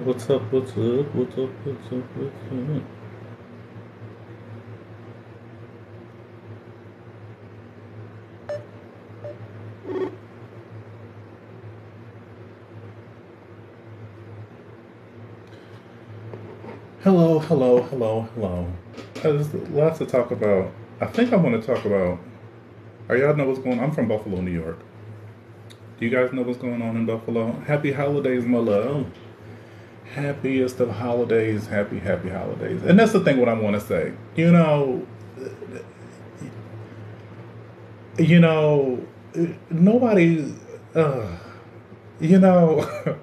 What's up? What's up? What's up? What's up? What's up? Hello, hello, hello, hello. There's lots to talk about. I think I want to talk about. Are y'all know what's going on? I'm from Buffalo, New York. Do you guys know what's going on in Buffalo? Happy holidays, my love. Happiest of holidays. Happy, happy holidays. And that's the thing. What I want to say. You know, nobody. Uh, you know.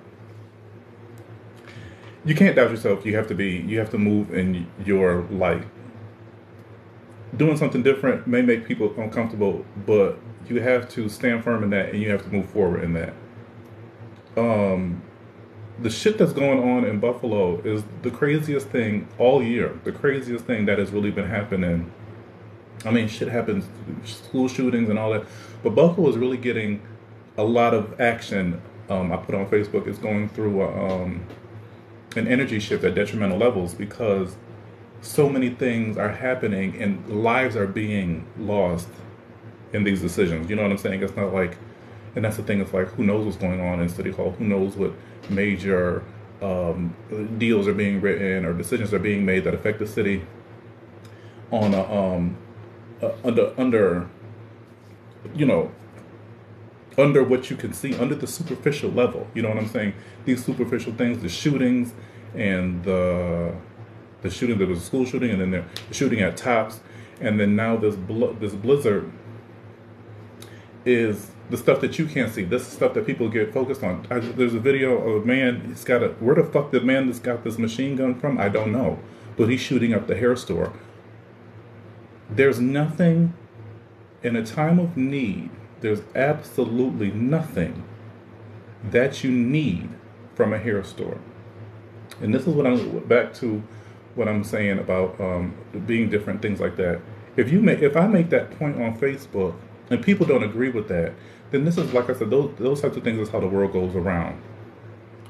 You can't doubt yourself. You have to move in your light. Doing something different may make people uncomfortable, but you have to stand firm in that and you have to move forward in that. Um, the shit that's going on in Buffalo is the craziest thing all year. The craziest thing that has really been happening. I mean, shit happens, school shootings and all that, but Buffalo is really getting a lot of action. I put on Facebook. It's going through an energy shift at detrimental levels because so many things are happening and lives are being lost in these decisions. You know what I'm saying? It's not like, and that's the thing. It's like, who knows what's going on in City Hall? Who knows what major deals are being written or decisions are being made that affect the city on a under you know under what you can see under the superficial level. You know what I'm saying? These superficial things, the shootings and the shooting, there was a school shooting, and then the shooting at Tops, and then now this blizzard is the stuff that you can't see. This is stuff that people get focused on. There's a video of a man. He's got a, where the fuck the man that's got this machine gun from? I don't know, but he's shooting up the hair store. There's nothing in a time of need. There's absolutely nothing that you need from a hair store. And this is what I'm back to what I'm saying about being different, things like that. If I make that point on Facebook and people don't agree with that, then this is, like I said, those types of things is how the world goes around.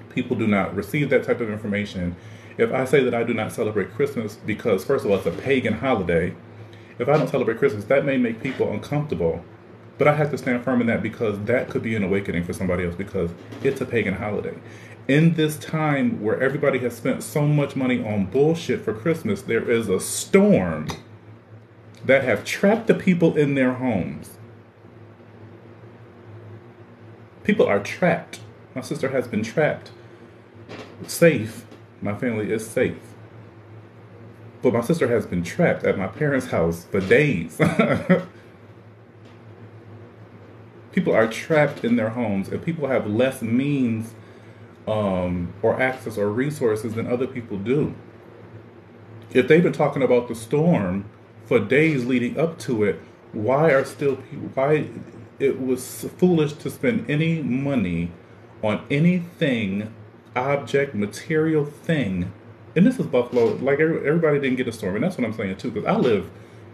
People do not receive that type of information. If I say that I do not celebrate Christmas because, first of all, it's a pagan holiday, if I don't celebrate Christmas, that may make people uncomfortable. But I have to stand firm in that because that could be an awakening for somebody else because it's a pagan holiday. In this time where everybody has spent so much money on bullshit for Christmas, there is a storm that have trapped the people in their homes. People are trapped. My sister has been trapped. Safe. My family is safe. But my sister has been trapped at my parents' house for days. People are trapped in their homes, and people have less means or access or resources than other people do. If they've been talking about the storm for days leading up to it, why are still people? Why it was foolish to spend any money on anything, object, material thing. And this is Buffalo. Like everybody didn't get a storm, and that's what I'm saying too. Because I live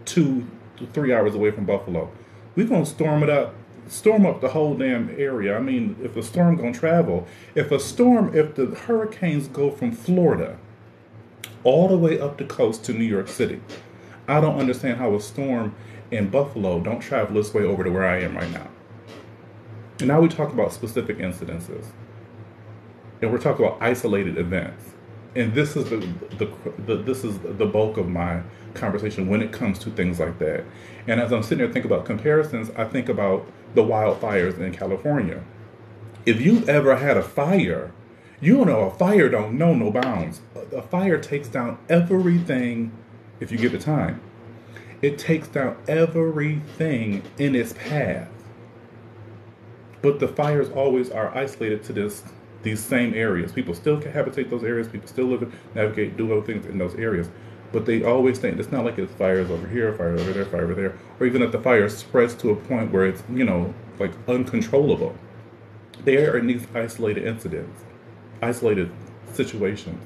2 to 3 hours away from Buffalo. We're gonna storm up the whole damn area. I mean, if a storm gonna travel, if the hurricanes go from Florida all the way up the coast to New York City, I don't understand how a storm in Buffalo don't travel this way over to where I am right now. And now we talk about specific incidences, and we're talking about isolated events. And this is this is the bulk of my conversation when it comes to things like that. And as I'm sitting there thinking about comparisons, I think about the wildfires in California. If you've ever had a fire, you know a fire don't know no bounds. A fire takes down everything if you give it time. It takes down everything in its path. But the fires always are isolated to these same areas. People still can habitate those areas. People still live, navigate, do other things in those areas. But they always think it's not like it's fires over here, fire over there, fire over there, or even if the fire spreads to a point where it's, like uncontrollable. They are in these isolated incidents, isolated situations.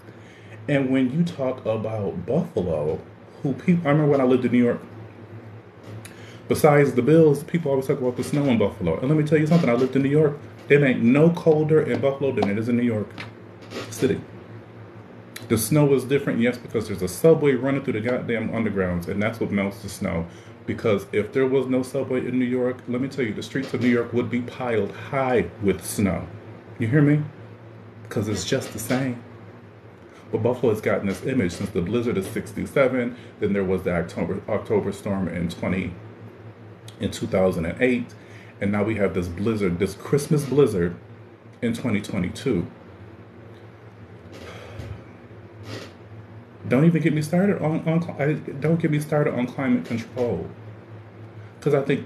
And when you talk about Buffalo, I remember when I lived in New York, besides the bills, people always talk about the snow in Buffalo. And let me tell you something, I lived in New York. It ain't no colder in Buffalo than it is in New York City. The snow is different, yes, because there's a subway running through the goddamn undergrounds, and that's what melts the snow. Because if there was no subway in New York, let me tell you, the streets of New York would be piled high with snow. You hear me? Because it's just the same. But Buffalo has gotten this image since the blizzard of '67. Then there was the October storm in 2008, and now we have this blizzard, this Christmas blizzard in 2022. Don't even get me started don't get me started on climate control, because I think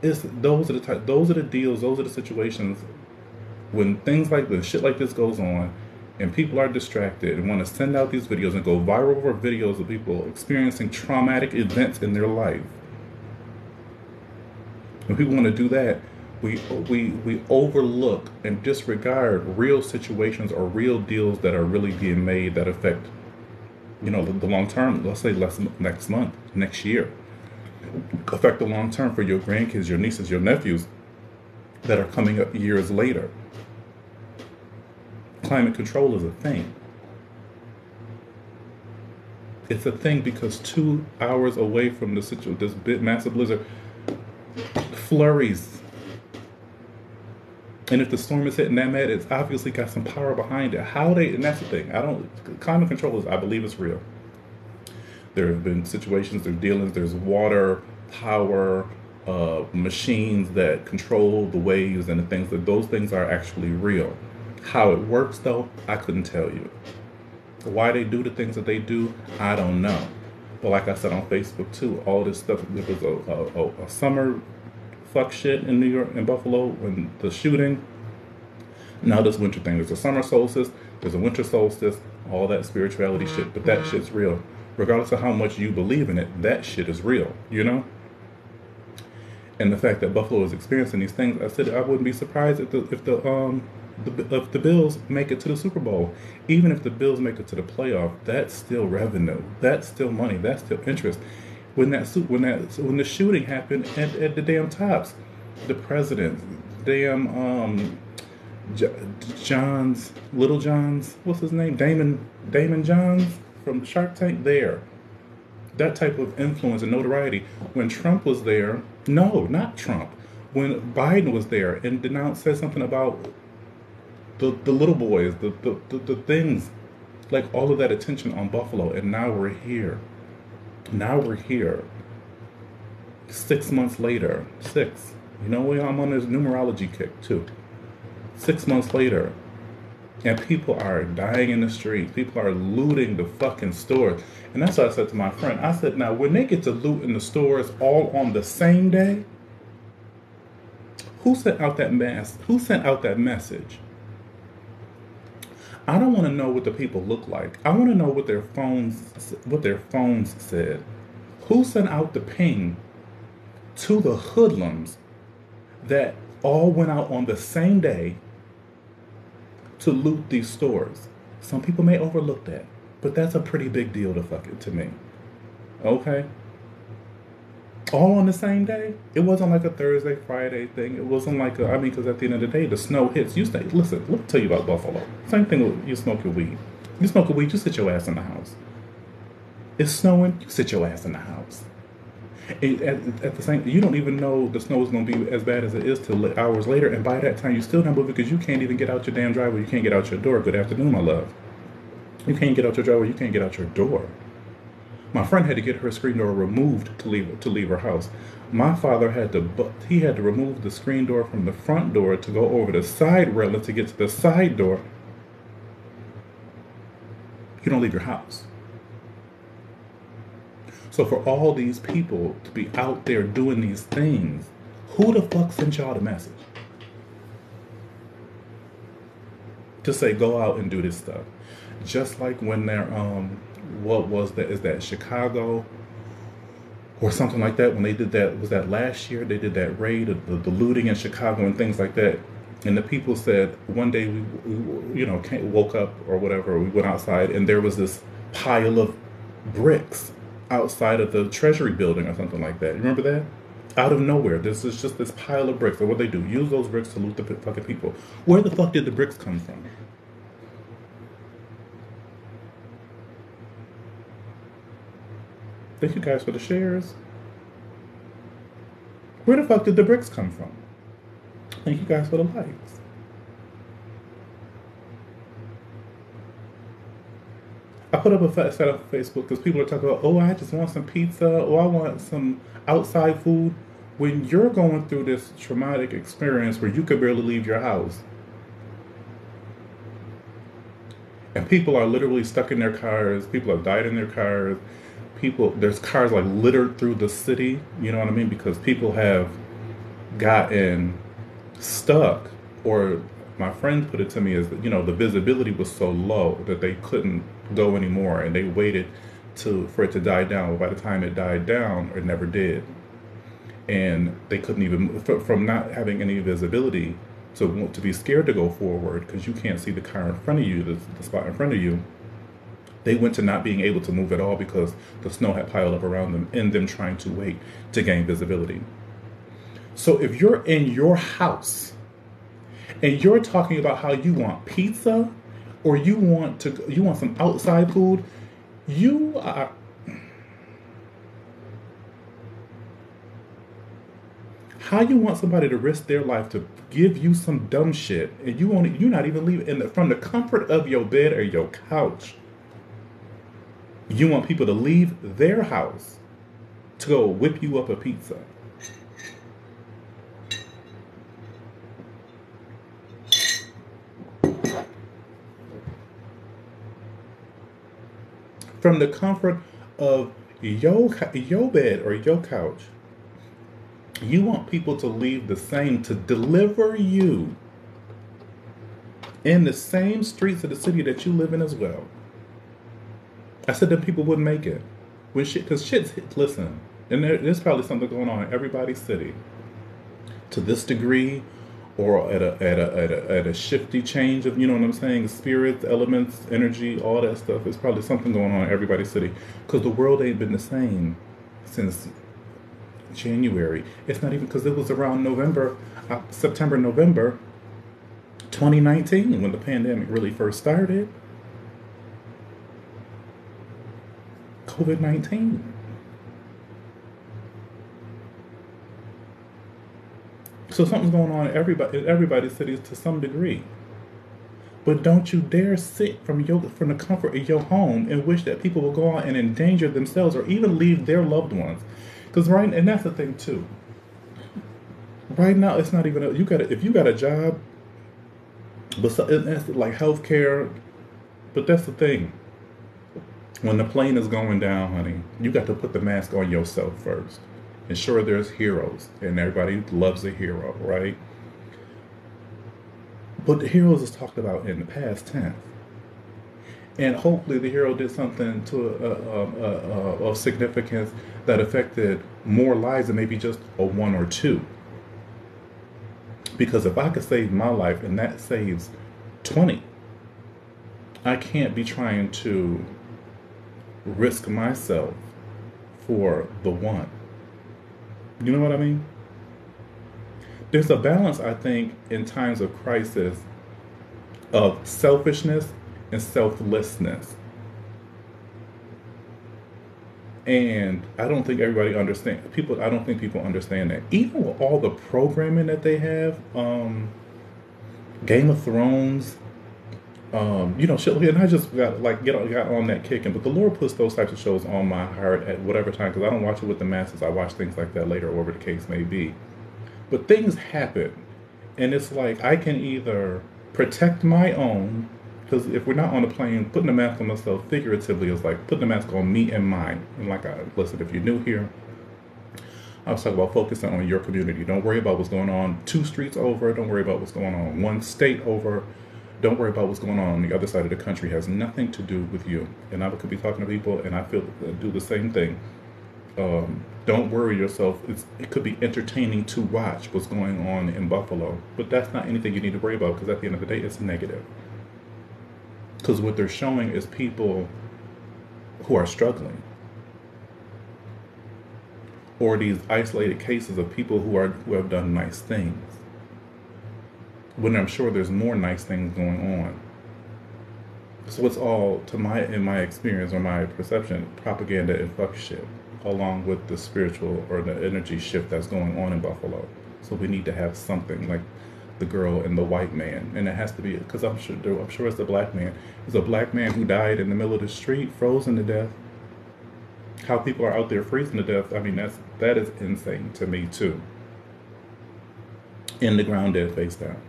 those are the deals, those are the situations when things like this, shit like this goes on, and people are distracted and want to send out these videos and go viral over videos of people experiencing traumatic events in their life. When people want to do that, we overlook and disregard real situations or real deals that are really being made that affect, the long term. Let's say next month, next year, affect the long term for your grandkids, your nieces, your nephews that are coming up years later. Climate control is a thing. It's a thing because 2 hours away from this big massive blizzard, flurries. And if the storm is hitting that bad, it's obviously got some power behind it. And that's the thing. Climate control I believe it's real. There have been situations, there's dealings, there's water, power, machines that control the waves and the things, those things are actually real. How it works, though, I couldn't tell you. Why they do the things that they do, I don't know. But like I said on Facebook, too, all this stuff, there was a summer fuck shit in New York, in Buffalo, when the shooting. Now this winter thing, there's a summer solstice, there's a winter solstice, all that spirituality shit, but that shit's real. Regardless of how much you believe in it, that shit is real, And the fact that Buffalo is experiencing these things, I said I wouldn't be surprised if the Bills make it to the Super Bowl. Even if the Bills make it to the playoff, that's still revenue. That's still money. That's still interest. When the shooting happened at the damn Tops, the president, Little John's, what's his name? Damon Johns from Shark Tank there. That type of influence and notoriety. When Trump was there, no, not Trump. When Biden was there and said something about the little boys, the things, like all of that attention on Buffalo, and now we're here. 6 months later. I'm on this numerology kick too. 6 months later, and people are dying in the street. People are looting the fucking stores. And that's what I said to my friend. I said, now, when they get to loot in the stores all on the same day, who sent out that message? I don't want to know what the people look like. I want to know what their phones said. Who sent out the ping to the hoodlums that all went out on the same day to loot these stores? Some people may overlook that, but that's a pretty big deal to me. Okay? All on the same day? It wasn't like a Thursday, Friday thing. It wasn't like because at the end of the day, the snow hits. Listen, let me tell you about Buffalo. Same thing with you smoking weed. You smoking weed, you sit your ass in the house. It's snowing, you sit your ass in the house. At the same, you don't even know the snow is going to be as bad as it is till hours later, and by that time, you still not moving because you can't even get out your damn driveway. You can't get out your door. Good afternoon, my love. You can't get out your driveway. You can't get out your door. My friend had to get her screen door removed to leave her house. My father had to remove the screen door from the front door to go over the side railing to get to the side door. You don't leave your house. So for all these people to be out there doing these things, who the fuck sent y'all the message? To say, go out and do this stuff. Just like when they're, is that Chicago or something like that, when they did that, was that last year, they did that raid of the looting in Chicago and things like that. And the people said, one day we woke up or whatever, we went outside and there was this pile of bricks outside of the Treasury building or something like that. You remember that? Out of nowhere, this is just this pile of bricks. And what they do, use those bricks to loot the fucking people. Where the fuck did the bricks come from? Thank you guys for the shares. Where the fuck did the bricks come from? Thank you guys for the likes. I put up a set on Facebook because people are talking about, oh, I just want some pizza, or I want some outside food. When you're going through this traumatic experience where you could barely leave your house, and people are literally stuck in their cars, people have died in their cars, there's cars like littered through the city, you know what I mean? Because people have gotten stuck, or my friend put it to me as that, the visibility was so low that they couldn't go anymore, and they waited for it to die down. Well, by the time it died down, it never did, and they couldn't even from not having any visibility to be scared to go forward because you can't see the car in front of you, the spot in front of you. They went to not being able to move at all because the snow had piled up around them, and them trying to wait to gain visibility. So if you're in your house and you're talking about how you want pizza, or you want some outside food, you are, how you want somebody to risk their life to give you some dumb shit, and you're not even leaving from the comfort of your bed or your couch. You want people to leave their house to go whip you up a pizza. From the comfort of your bed or your couch, you want people to leave the same to deliver you in the same streets of the city that you live in as well. I said that people wouldn't make it. Listen, and there's probably something going on in everybody's city to this degree, or at a shifty change of, you know what I'm saying, spirits, elements, energy, all that stuff. There's probably something going on in everybody's city because the world ain't been the same since January. It's not even, because it was around September, November 2019 when the pandemic really first started. COVID-19. So something's going on in everybody's cities to some degree. But don't you dare sit from the comfort of your home and wish that people will go out and endanger themselves or even leave their loved ones. Because and that's the thing too. Right now, it's not even if you got a job, but it's like healthcare. But that's the thing. When the plane is going down, honey, you got to put the mask on yourself first. And sure, there's heroes, and everybody loves a hero, right? But the heroes is talked about in the past tense. And hopefully the hero did something of significance that affected more lives than maybe just a one or two. Because if I could save my life and that saves 20, I can't be trying to risk myself for the one. You know what I mean? There's a balance, I think, in times of crisis of selfishness and selflessness. And I don't think everybody understands. I don't think people understand that. Even with all the programming that they have, Game of Thrones, shit. And I just got on that kicking. But the Lord puts those types of shows on my heart at whatever time, because I don't watch it with the masses. I watch things like that later, whatever the case may be. But things happen, and it's like I can either protect my own, because if we're not on a plane, putting the mask on myself figuratively is like putting the mask on me and mine. And listen, if you're new here, I was talking about focusing on your community. Don't worry about what's going on 2 streets over. Don't worry about what's going on 1 state over. Don't worry about what's going on the other side of the country. It has nothing to do with you. And I could be talking to people, and I do the same thing. Don't worry yourself. It could be entertaining to watch what's going on in Buffalo, but that's not anything you need to worry about, because at the end of the day, it's negative. Because what they're showing is people who are struggling, or these isolated cases of people who have done nice things, when I'm sure there's more nice things going on. So it's all, in my experience or my perception, propaganda and fuck shit, along with the spiritual or the energy shift that's going on in Buffalo. So we need to have something like the girl and the white man, and it has to be, because I'm sure it's a black man. It's a black man who died in the middle of the street, frozen to death. How people are out there freezing to death. I mean, that is insane to me too. In the ground, dead face down.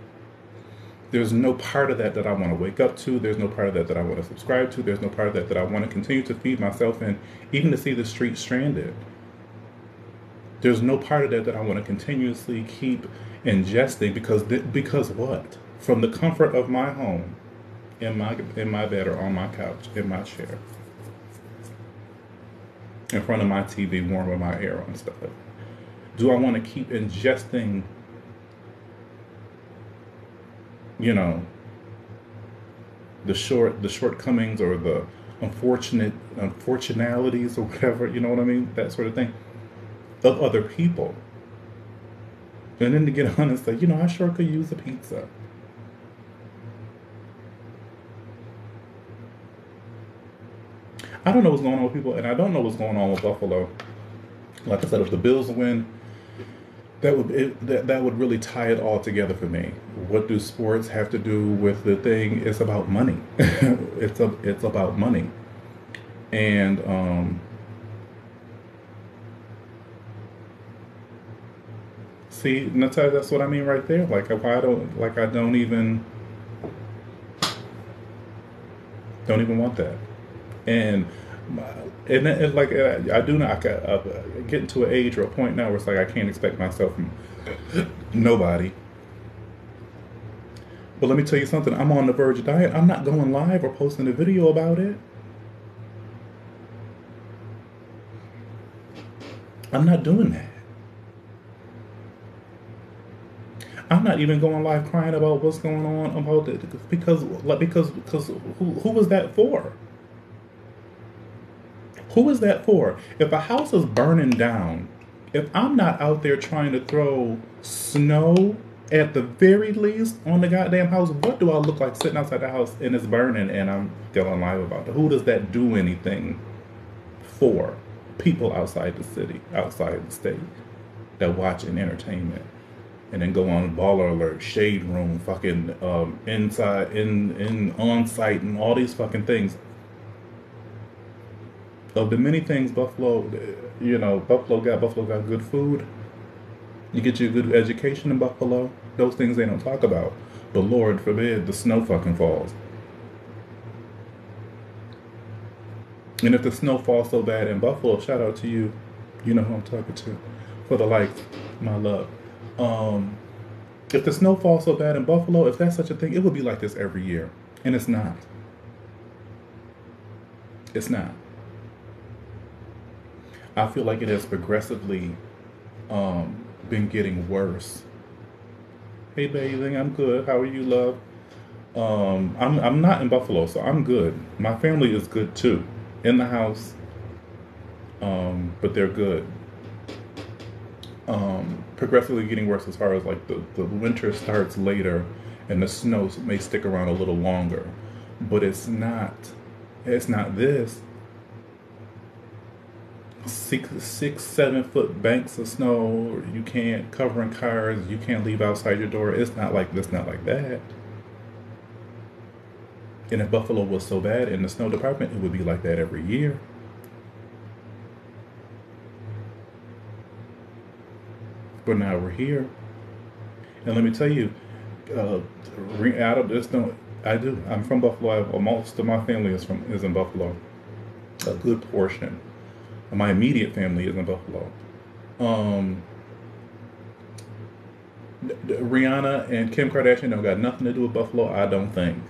There's no part of that that I want to wake up to. There's no part of that that I want to subscribe to. There's no part of that that I want to continue to feed myself in, even to see the street stranded. There's no part of that that I want to continuously keep ingesting because what? From the comfort of my home, in my bed or on my couch, in my chair, in front of my TV, warm with my air on stuff. Do I want to keep ingesting, you know, the shortcomings or the unfortunalities or whatever, you know what I mean? That sort of thing of other people. And then to get on and say, you know, I sure could use a pizza. I don't know what's going on with people, and I don't know what's going on with Buffalo. Like I said, if the Bills win, that would really tie it all together for me. What do sports have to do with the thing? It's about money. It's about money, and see, Natalia, that's what I mean right there. Like if I don't even want that, and like I do not. I get to an age or a point now where it's like I can't expect myself from nobody. But let me tell you something. I'm on the verge of dying. I'm not going live or posting a video about it. I'm not doing that. I'm not even going live crying about what's going on about it because who was that for? Who is that for? If a house is burning down, if I'm not out there trying to throw snow at the very least on the goddamn house, what do I look like sitting outside the house and it's burning and I'm going live about it? Who does that do anything for? People outside the city, outside the state, that watch in entertainment and then go on Baller Alert, Shade Room, fucking inside, in on site, and all these fucking things. Of the many things Buffalo, Buffalo got good food. You get you a good education in Buffalo. Those things they don't talk about. But Lord forbid the snow fucking falls. And if the snow falls so bad in Buffalo, shout out to you. You know who I'm talking to. For the likes, my love. If the snow falls so bad in Buffalo, if that's such a thing, it would be like this every year. And it's not. It's not. I feel like it has progressively been getting worse. Hey, bathing, I'm good. How are you, love? I'm not in Buffalo, so I'm good. My family is good too, in the house, but they're good. Progressively getting worse as far as like the winter starts later, and the snow may stick around a little longer, but it's not this. 6-7 foot banks of snow. You can't covering cars. You can't leave outside your door. It's not like that. And if Buffalo was so bad in the snow department, it would be like that every year. But now we're here, and let me tell you, out of this, I do. I'm from Buffalo. Most of my family is in Buffalo. A good portion. My immediate family is in Buffalo. Rihanna and Kim Kardashian don't got nothing to do with Buffalo, I don't think.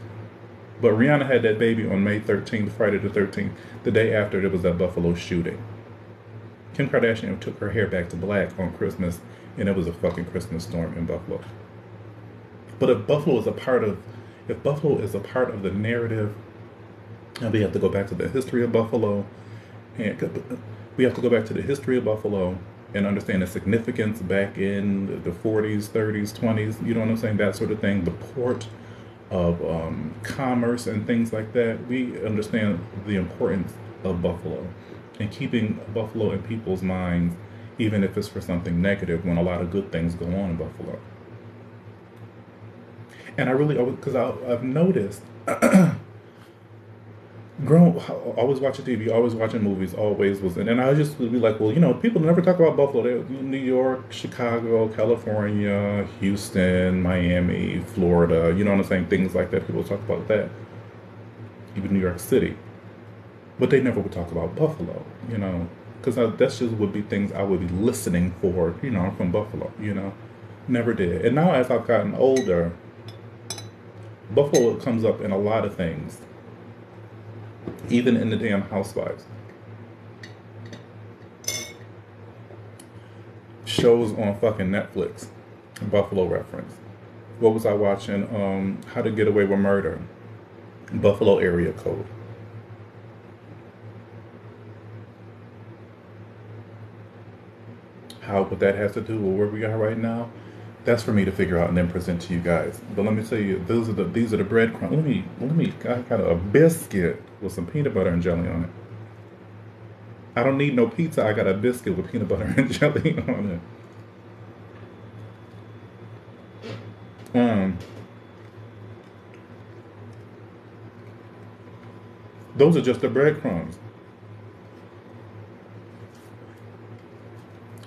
But Rihanna had that baby on May 13th, Friday the 13th, the day after there was that Buffalo shooting. Kim Kardashian took her hair back to black on Christmas, and it was a fucking Christmas storm in Buffalo. But if Buffalo is a part of the narrative, and we have to go back to the history of Buffalo, and we have to go back to the history of Buffalo and understand the significance back in the 40s, 30s, 20s, you know what I'm saying, that sort of thing. The port commerce and things like that, we understand the importance of Buffalo and keeping Buffalo in people's minds, even if it's for something negative, when a lot of good things go on in Buffalo. And I really, because I've noticed, growing, always watching TV, always watching movies, always was, and I just would be like, well, people never talk about Buffalo. New York, Chicago, California, Houston, Miami, Florida. You know what I'm saying? Things like that. People talk about that. Even New York City, but they never would talk about Buffalo. Because that's just would be things I would be listening for. I'm from Buffalo. Never did. And now as I've gotten older, Buffalo comes up in a lot of things, even in the damn Housewives. Shows on fucking Netflix. Buffalo reference. What was I watching? How to Get Away with Murder. Buffalo area code. What that has to do with where we are right now, that's for me to figure out and then present to you guys. But let me tell you, these are the breadcrumbs. Let me. I got a biscuit with some peanut butter and jelly on it. I don't need no pizza. I got a biscuit with peanut butter and jelly on it. Those are just the breadcrumbs.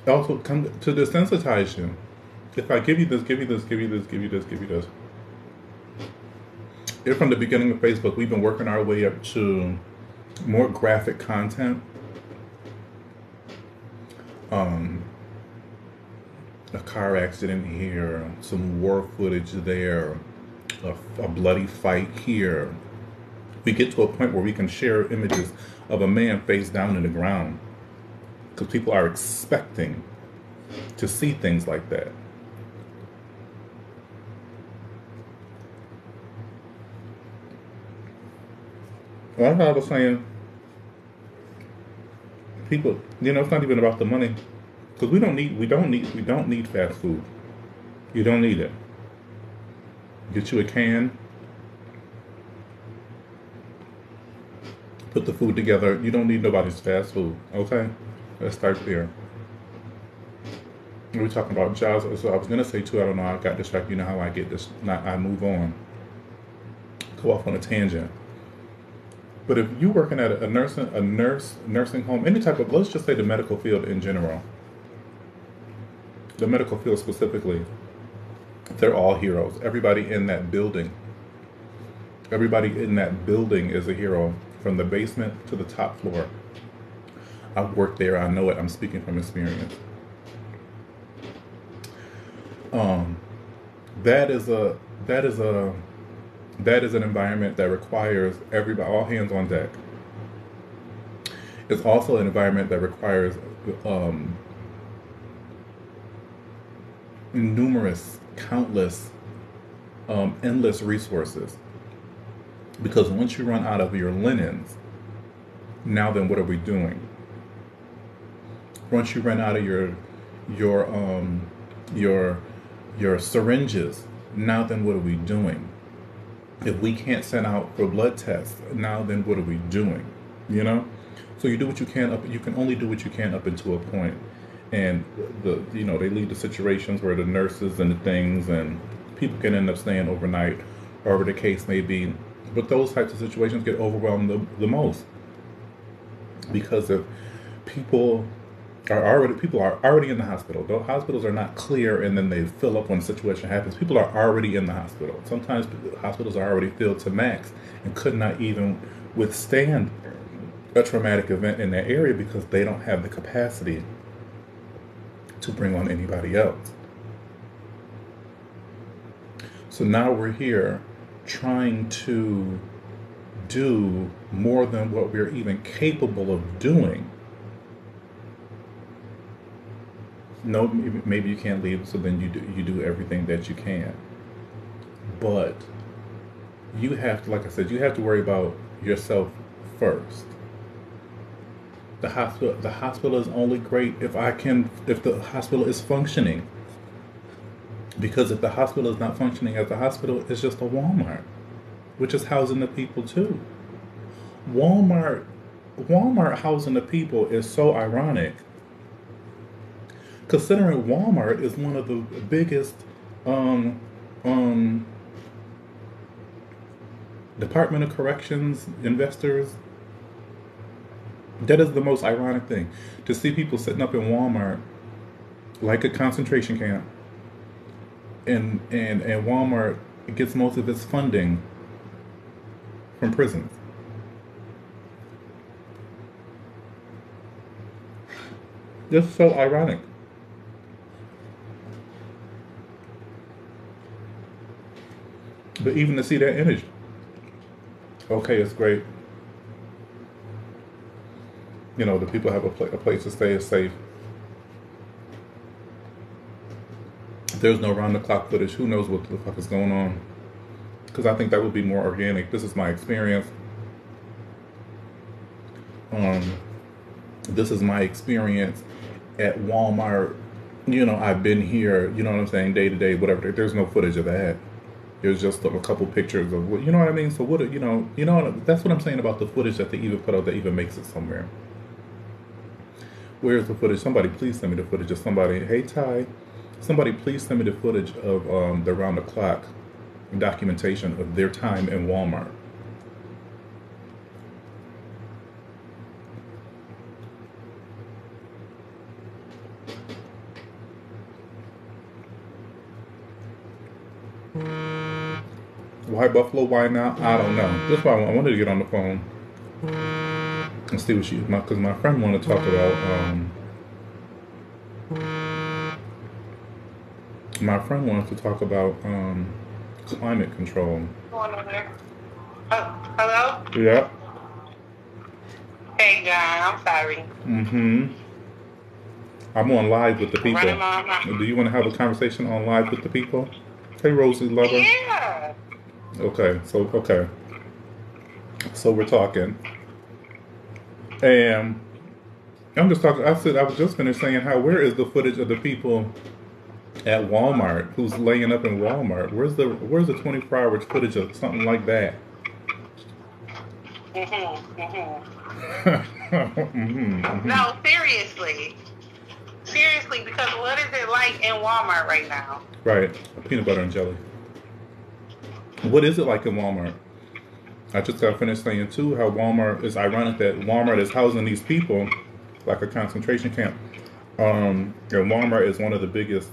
Also, come to desensitize you. If I give you this, give you this, give you this, give you this, give you this. If from the beginning of Facebook, we've been working our way up to more graphic content. A car accident here, some war footage there, a bloody fight here. We get to a point where we can share images of a man face down in the ground because people are expecting to see things like that. Like I was saying, people, it's not even about the money, because we don't need fast food. You don't need it. Get you a can, put the food together. You don't need nobody's fast food. Okay, let's start there. We're talking about jobs. So I was gonna say too. I don't know. I got distracted. You know how I get this. I move on. Go off on a tangent. But if you're working at a nursing home, any type of, let's just say the medical field in general, the medical field specifically, they're all heroes. Everybody in that building is a hero, from the basement to the top floor. I've worked there. I know it. I'm speaking from experience. That is an environment that requires everybody, all hands on deck. It's also an environment that requires countless, endless resources. Because once you run out of your linens, now then what are we doing? Once you run out of your syringes, now then what are we doing? If we can't send out for blood tests, now then what are we doing? So you do what you can you can only do what you can up until a point. And they lead to situations where the nurses and the things and people can end up staying overnight, or whatever the case may be. But those types of situations get overwhelmed the most, because if people are already in the hospital. The hospitals are not clear and then they fill up when the situation happens. People are already in the hospital. Sometimes hospitals are already filled to max and could not even withstand a traumatic event in that area because they don't have the capacity to bring on anybody else. So now we're here trying to do more than what we're even capable of doing. No, maybe you can't leave, so then you do everything that you can. But you have to, like I said, you have to worry about yourself first. The hospital is only great if the hospital is functioning. Because if the hospital is not functioning as a hospital, it's just a Walmart. which is housing the people too. Walmart, Walmart housing the people is so ironic, considering Walmart is one of the biggest um, um, Department of Corrections investors. That is the most ironic thing, to see people sitting up in Walmart like a concentration camp, and Walmart gets most of its funding from prisons. This is so ironic. But even to see that image, okay, it's great. You know, the people have a place to stay, is safe. There's no round the clock footage. Who knows what the fuck is going on? Because I think that would be more organic. This is my experience. Um, this is my experience at Walmart. You know, I've been here. You know what I'm saying? Day to day, whatever. There's no footage of that. There's just a couple pictures of what, you know what I mean. So what, that's what I'm saying about the footage that they even put out that even makes it somewhere. Where's the footage? Somebody please send me the footage of somebody. Hey Ty, somebody please send me the footage of the round the clock documentation of their time in Walmart. Why Buffalo? Why not? I don't know. That's why I wanted to get on the phone and see what because my friend wanted to talk about. My friend wants to talk about climate control. Going on there. Oh, hello? Yeah. Hey, John. I'm sorry. Mm-hmm. I'm on live with the people. Running my Do you want to have a conversation on live with the people? Hey, Rosie lover. Yeah. Okay. So we're talking, and I'm just talking. I was just finished saying where is the footage of the people at Walmart who's laying up in Walmart? Where's the 24-hour footage of something like that? No, seriously, because what is it like in Walmart right now? Right, peanut butter and jelly. What is it like in Walmart? I just got finished saying too how Walmart is ironic that Walmart is housing these people like a concentration camp. And Walmart is one of the biggest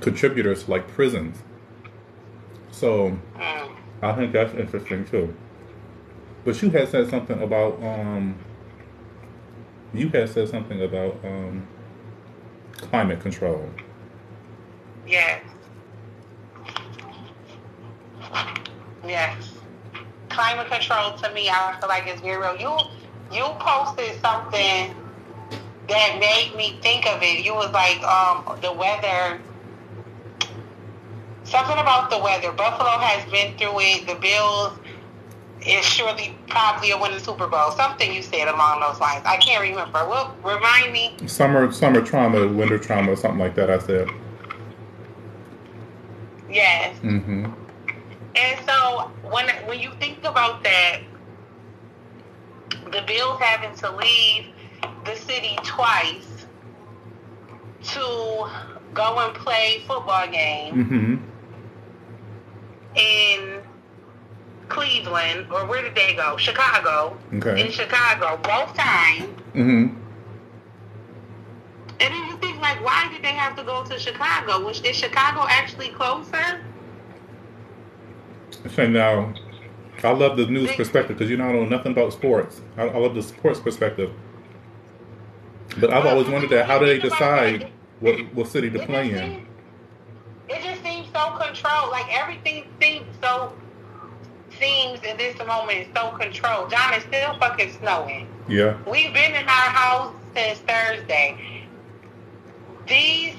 contributors to like prisons. So I think that's interesting too. But you had said something about climate control. Yes. Yes. Climate control to me, I feel like it's very real. You posted something that made me think of it. You was like, the weather, something about the weather. Buffalo has been through it. The Bills is surely probably a winning Super Bowl. Something you said along those lines. I can't remember. Well, remind me. Summer trauma, winter trauma, something like that. I said. Yes. Mm-hmm. And so when you think about that, the Bills having to leave the city twice to go and play football games in Cleveland, or where did they go? Chicago. Okay. In Chicago, both times. Mm-hmm. And then you think, like, why did they have to go to Chicago? Is Chicago actually closer? So now, I love the news perspective because I don't know nothing about sports. I love the sports perspective. But I've always wondered that how do they decide what city to play in? It just seems so controlled. Like everything seems in this moment is so controlled. John, it's still fucking snowing. Yeah. We've been in our house since Thursday. These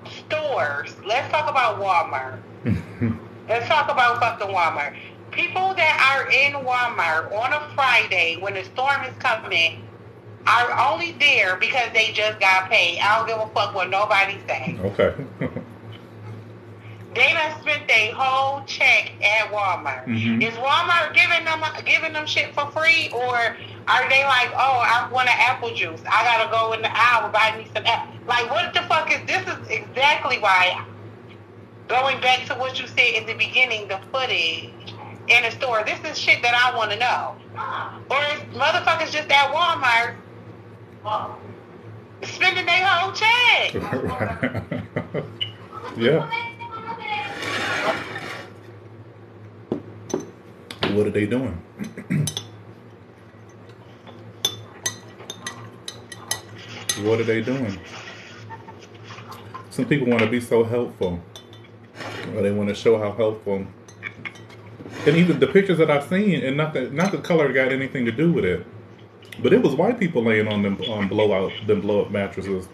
stores, let's talk about Walmart. Let's talk about fucking Walmart. People that are in Walmart on a Friday when the storm is coming are only there because they just got paid. I don't give a fuck what nobody says. Okay. They done spent their whole check at Walmart. Mm-hmm. Is Walmart giving them shit for free, or are they like, oh, I want an apple juice, I gotta go in the aisle and buy me some apple? Like, what the fuck is this? Is exactly why. Going back to what you said in the beginning, the footage in the store. This is shit that I want to know. Or is motherfuckers just at Walmart spending their whole check? Yeah. What are they doing? What are they doing? Some people want to be so helpful, or they want to show how helpful. And even the pictures that I've seen, and not the color got anything to do with it, but it was white people laying on them blow up mattresses.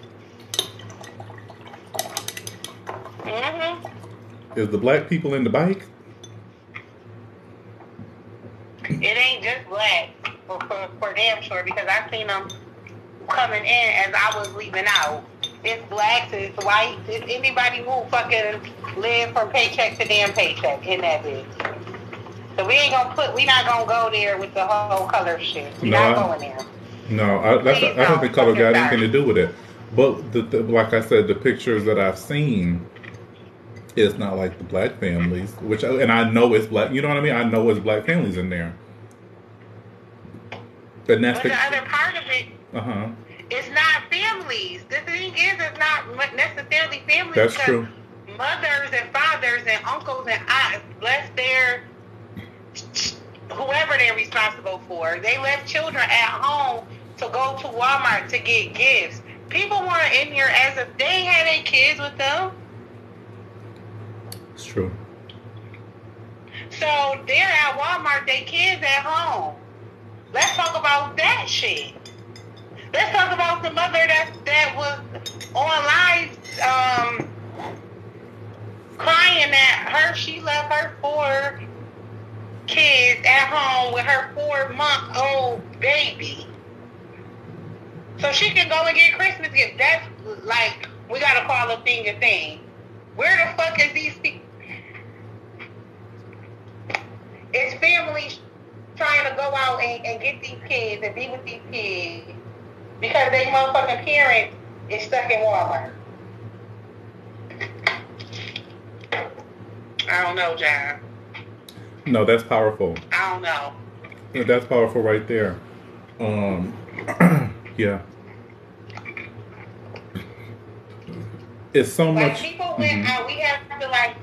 Mm-hmm. Is the black people in the bike? It ain't just black, for damn sure, because I seen them coming in as I was leaving out. It's blacks, it's whites, it's anybody who fucking live from paycheck to damn paycheck in that bitch. So we not gonna go there with the whole color shit. We not going there. No, I don't think color got anything to do with it. But like I said, the pictures that I've seen, it's not like the black families, and I know it's black. You know what I mean? I know it's black families in there. But the other part of it, uh-huh, it's not families. The thing is, it's not necessarily families. That's true. Mothers and fathers and uncles and aunts, bless their whoever they're responsible for, they left children at home to go to Walmart to get gifts. People weren't in here as if they had their kids with them. It's true. So they're at Walmart, their kids at home. Let's talk about that shit. Let's talk about the mother that was on live crying that she left her 4 kids at home with her 4-month-old baby, so she can go and get Christmas gifts. That's like, we gotta call a thing a thing. Where the fuck is these people? It's families trying to go out and get these kids and be with these kids because they motherfucking parents is stuck in Walmart. I don't know, John. No, that's powerful. I don't know. Yeah, that's powerful right there. Yeah. It's so like much. People went out. We have to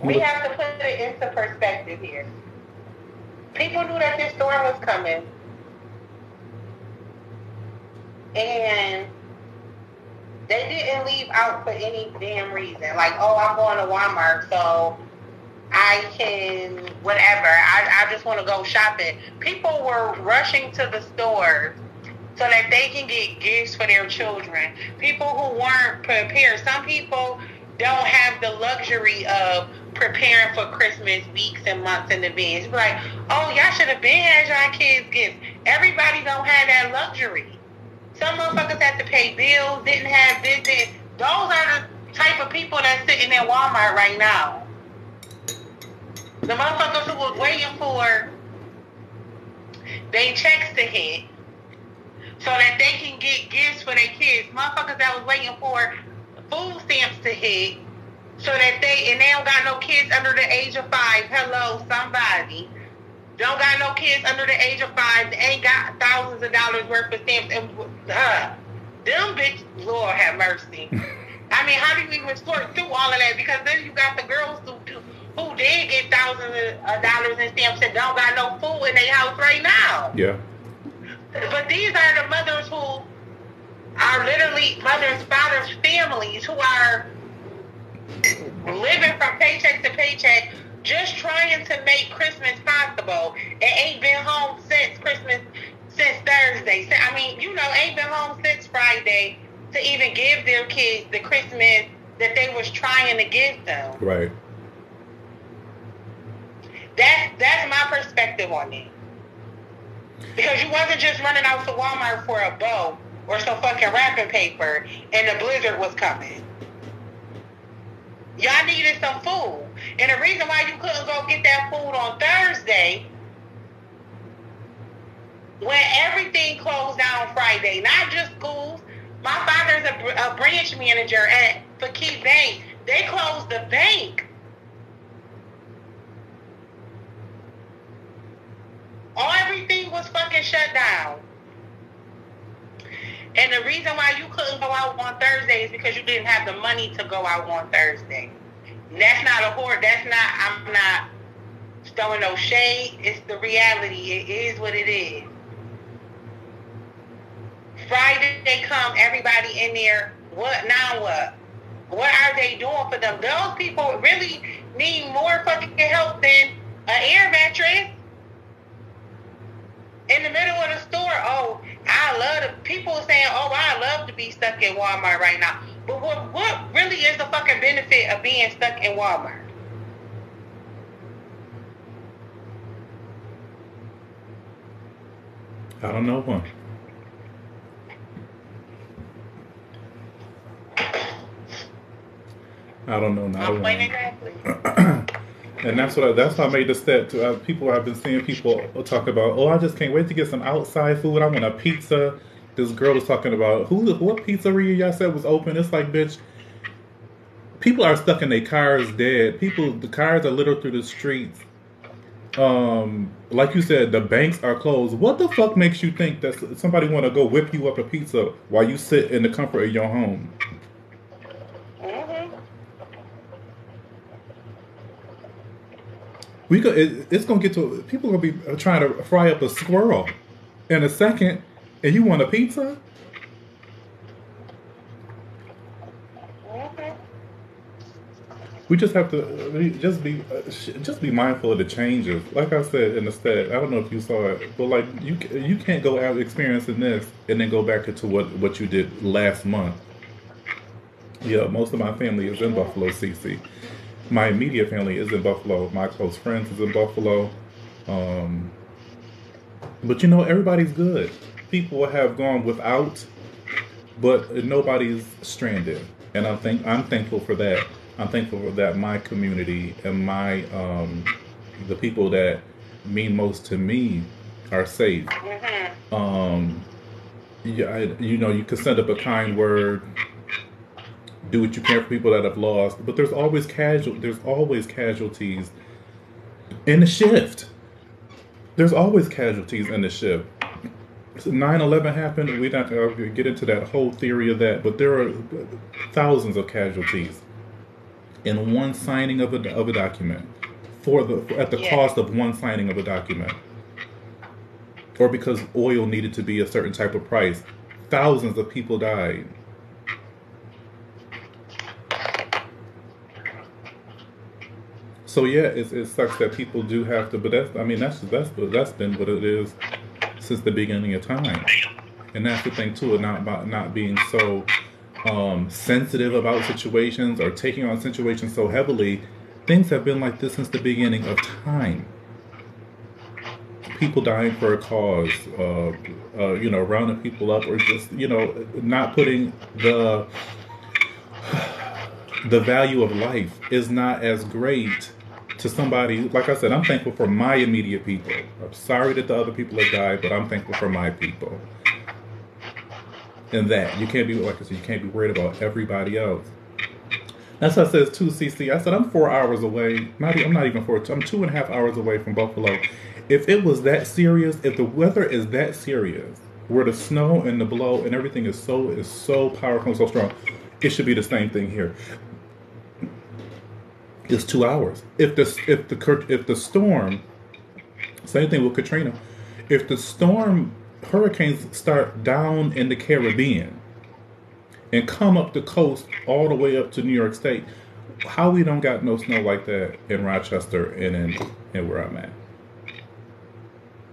we have to put it into perspective here. People knew that this storm was coming, and they didn't leave out for any damn reason. Like, oh, I'm going to Walmart, so I can whatever. I just want to go shopping. People were rushing to the stores so that they can get gifts for their children. People who weren't prepared. Some people don't have the luxury of preparing for Christmas weeks and months in advance. Like, oh, y'all should have been had y'all kids gifts. Everybody don't have that luxury. Some motherfuckers have to pay bills, didn't have this. Those are the type of people that's sitting in Walmart right now. The motherfuckers who was waiting for their checks to hit so that they can get gifts for their kids. Motherfuckers that was waiting for food stamps to hit so that they don't got no kids under the age of 5. Hello, somebody. Don't got no kids under the age of 5. They ain't got thousands of dollars worth of stamps. And them bitch, Lord have mercy. I mean, how do you even sort through all of that? Because then you got the girls who did get thousands of dollars in stamps and don't got no food in their house right now. Yeah. But these are the mothers who are literally mothers, fathers, families who are living from paycheck to paycheck, just trying to make Christmas possible, and ain't been home since Thursday. I mean, ain't been home since Friday to even give their kids the Christmas that they was trying to give them. Right. That's my perspective on it. Because you wasn't just running out to Walmart for a bow or some fucking wrapping paper and the blizzard was coming. Y'all needed some food. And the reason why you couldn't go get that food on Thursday, when everything closed down Friday, not just schools. My father's a branch manager at Key Bank. They closed the bank. Everything was fucking shut down. And the reason why you couldn't go out on Thursday is because you didn't have the money to go out on Thursday. That's not a horror. I'm not throwing no shade. It's the reality. It is what it is. Friday they come, everybody in there. What now? What are they doing for them? Those people really need more fucking help than an air mattress in the middle of the store. Oh, I love the people saying, oh, I love to be stuck in Walmart right now. But what really is the fucking benefit of being stuck in Walmart? I don't know one. I don't know. Not one. Exactly. And that's why I made the step to people. I've been seeing people talk about, oh, I just can't wait to get some outside food. I want a pizza. This girl was talking about what pizzeria y'all said was open. It's like, bitch, people are stuck in their cars dead. The cars are littered through the streets. Like you said, the banks are closed. What the fuck makes you think that somebody want to go whip you up a pizza while you sit in the comfort of your home? It's gonna get to people gonna be trying to fry up a squirrel in a second, and you want a pizza? We just have to just be mindful of the changes. Like I said in the stat, I don't know if you saw it, but like you can't go out experiencing this and then go back into what you did last month. Yeah, most of my family is in Buffalo, CC. My immediate family is in Buffalo. My close friends is in Buffalo. But you know, everybody's good. People have gone without, but nobody's stranded. And I'm thankful for that. I'm thankful that my community and my the people that mean most to me are safe. Yeah, you can send up a kind word, do what you can for people that have lost, but there's always casualties in the shift. There's always casualties in the shift. 9/11 happened. We're not going to get into that whole theory of that, but there are thousands of casualties in one signing of a document at the cost of one signing of a document, or because oil needed to be a certain type of price. Thousands of people died. So yeah, it sucks that people do have to, but that's been what it is since the beginning of time, and that's the thing too, not being so sensitive about situations or taking on situations so heavily. Things have been like this since the beginning of time. People dying for a cause, rounding people up, or just not putting the value of life is not as great to somebody. Like I said, I'm thankful for my immediate people. I'm sorry that the other people have died, but I'm thankful for my people. And that you can't be, like I said, you can't be worried about everybody else. That's what I said too, CC. I said I'm 4 hours away. I'm not even 4. I'm 2.5 hours away from Buffalo. If it was that serious, if the weather is that serious, where the snow and the blow and everything is so powerful and so strong, it should be the same thing here. It's 2 hours. If the storm, same thing with Katrina. If the hurricanes start down in the Caribbean and come up the coast all the way up to New York State, how we don't got no snow like that in Rochester and in where I'm at?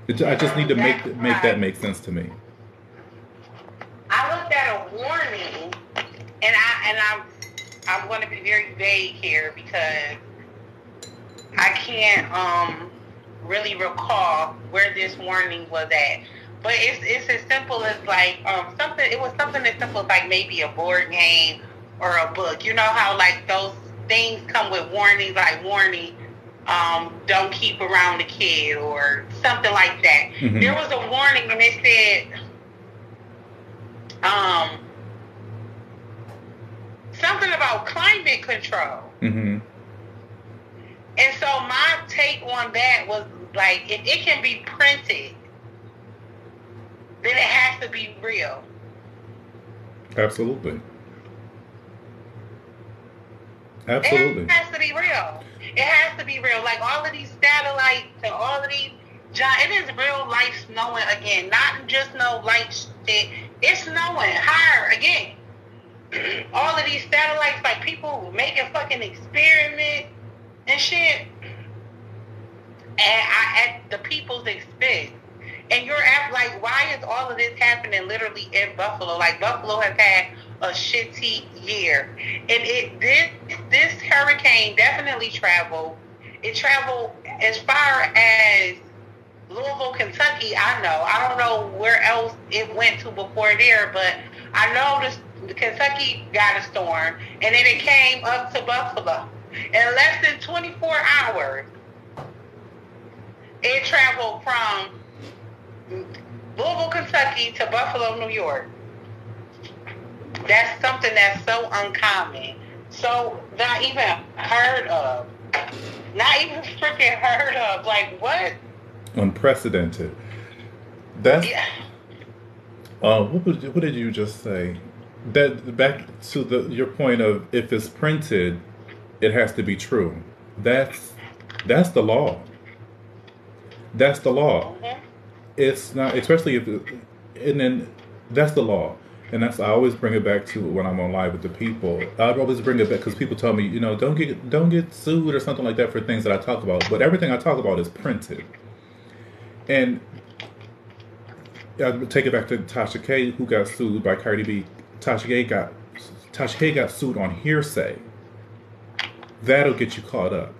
I just need to make that make sense to me. I looked at a warning, and I'm going to be very vague here because I can't really recall where this warning was at. But it's as simple as like something. It was something as simple as like maybe a board game or a book. You know how like those things come with warnings, like warning, don't keep around the kid or something like that. Mm-hmm. There was a warning and it said something about climate control. Mm-hmm. And so my take on that was like, if it can be printed, then it has to be real. Absolutely. Absolutely. It has to be real. It has to be real. Like all of these satellites and all of these, it is real life snowing again. Not just no light shit. It's snowing higher again. All of these satellites, like people making fucking experiments and shit. And at the people's expense. And you're like, why is all of this happening literally in Buffalo? Like Buffalo has had a shitty year. And this hurricane definitely traveled. It traveled as far as Louisville, Kentucky, I know. I don't know where else it went to before there, but I know the Kentucky got a storm, and then it came up to Buffalo. In less than 24 hours, it traveled from Louisville, Kentucky to Buffalo, New York. That's something that's so uncommon. So not even heard of. Not even freaking heard of. Like, what? Unprecedented. That's... Yeah. What did you just say? That back to your point of if it's printed, it has to be true. That's the law. That's the law. Mm-hmm. It's not, especially if, and then that's the law. And I always bring it back to when I'm on live with the people. I always bring it back because people tell me, don't get sued or something like that for things that I talk about. But everything I talk about is printed. And I take it back to Tasha K, who got sued by Cardi B. Tasha K got sued on hearsay. That'll get you caught up.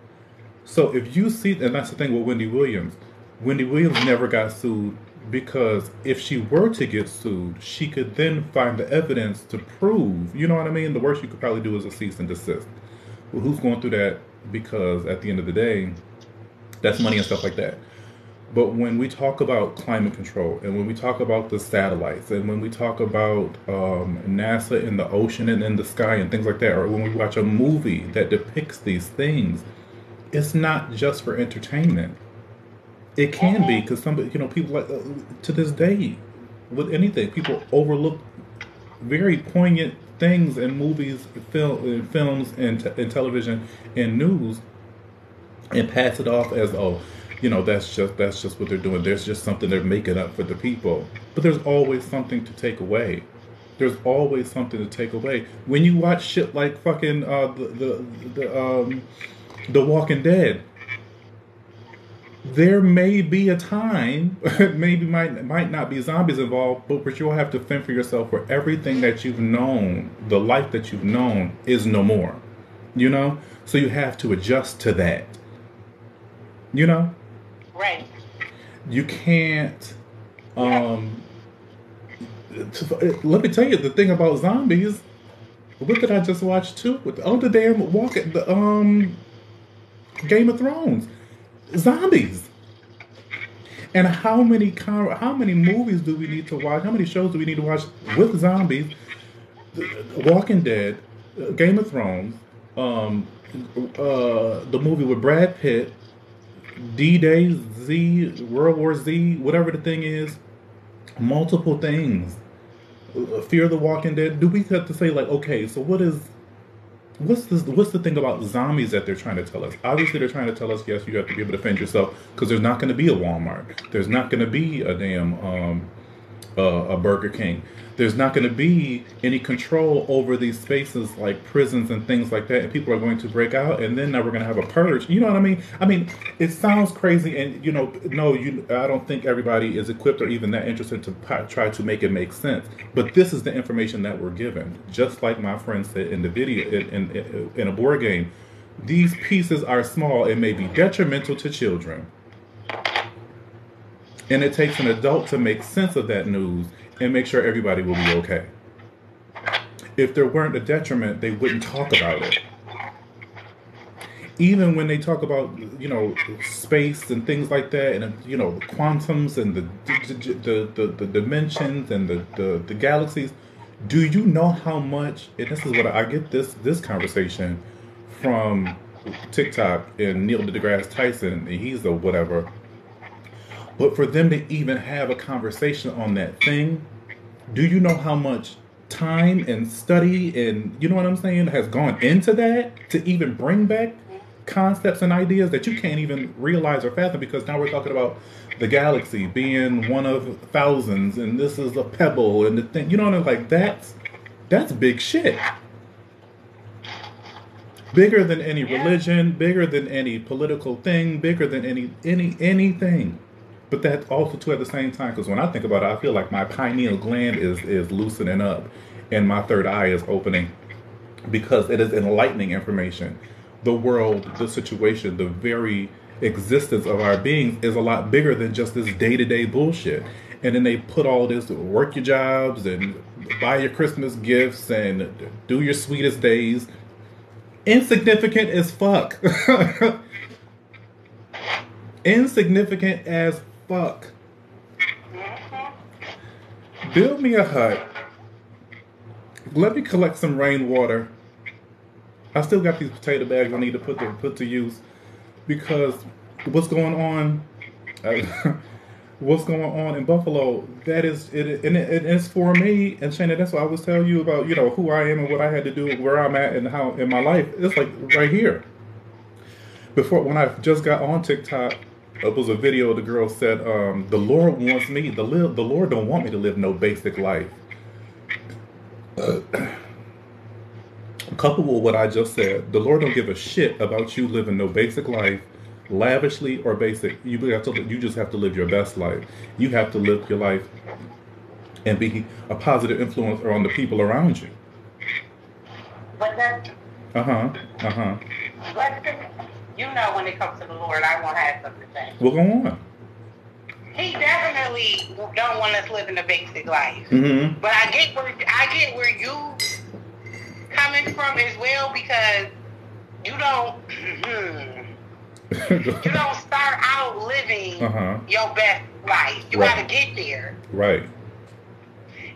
So if you see, and that's the thing with Wendy Williams. Wendy Williams never got sued because if she were to get sued, she could then find the evidence to prove, you know what I mean? The worst you could probably do is a cease and desist. Well, who's going through that? Because at the end of the day, that's money and stuff like that. But when we talk about climate control, and when we talk about the satellites, and when we talk about NASA in the ocean and in the sky and things like that, or when we watch a movie that depicts these things, it's not just for entertainment. It can be because somebody, people like to this day, with anything, people overlook very poignant things in movies, films, and television and news, and pass it off as that's just what they're doing. There's just something they're making up for the people. But there's always something to take away. There's always something to take away. When you watch shit like fucking The Walking Dead. There may be a time, maybe might not be zombies involved, but you'll have to fend for yourself where everything that you've known, the life that you've known, is no more. So you have to adjust to that. Right. You can't. Let me tell you the thing about zombies. What did I just watch too? With the damn walking Game of Thrones. Zombies. And how many movies do we need to watch? How many shows do we need to watch with zombies? Walking Dead, Game of Thrones, the movie with Brad Pitt, D-Day, Z, World War Z, whatever the thing is, multiple things. Fear the Walking Dead. Do we have to say like, okay, so what's the thing about zombies that they're trying to tell us? Obviously, they're trying to tell us, yes, you have to be able to defend yourself because there's not going to be a Walmart. There's not going to be a damn a Burger King. There's not going to be any control over these spaces like prisons and things like that. And people are going to break out, and then now we're going to have a purge. You know what I mean? I mean, it sounds crazy, and I don't think everybody is equipped or even that interested to try to make it make sense. But this is the information that we're given. Just like my friend said in the video, in a board game, these pieces are small and may be detrimental to children. And it takes an adult to make sense of that news and make sure everybody will be okay. If there weren't a detriment, they wouldn't talk about it. even when they talk about, space and things like that, and the quantums and the dimensions and the galaxies. Do you know how much? And this is what I get this conversation from TikTok and Neil deGrasse Tyson. And he's a whatever. But for them to even have a conversation on that thing, do you know how much time and study and, you know what I'm saying, has gone into that to even bring back concepts and ideas that you can't even realize or fathom? Because now we're talking about the galaxy being one of thousands, and this is a pebble, and the thing, like that's big shit. Bigger than any religion, bigger than any political thing, bigger than anything. But that also too at the same time, because when I think about it, I feel like my pineal gland is loosening up, and my third eye is opening, because it is enlightening information. The world, the situation, the very existence of our beings is a lot bigger than just this day-to-day bullshit. And then they put all this, work your jobs and buy your Christmas gifts and do your sweetest days. Insignificant as fuck. Insignificant as fuck. Build me a hut. Let me collect some rainwater. I still got these potato bags I need to put to use, because what's going on in Buffalo, that is it, and it's for me. And Shannon, that's what I was telling you about, who I am and what I had to do, where I'm at and how in my life. It's like right here. Before, when I just got on TikTok, it was a video. The girl said, the Lord wants me to live. The Lord don't want me to live no basic life. Coupled with what I just said, the Lord don't give a shit about you living no basic life, lavishly or basic. You just have to live your best life. You have to live your life and be a positive influence on the people around you. But that's But when it comes to the Lord, I won't have something to say. Well, go on. He definitely don't want us living a basic life. Mm-hmm. But I get where you coming from as well, because you don't you don't start out living your best life. You gotta get there. Right.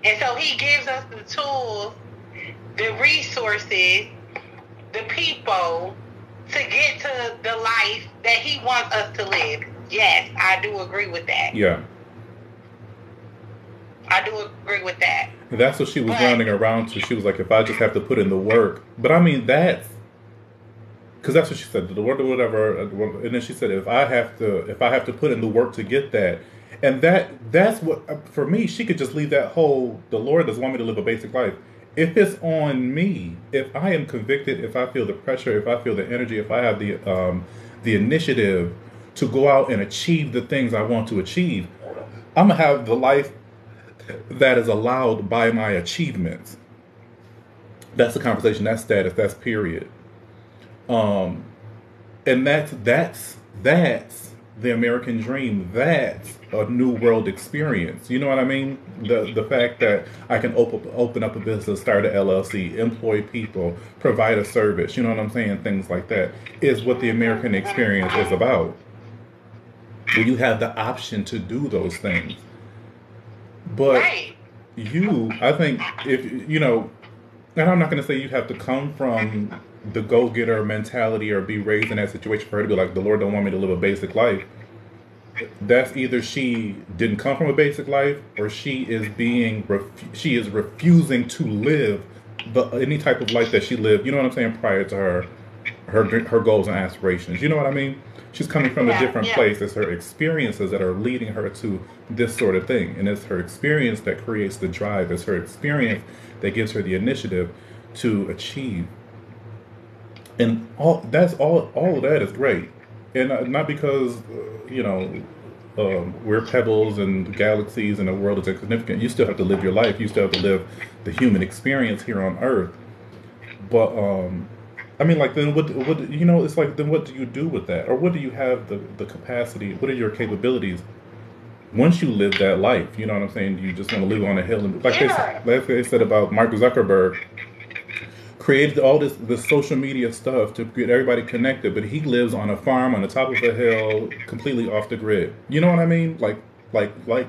And so he gives us the tools, the resources, the people to get to the life that he wants us to live. Yes, I do agree with that. Yeah. I do agree with that. And that's what she was rounding around to. She was like, if I just have to put in the work. But I mean, because that's what she said, the word or whatever. And then she said, if I have to put in the work to get that. And that's what, for me, she could just leave that whole, the Lord doesn't want me to live a basic life. If it's on me, if I am convicted, if I feel the pressure, if I feel the energy, if I have the initiative to go out and achieve the things I want to achieve, I'm going to have the life that is allowed by my achievements. That's the conversation, that's status, that's period. And that's the American dream. That's a new world experience. You know what I mean? The fact that I can open up a business, start an LLC, employ people, provide a service, you know what I'm saying? Things like that is what the American experience is about. Where you have the option to do those things. But I think if, and I'm not going to say you have to come from the go-getter mentality or be raised in that situation for her to be like, the Lord don't want me to live a basic life. That's either she didn't come from a basic life, or she is refusing to live any type of life that she lived, you know what I'm saying, prior to her goals and aspirations. You know what I mean? She's coming from a different place. It's her experiences that are leading her to this sort of thing. And it's her experience that creates the drive. It's her experience that gives her the initiative to achieve. And all of that is great. And not because, we're pebbles and galaxies and the world is insignificant. You still have to live your life. You still have to live the human experience here on Earth. But, then what it's like, then what do you do with that? Or what do you have the capacity, what are your capabilities once you live that life? You know what I'm saying? You just want to live on a hill. And like they said about Mark Zuckerberg created all this social media stuff to get everybody connected, but he lives on a farm on the top of a hill, completely off the grid. You know what I mean? Like, like, like.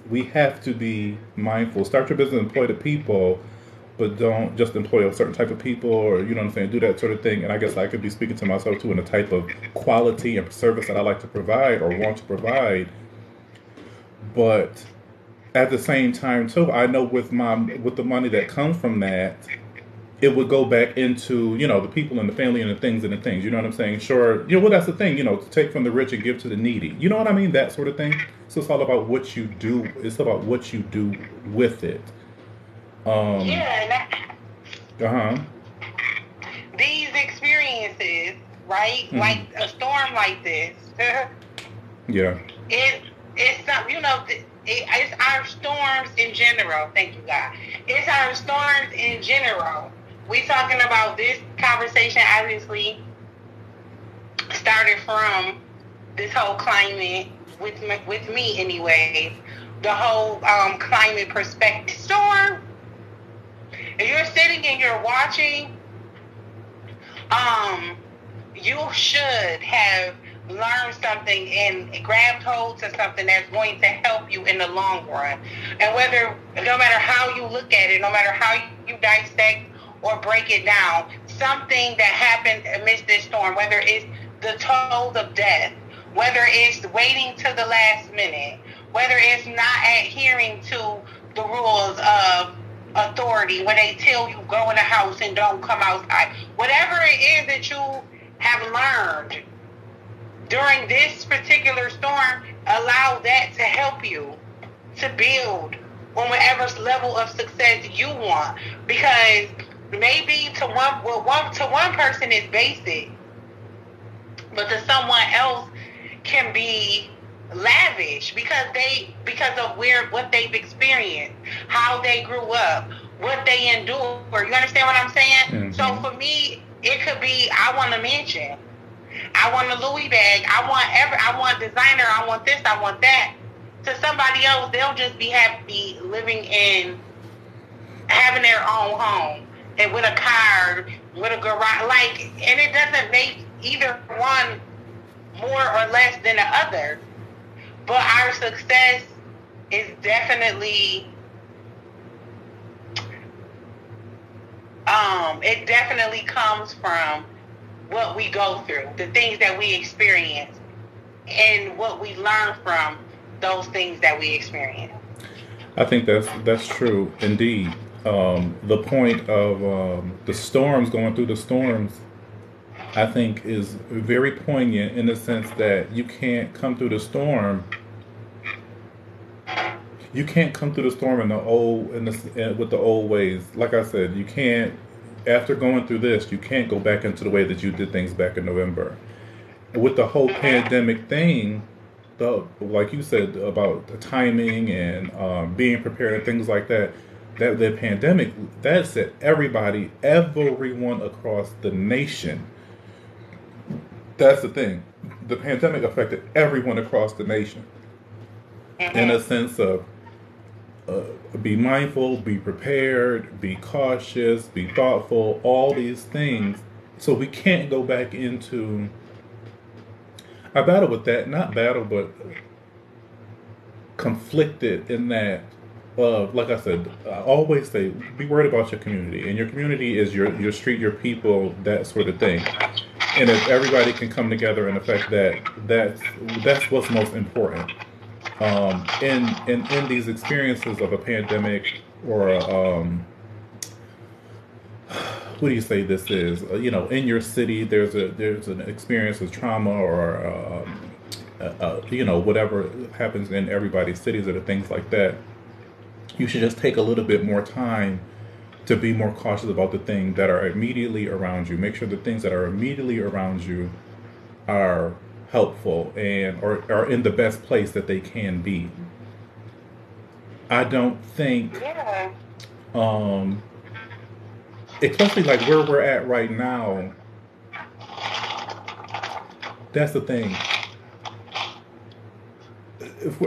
We have to be mindful. Start your business, employ the people, but don't just employ a certain type of people, or you know what I'm saying, do that sort of thing. And I guess I could be speaking to myself too in the type of quality and service that I like to provide or want to provide. But at the same time too, I know with the money that comes from that, it would go back into, you know, the people and the family and the things and the things. You know what I'm saying? Sure. You know, well, that's the thing, you know, to take from the rich and give to the needy. You know what I mean? That sort of thing. So it's all about what you do. It's about what you do with it. Yeah. Uh-huh. These experiences, right? Mm-hmm. Like a storm like this. Yeah. It's not, you know, it's our storms in general. Thank you, God. It's our storms in general. We talking about this conversation obviously started from this whole climate with me anyway. The whole climate perspective storm. If you're sitting and you're watching, you should have learned something and grabbed hold to something that's going to help you in the long run. And no matter how you look at it, no matter how you dissect or break it down, something that happened amidst this storm, whether it's the toll of death, whether it's waiting to the last minute, whether it's not adhering to the rules of authority when they tell you go in the house and don't come outside, whatever it is that you have learned during this particular storm, allow that to help you to build on whatever level of success you want. Because maybe to one person it's basic, but to someone else can be lavish because of what they've experienced, how they grew up, what they endure. You understand what I'm saying? Mm-hmm. So for me, it could be, I want a mansion, I want a Louis bag, I want designer, I want this, I want that. To somebody else, they'll just be happy living in, having their own home and with a car, with a garage, and it doesn't make either one more or less than the other. But our success is definitely, it definitely comes from what we go through, the things that we experience, and what we learn from those things that we experience. I think that's true indeed. The point of the storms, going through the storms, I think is very poignant in the sense that you can't come through the storm. You can't come through the storm with the old ways. Like I said, you can't. After going through this, you can't go back into the way that you did things back in November. With the whole pandemic thing, like you said about the timing and being prepared and things like that. That the pandemic, that set everyone across the nation. That's the thing. The pandemic affected everyone across the nation. In a sense of be mindful, be prepared, be cautious, be thoughtful, all these things. So we can't go back into... I battle with that, not battle, but conflicted in that, like I said, I always say, be worried about your community. And your community is your street, your people, that sort of thing. And if everybody can come together and affect that's what's most important. In these experiences of a pandemic or what do you say this is? In your city, there's an experience of trauma or whatever happens in everybody's cities or things like that. You should just take a little bit more time to be more cautious about the things that are immediately around you. Make sure the things that are immediately around you are helpful and or are in the best place that they can be. I don't think, especially like where we're at right now, that's the thing. If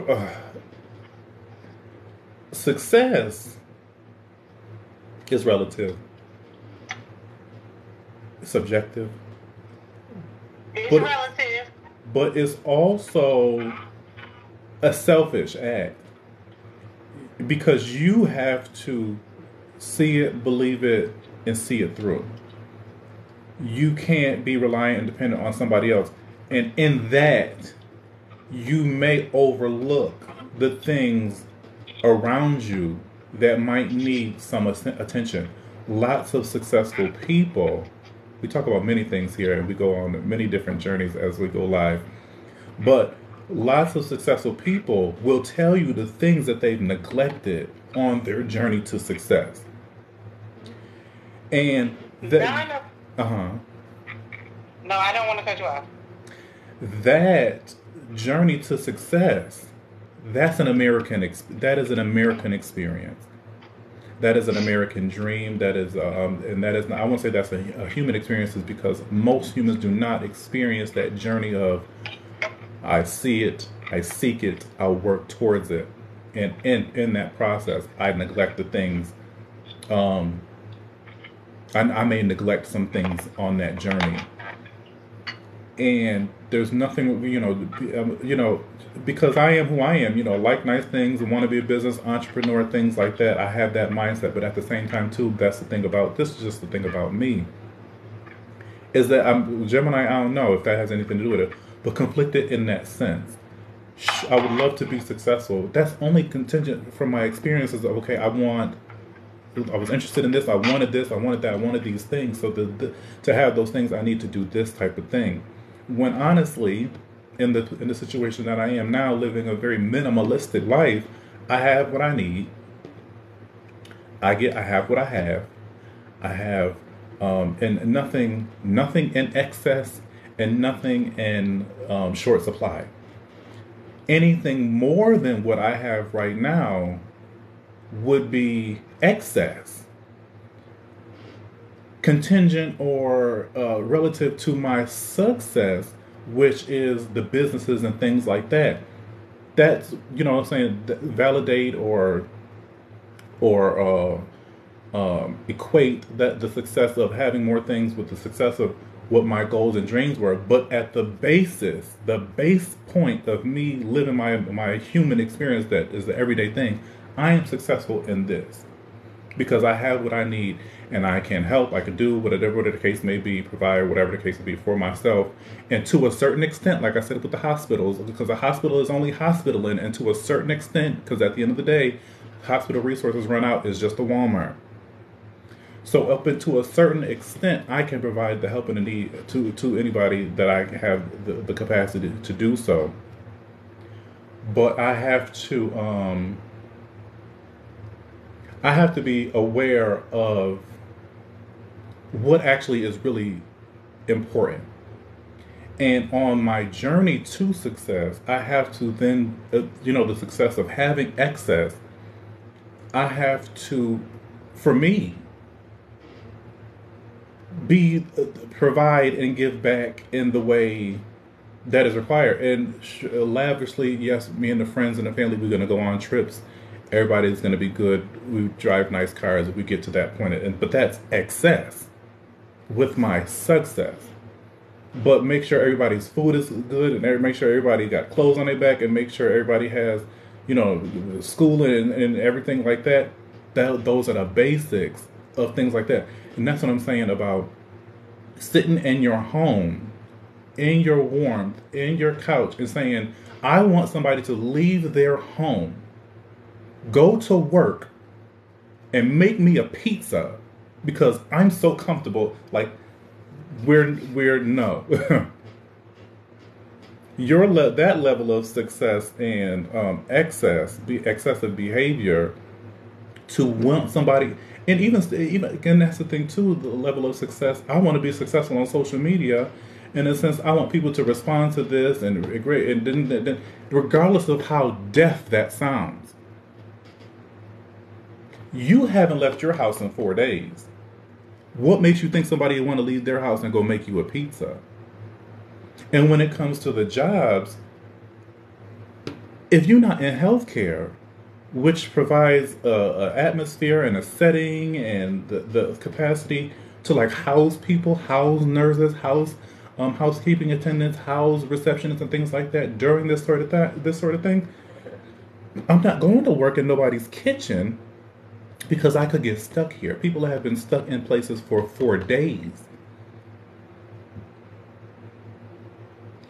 success It's relative, subjective, It's but relative. it's also a selfish act because you have to see it, believe it, and see it through. You can't be reliant and dependent on somebody else, and in that, you may overlook the things around you that might need some attention. Lots of successful people, we talk about many things here and we go on many different journeys as we go live, but lots of successful people will tell you the things that they've neglected on their journey to success. And that, uh-huh. No, I don't want to cut you off. That journey to success, that is an American experience. That is an American dream. That is, and that is not, I won't say that's a human experience, is because most humans do not experience that journey of, I see it, I seek it, I'll work towards it. And in that process, I neglect the things, I may neglect some things on that journey. And there's nothing, because I am who I am, like nice things and want to be a business entrepreneur, things like that. I have that mindset, but at the same time, too, this is just the thing about me, is that I'm Gemini. I don't know if that has anything to do with it, but conflicted in that sense. I would love to be successful. That's only contingent from my experiences of, okay, I was interested in this, I wanted this, I wanted that, I wanted these things. So to have those things, I need to do this type of thing. When honestly, in the situation that I am now, living a very minimalistic life, I have what I need. I have what I have. I have, and nothing in excess, and nothing in short supply. Anything more than what I have right now would be excess, contingent or relative to my success, which is the businesses and things like that. That's, what I'm saying, validate or equate that the success of having more things with the success of what my goals and dreams were. But at the base point of me living my human experience, that is the everyday thing, I am successful in this because I have what I need, and I can help, I can do whatever the case may be, provide whatever the case may be for myself. And to a certain extent, like I said with the hospitals, because a hospital is only hospitaling, and to a certain extent, because at the end of the day, hospital resources run out, is just a Walmart. So up to a certain extent, I can provide the help and the need to anybody that I have the capacity to do so. But I have to be aware of what actually is really important. And on my journey to success, I have to then, the success of having excess, I have to, for me, provide and give back in the way that is required. And lavishly, yes, me and the friends and the family, we're going to go on trips. Everybody's going to be good. We drive nice cars if we get to that point. But that's excess with my success. But make sure everybody's food is good, and make sure everybody got clothes on their back, and make sure everybody has, school and everything like that. Those are the basics of things like that. And that's what I'm saying about sitting in your home, in your warmth, in your couch, and saying, I want somebody to leave their home, go to work, and make me a pizza because I'm so comfortable. Like, we're no. That level of success and excessive behavior to want somebody, and even again, that's the thing too, the level of success. I want to be successful on social media, in a sense. I want people to respond to this and agree, and then regardless of how deaf that sounds. You haven't left your house in 4 days. What makes you think somebody would want to leave their house and go make you a pizza? And when it comes to the jobs, if you're not in healthcare, which provides a atmosphere and a setting and the capacity to like house people, house nurses, house housekeeping attendants, house receptionists, and things like that during this sort of thing. I'm not going to work in nobody's kitchen because I could get stuck here. People have been stuck in places for 4 days.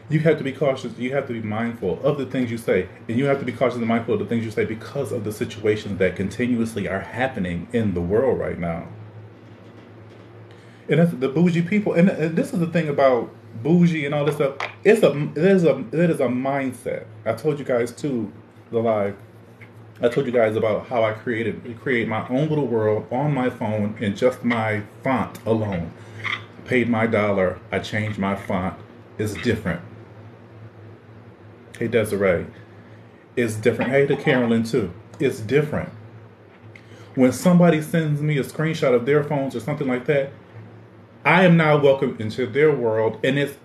You have to be cautious. You have to be mindful of the things you say. And you have to be cautious and mindful of the things you say because of the situations that continuously are happening in the world right now. And that's the bougie people. And this is the thing about bougie and all this stuff. It is a mindset. I told you guys too, the live. I told you guys about how I create my own little world on my phone in just my font alone. Paid my dollar. I changed my font. It's different. Hey Desiree, it's different. Hey to Carolyn too. It's different. When somebody sends me a screenshot of their phones or something like that, I am now welcome into their world, and it's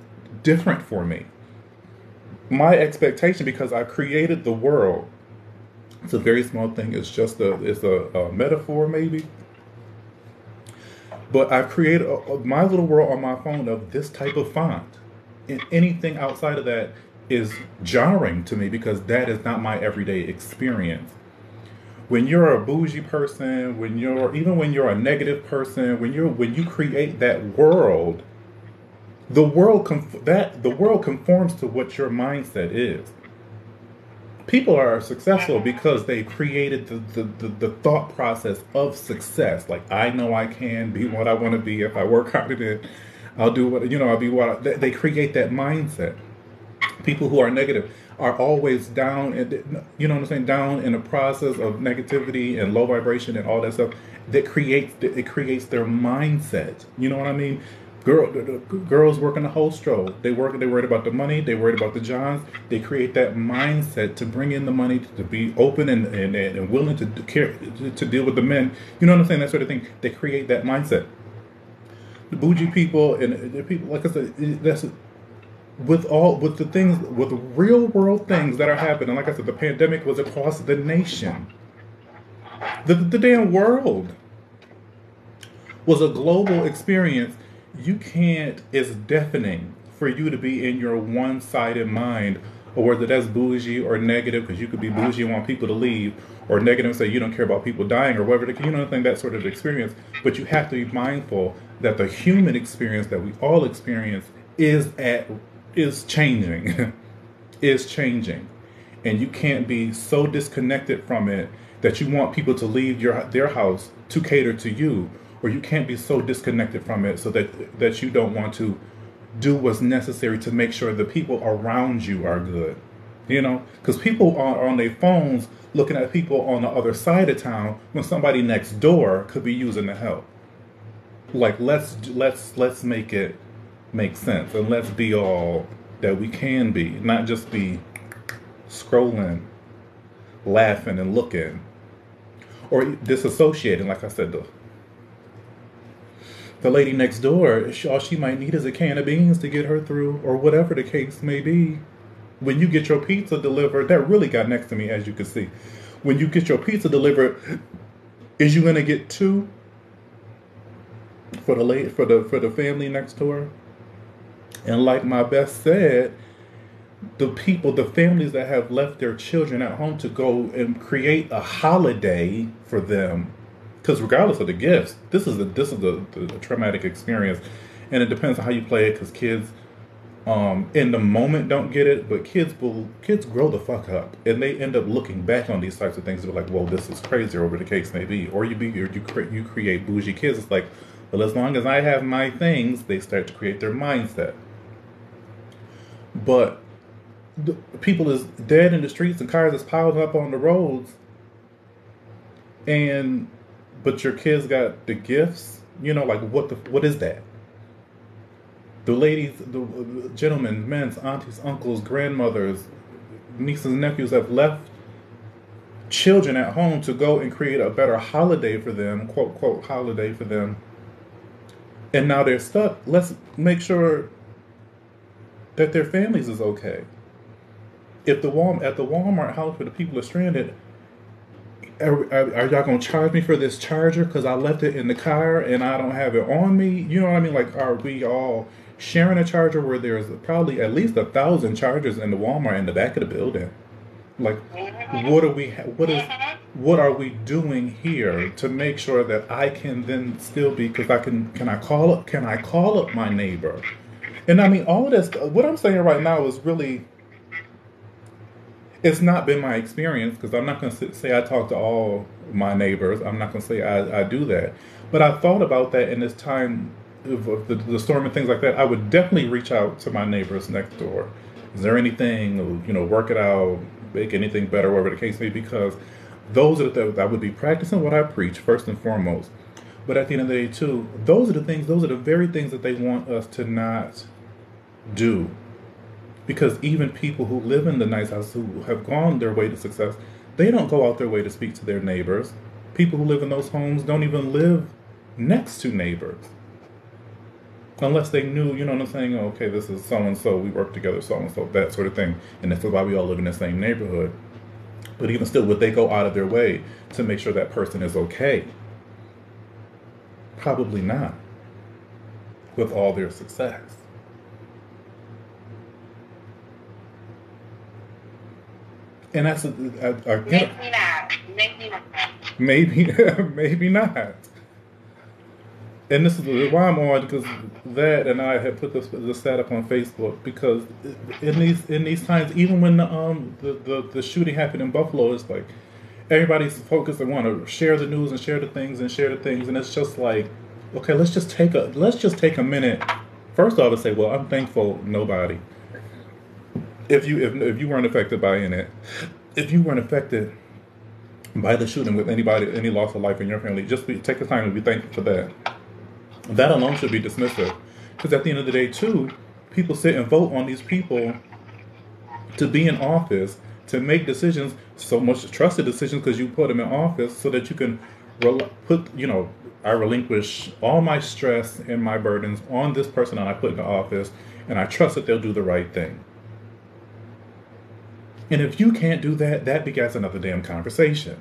different for me. My expectation, because I created the world, it's a very small thing. It's just a metaphor maybe. But I've created my little world on my phone of this type of font. And anything outside of that is jarring to me because that is not my everyday experience. When you're a bougie person, when you're a negative person, when you create that world, the world conforms to what your mindset is. People are successful because they created the thought process of success. Like, I know I can be what I want to be. If I work hard at it, I'll do what, I'll be what they create that mindset. People who are negative are always down, and down in a process of negativity and low vibration and all that stuff. It creates their mindset. You know what I mean? Girls working the hostro. They worried about the money. They worried about the jobs. They create that mindset to bring in the money, to be open and willing to deal with the men. You know what I'm saying? That sort of thing. They create that mindset. The bougie people and the people, like I said, that's with real world things that are happening. Like I said, the pandemic was across the nation. The damn world was a global experience. It's deafening for you to be in your one-sided mind, or whether that's bougie or negative, because you could be bougie and want people to leave, or negative and say you don't care about people dying, or whatever, that sort of experience. But you have to be mindful that the human experience that we all experience is changing, is changing. And you can't be so disconnected from it that you want people to leave their house to cater to you, or you can't be so disconnected from it so that you don't want to do what's necessary to make sure the people around you are good. Because people are on their phones looking at people on the other side of town when somebody next door could be using the help. Like, let's make it make sense, and let's be all that we can be, not just be scrolling, laughing, and looking, or disassociating. Like I said, the lady next door, all she might need is a can of beans to get her through, or whatever the case may be. When you get your pizza delivered, that really got next to me, as you can see. When you get your pizza delivered, is you gonna get two for the family next door? And like my best said, the families that have left their children at home to go and create a holiday for them, because regardless of the gifts, this is a traumatic experience, and it depends on how you play it. Because kids, in the moment don't get it, but kids grow the fuck up, and they end up looking back on these types of things and be like, "Whoa, this is crazy," or whatever the case may be. Or you create bougie kids. It's like, well, as long as I have my things, they start to create their mindset. But the people is dead in the streets and cars is piled up on the roads, but your kids got the gifts. Like what is that? The ladies, the gentlemen, men's, aunties, uncles, grandmothers, nieces and nephews have left children at home to go and create a better holiday for them, quote, quote, holiday for them. And now they're stuck. Let's make sure that their families is okay. If at the Walmart house where the people are stranded, are y'all gonna charge me for this charger because I left it in the car and I don't have it on me? You know what I mean? Like, are we all sharing a charger where there's probably at least 1,000 chargers in the Walmart in the back of the building? Like, what are we? What are we doing here to make sure that I can then still be? Because I can I call up? Can I call up my neighbor? And I mean, all of this. What I'm saying right now is really. It's not been my experience because I'm not going to say I talk to all my neighbors. I'm not going to say I do that. But I thought about that in this time of the storm and things like that. I would definitely reach out to my neighbors next door. Is there anything, work it out, make anything better, whatever the case may be, because those are the things I would be practicing what I preach first and foremost. But at the end of the day, too, those are the very things that they want us to not do. Because even people who live in the nice house, who have gone their way to success, they don't go out their way to speak to their neighbors. People who live in those homes don't even live next to neighbors. Unless they knew, you know what I'm saying? Oh, okay, this is so-and-so, we work together, so-and-so, that sort of thing. And that's why we all live in the same neighborhood. But even still, would they go out of their way to make sure that person is okay? Probably not. With all their success. And that's Maybe not. Maybe not. maybe not. And this is why I'm on, because that and I had put this stat up on Facebook, because in these times, even when the shooting happened in Buffalo, it's like everybody's focused and want to share the news and share the things, and it's just like, okay, let's just take a minute. First off, to say, well, I'm thankful nobody. If you weren't affected by if you weren't affected by the shooting with any loss of life in your family, take the time to be thankful for that. That alone should be dismissive, because at the end of the day, too, people sit and vote on these people to be in office, to make decisions, so much trusted decisions, because you put them in office so that you can I relinquish all my stress and my burdens on this person that I put in the office, and I trust that they'll do the right thing. And if you can't do that, that begets another damn conversation.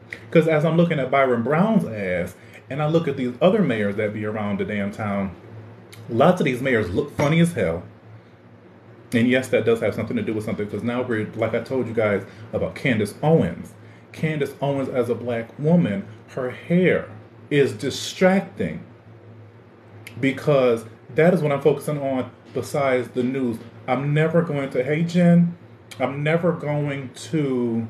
Because as I'm looking at Byron Brown's ass, and I look at these other mayors that be around the damn town, lots of these mayors look funny as hell. And yes, that does have something to do with something, because now we're, like I told you guys about Candace Owens. Candace Owens, as a black woman, her hair is distracting, because that is what I'm focusing on besides the news. I'm never going to, hey Jen, I'm never going to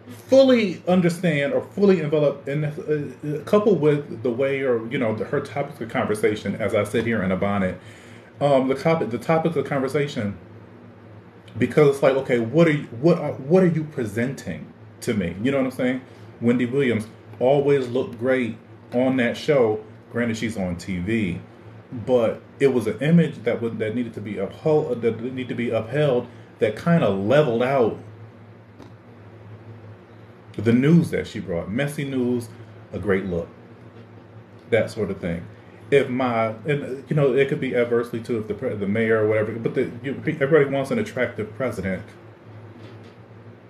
fully understand or fully envelop, and coupled with the way, or her topics of conversation, as I sit here in a bonnet, the topics of conversation, because it's like, okay, what are you presenting to me? You know what I'm saying? Wendy Williams always looked great on that show. Granted, she's on TV, but it was an image that needed to be upheld, that kind of leveled out the news that she brought. Messy news, a great look, that sort of thing. It could be adversely too if the mayor or whatever, but everybody wants an attractive president.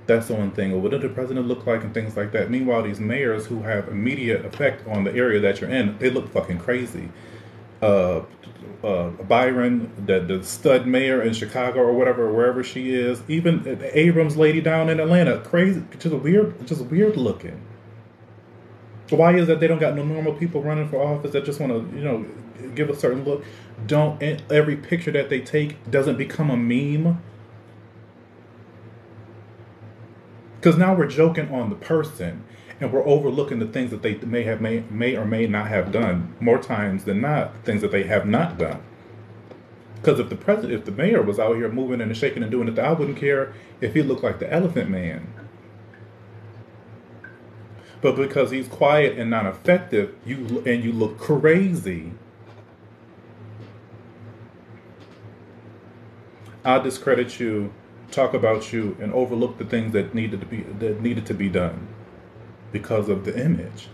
That's the one thing. Or what did the president look like and things like that? Meanwhile, these mayors who have immediate effect on the area that you're in, they look fucking crazy. Byron, the stud mayor in Chicago or whatever, wherever she is, even the Abrams lady down in Atlanta, crazy, just weird looking. Why is that they don't got no normal people running for office that just want to, give a certain look? Don't every picture that they take doesn't become a meme? Because now we're joking on the person, and we're overlooking the things that they may or may not have done, more times than not, things that they have not done. Because if the mayor was out here moving and shaking and doing it, I wouldn't care if he looked like the Elephant Man. But because he's quiet and not effective, you look crazy. I'll discredit you, talk about you, and overlook the things that needed to be done because of the image.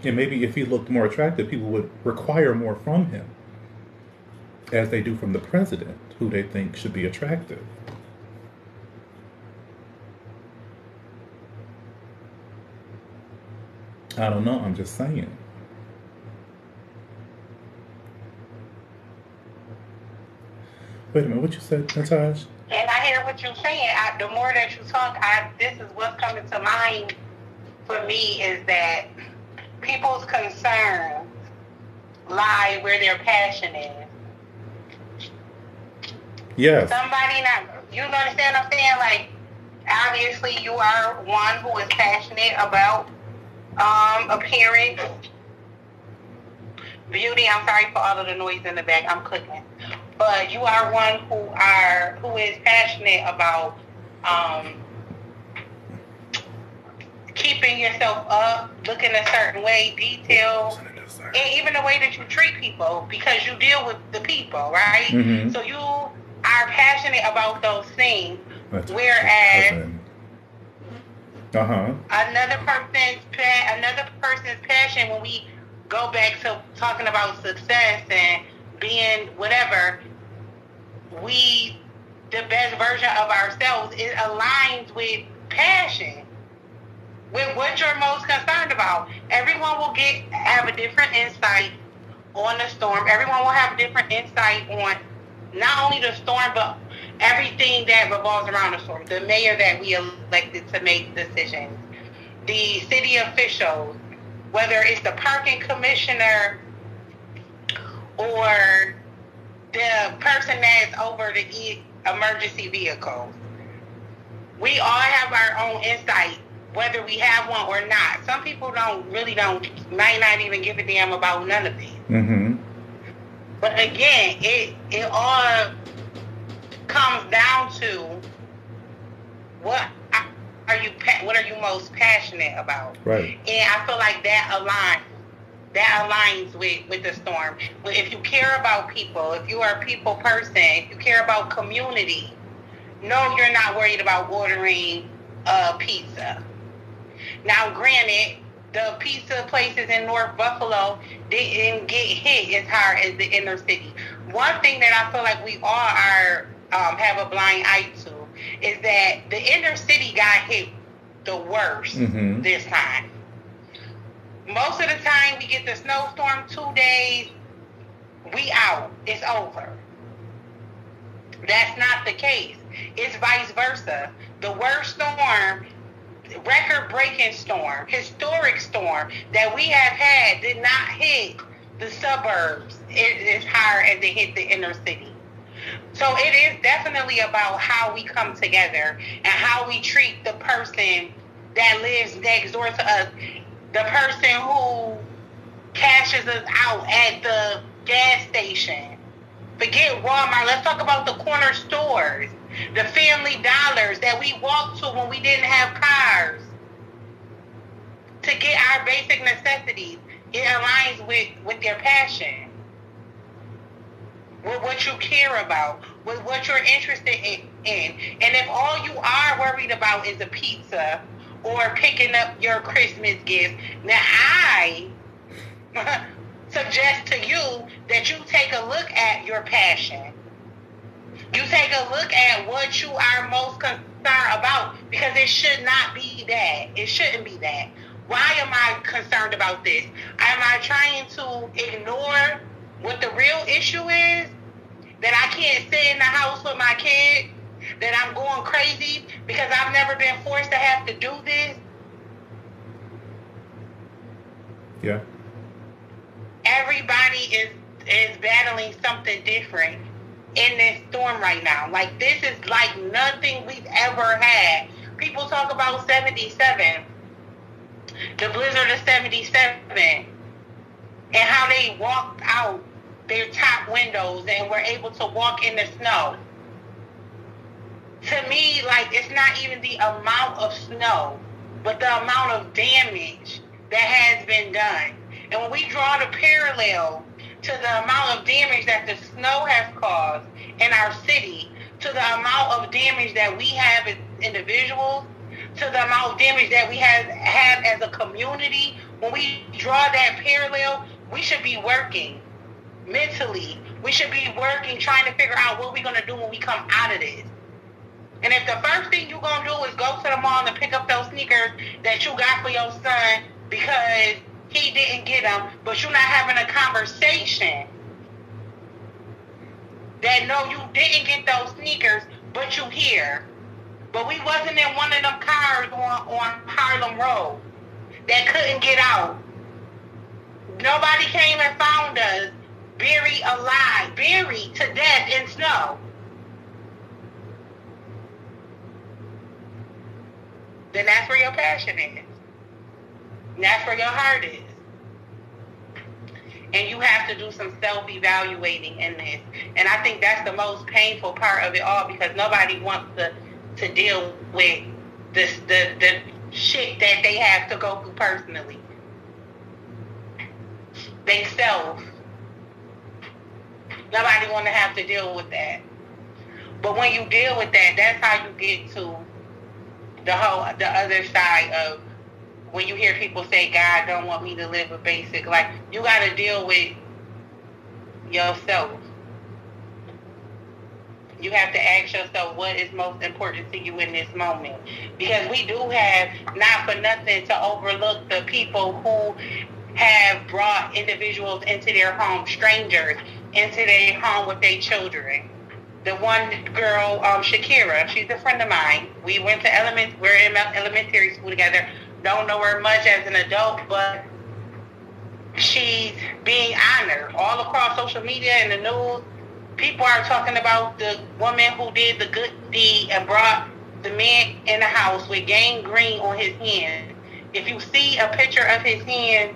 And maybe if he looked more attractive, people would require more from him, as they do from the president, who they think should be attractive. I don't know. I'm just saying. Wait a minute. What you said, Natasha? And I hear what you're saying. The more that you talk, this is what's coming to mind for me is that people's concerns lie where their passion is. Yes. Somebody not, you understand what I'm saying? Like, obviously you are one who is passionate about appearance, beauty. I'm sorry for all of the noise in the back. I'm cooking. But you are one who is passionate about keeping yourself up, looking a certain way, detail, and even the way that you treat people, because you deal with the people, right? Mm-hmm. So you are passionate about those things, whereas another person's passion, when we go back to talking about success and being whatever, the best version of ourselves, it aligns with passion, with what you're most concerned about. Everyone will have a different insight on the storm. Everyone will have a different insight on not only the storm, but everything that revolves around the storm. The mayor that we elected to make decisions, the city officials, whether it's the parking commissioner or the person that's over the emergency vehicles. We all have our own insight, whether we have one or not. Some people might not even give a damn about none of it. Mm-hmm. But again, it all comes down to what are you most passionate about? Right. And I feel like that aligns with the storm. But if you care about people, if you are a people person, if you care about community, no, you're not worried about ordering a pizza. Now, granted, the pizza places in North Buffalo didn't get hit as hard as the inner city. One thing that I feel like we all have a blind eye to is that the inner city got hit the worst this time. Most of the time, we get the snowstorm 2 days, we out. It's over. That's not the case. It's vice versa. The worst storm, record-breaking storm, historic storm that we have had did not hit the suburbs as hard as it hit the inner city. So it is definitely about how we come together and how we treat the person that lives next door to us. The person who cashes us out at the gas station. Forget Walmart. Let's talk about the corner stores. The Family Dollars that we walked to when we didn't have cars. To get our basic necessities. It aligns with your passion. With what you care about. With what you're interested in. And if all you are worried about is a pizza or picking up your Christmas gift, now I suggest to you that you take a look at your passion. You take a look at what you are most concerned about, because it should not be that. It shouldn't be that. Why am I concerned about this? Am I trying to ignore what the real issue is? That I can't stay in the house with my kid? That I'm going crazy because I've never been forced to have to do this? Yeah. Everybody is battling something different in this storm right now. Like, this is like nothing we've ever had. People talk about 77, the blizzard of 77, and how they walked out their top windows and were able to walk in the snow. To me, like, it's not even the amount of snow, but the amount of damage that has been done. And when we draw the parallel to the amount of damage that the snow has caused in our city, to the amount of damage that we have as individuals, to the amount of damage that we have as a community, when we draw that parallel, we should be working mentally. We should be working, trying to figure out what we're going to do when we come out of this. And if the first thing you're going to do is go to the mall and pick up those sneakers that you got for your son because he didn't get them, but you're not having a conversation that no, you didn't get those sneakers, but you here. But we wasn't in one of them cars on Harlem Road that couldn't get out. Nobody came and found us buried alive, buried to death in snow. Then that's where your passion is. And that's where your heart is. And you have to do some self-evaluating in this. And I think that's the most painful part of it all, because nobody wants to deal with the shit that they have to go through personally. They self. Nobody want to have to deal with that. But when you deal with that, that's how you get to the other side of when you hear people say, God don't want me to live a basic life. You got to deal with yourself. You have to ask yourself what is most important to you in this moment. Because we do have, not for nothing, to overlook the people who have brought individuals into their home, strangers, into their home with their children. The one girl, Shakira, she's a friend of mine. We went to we're in elementary school together. Don't know her much as an adult, but she's being honored all across social media and the news. People are talking about the woman who did the good deed and brought the man in the house with gangrene on his hand. If you see a picture of his hand,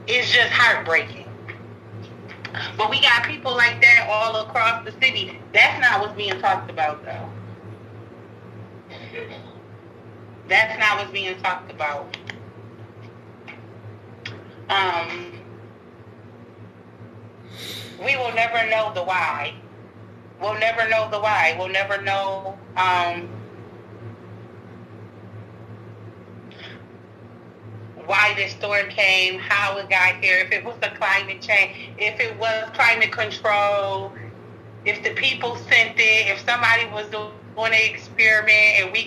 it's just heartbreaking. But we got people like that all across the city. That's not what's being talked about, though. That's not what's being talked about. We will never know the why. We'll never know the why. We'll never know why this storm came, how it got here, if it was the climate change, if it was climate control, if the people sent it, if somebody was doing an experiment and we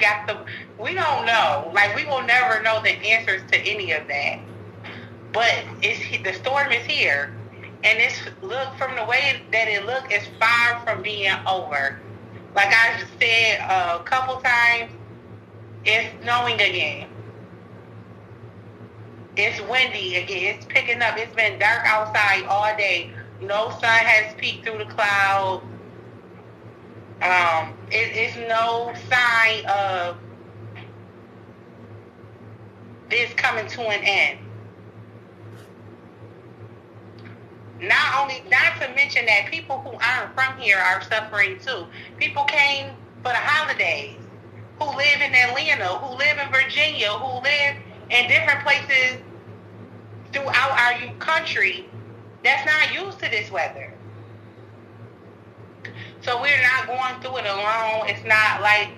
don't know. Like, we will never know the answers to any of that. But the storm is here. And from the way that it looks, it's far from being over. Like I just said a couple times, it's snowing again. It's windy again. It's picking up. It's been dark outside all day. No sun has peeked through the clouds. It's no sign of this coming to an end. Not to mention that people who aren't from here are suffering too. People came for the holidays, who live in Atlanta, who live in Virginia, who live in different places throughout our country that's not used to this weather. So we're not going through it alone. It's not like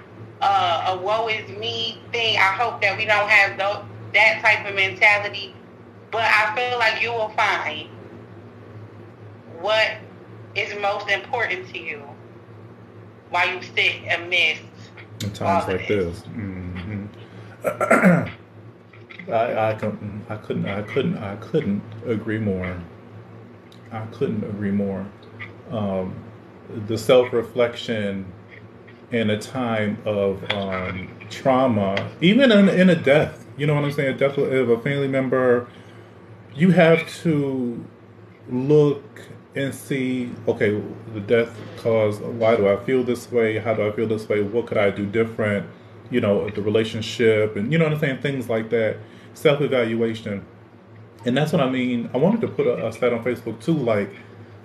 a woe is me thing. I hope that we don't have that type of mentality. But I feel like you will find what is most important to you while you sit amidst in times like this. Mm-hmm. I couldn't agree more. I couldn't agree more. The self-reflection in a time of trauma, even in a death, you know what I'm saying? A death of a family member, you have to look and see, okay, the death caused, why do I feel this way? How do I feel this way? What could I do different? You know, the relationship, and you know what I'm saying? Things like that. Self-evaluation. And that's what I mean. I wanted to put a stat on Facebook too, like,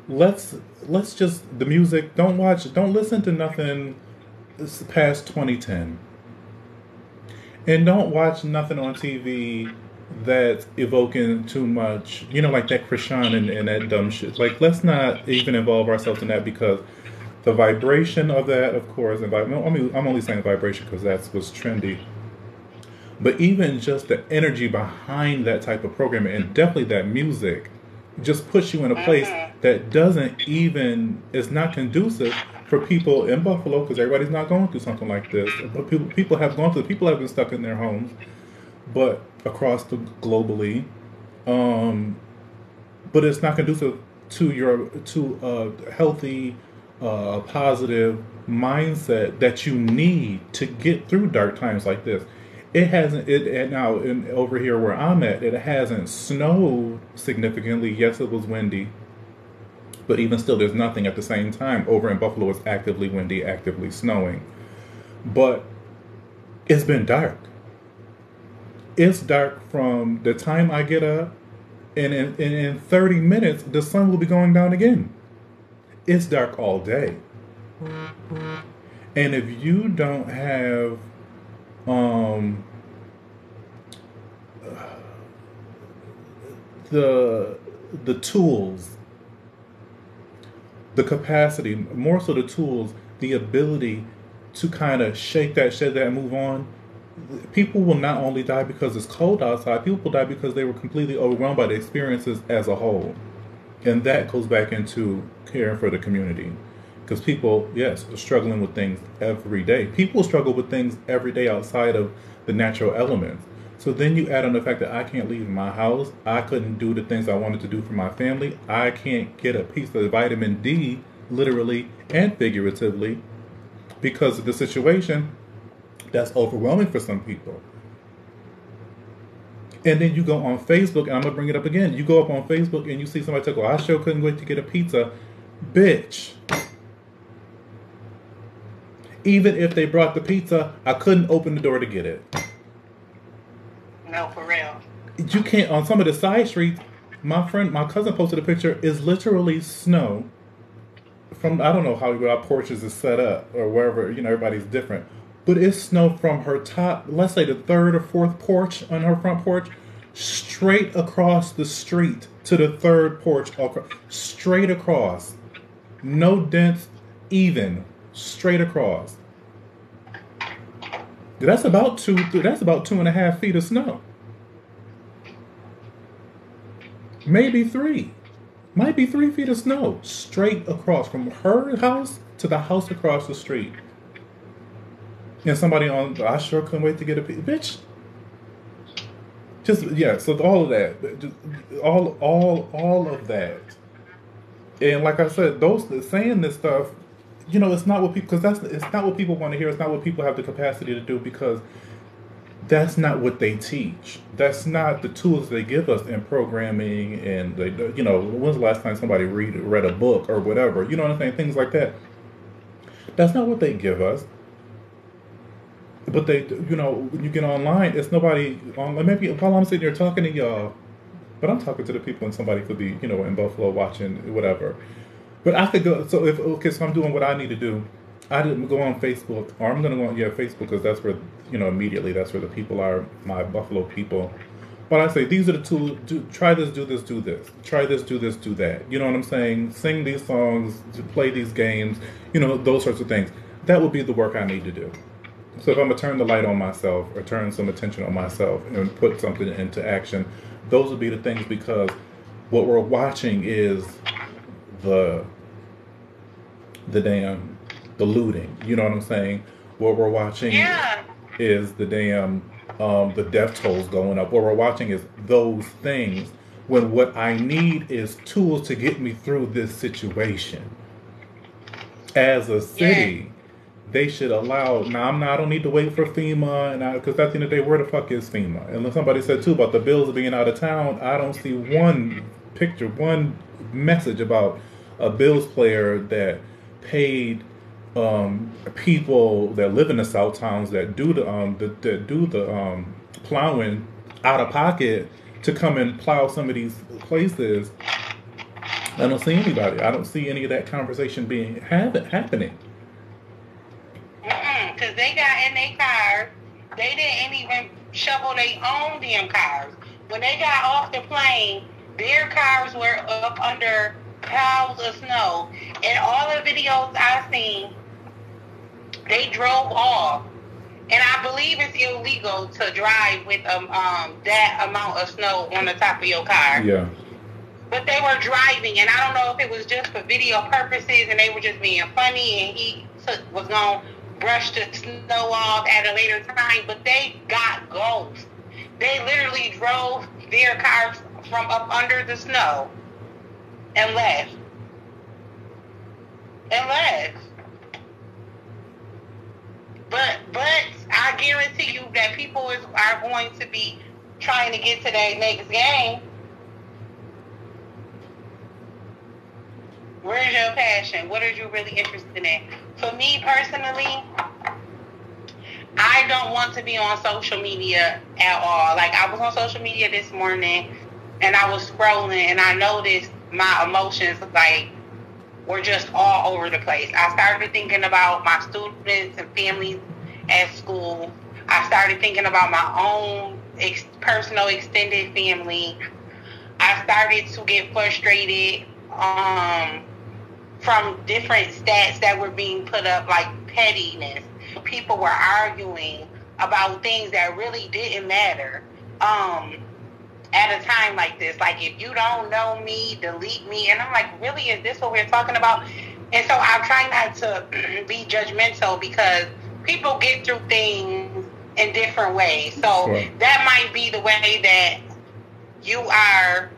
let's just, the music, don't listen to nothing past 2010. And don't watch nothing on TV that's evoking too much, you know, like that Krishan and that dumb shit. Like, let's not even involve ourselves in that, because the vibration of that, of course, and I'm only saying vibration because that's what's trendy. But even just the energy behind that type of programming, and definitely that music, just puts you in a place that is not conducive for people in Buffalo, because everybody's not going through something like this. But people have gone through, people have been stuck in their homes. but across the globally, um, but it's not conducive to your to a healthy, positive mindset that you need to get through dark times like this. It hasn't. It now over here where I'm at, it hasn't snowed significantly. Yes, it was windy, but even still, there's nothing at the same time. Over in Buffalo, it's actively windy, actively snowing, but it's been dark. It's dark from the time I get up, and in 30 minutes, the sun will be going down again. It's dark all day. And if you don't have um, the tools, the capacity, more so the tools, the ability to kind of shed that, and move on, people will not only die because it's cold outside, people will die because they were completely overwhelmed by the experiences as a whole. And that goes back into caring for the community. Because people, yes, are struggling with things every day. People struggle with things every day outside of the natural elements. So then you add on the fact that I can't leave my house. I couldn't do the things I wanted to do for my family. I can't get a piece of vitamin D, literally and figuratively, because of the situation. That's overwhelming for some people. And then you go on Facebook, and I'm going to bring it up again. You go up on Facebook and you see somebody talk, well, I sure couldn't wait to get a pizza. Bitch. Even if they brought the pizza, I couldn't open the door to get it. No, for real. You can't, on some of the side streets, my cousin posted a picture, is literally snow from, I don't know how our porches is set up or wherever, everybody's different. But it's snow from her top, let's say the third or fourth porch on her front porch, straight across the street to the third porch, straight across. No dents, even. Straight across. That's about 2.5 feet of snow. Maybe 3. Might be 3 feet of snow. Straight across from her house to the house across the street. And somebody I sure couldn't wait to get a bitch. Just, yeah, so all of that. Just, all of that. And like I said, those saying this stuff, it's not what people, because it's not what people want to hear. It's not what people have the capacity to do, because that's not what they teach. That's not the tools they give us in programming. And they, when's the last time somebody read a book or whatever? You know what I'm saying? Things like that. That's not what they give us. But they, when you get online, it's nobody on. Maybe while I'm sitting here talking to y'all, but I'm talking to the people, and somebody could be, in Buffalo watching whatever. But I could go. So so I'm doing what I need to do. I didn't go on Facebook, or I'm going to go on Facebook, because that's where, immediately that's where the people are, my Buffalo people. But I say these are the tools. Try this, do this, do this. Try this, do this, do that. You know what I'm saying? Sing these songs, play these games. Those sorts of things. That would be the work I need to do. So if I'm going to turn the light on myself, or turn some attention on myself, and put something into action, those would be the things, because what we're watching is the looting. You know what I'm saying? What we're watching is the damn, the death tolls going up. What we're watching is those things, when what I need is tools to get me through this situation. As a city, they should allow. Now, I don't need to wait for FEMA, because at the end of the day, where the fuck is FEMA? And somebody said too about the bills being out of town. I don't see one picture, one message about a bills player that paid people that live in the South towns that do the plowing out of pocket to come and plow some of these places. I don't see anybody. I don't see any of that conversation happening. Because they got in their cars. They didn't even shovel their own damn cars. When they got off the plane, their cars were up under piles of snow. And all the videos I've seen, they drove off. And I believe it's illegal to drive with that amount of snow on the top of your car. Yeah. But they were driving, and I don't know if it was just for video purposes and they were just being funny, and he was going to brush the snow off at a later time, but they got ghosts. They literally drove their cars from up under the snow and left. But I guarantee you that people are going to be trying to get to that next game. Where's your passion? What are you really interested in? For me personally, I don't want to be on social media at all. Like, I was on social media this morning and I was scrolling and I noticed my emotions like were just all over the place. I started thinking about my students and families at school. I started thinking about my own personal extended family. I started to get frustrated from different stats that were being put up, like pettiness. People were arguing about things that really didn't matter at a time like this. Like, if you don't know me, delete me. And I'm like, really, is this what we're talking about? And so I'm trying not to be judgmental because people get through things in different ways. So that might be the way that you are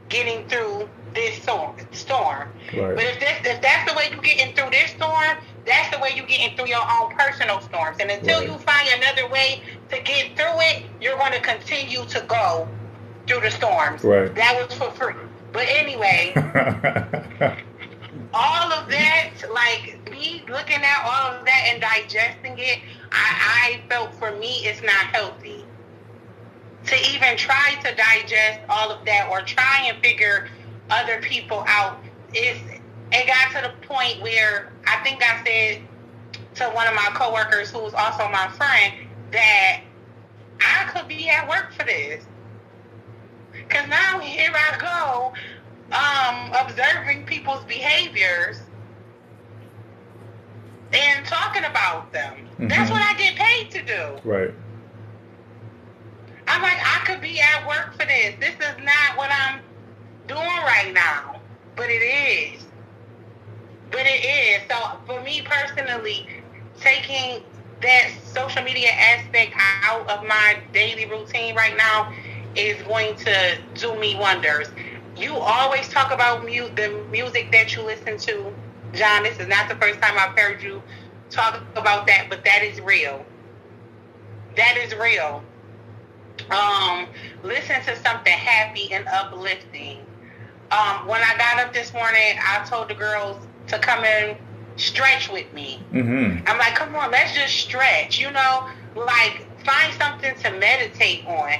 getting through this storm. Right. But if that's the way you're getting through this storm, that's the way you're getting through your own personal storms. And until you find another way to get through it, you're going to continue to go through the storms. Right. That was for free. But anyway, all of that, like me looking at all of that and digesting it, I felt for me it's not healthy to even try to digest all of that or try and figure other people out. It got to the point where I think I said to one of my coworkers, who was also my friend, that I could be at work for this. Because now here I go, observing people's behaviors and talking about them. Mm-hmm. That's what I get paid to do. Right. I'm like, I could be at work for this. This is not what I'm doing right now. But it is. So for me personally, taking that social media aspect out of my daily routine right now is going to do me wonders. You always talk about the music that you listen to, John. This is not the first time I've heard you talk about that, but that is real. That is real. Listen to something happy and uplifting. When I got up this morning, I told the girls to come and stretch with me. Mm-hmm. I'm like, come on, let's just stretch, like find something to meditate on.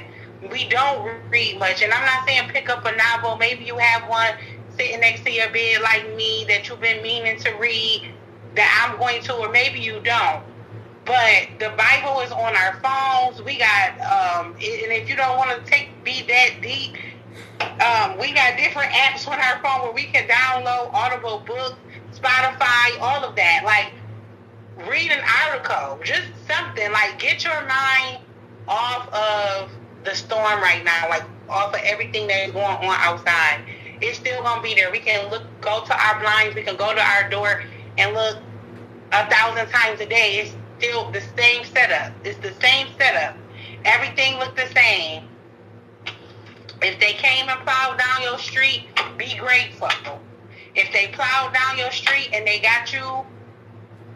We don't read much, and I'm not saying pick up a novel. Maybe you have one sitting next to your bed like me that you've been meaning to read that I'm going to, or maybe you don't. But the Bible is on our phones. We got, and if you don't want to be that deep, we got different apps on our phone where we can download Audible books, Spotify, all of that. Like, read an article, just something. Like, get your mind off of the storm right now, like off of everything that is going on outside. It's still going to be there. We can go to our blinds, we can go to our door and look 1,000 times a day. It's still the same setup. It's the same setup. Everything looked the same. If they came and plowed down your street, be grateful. If they plowed down your street and they got you,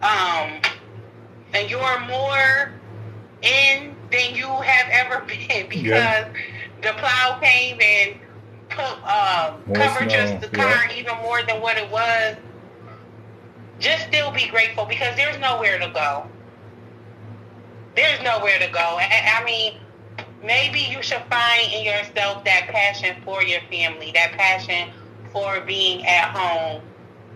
and you're more in than you have ever been, because the plow came and covered just the car even more than what it was, just still be grateful, because there's nowhere to go. There's nowhere to go. I mean, maybe you should find in yourself that passion for your family, that passion for being at home.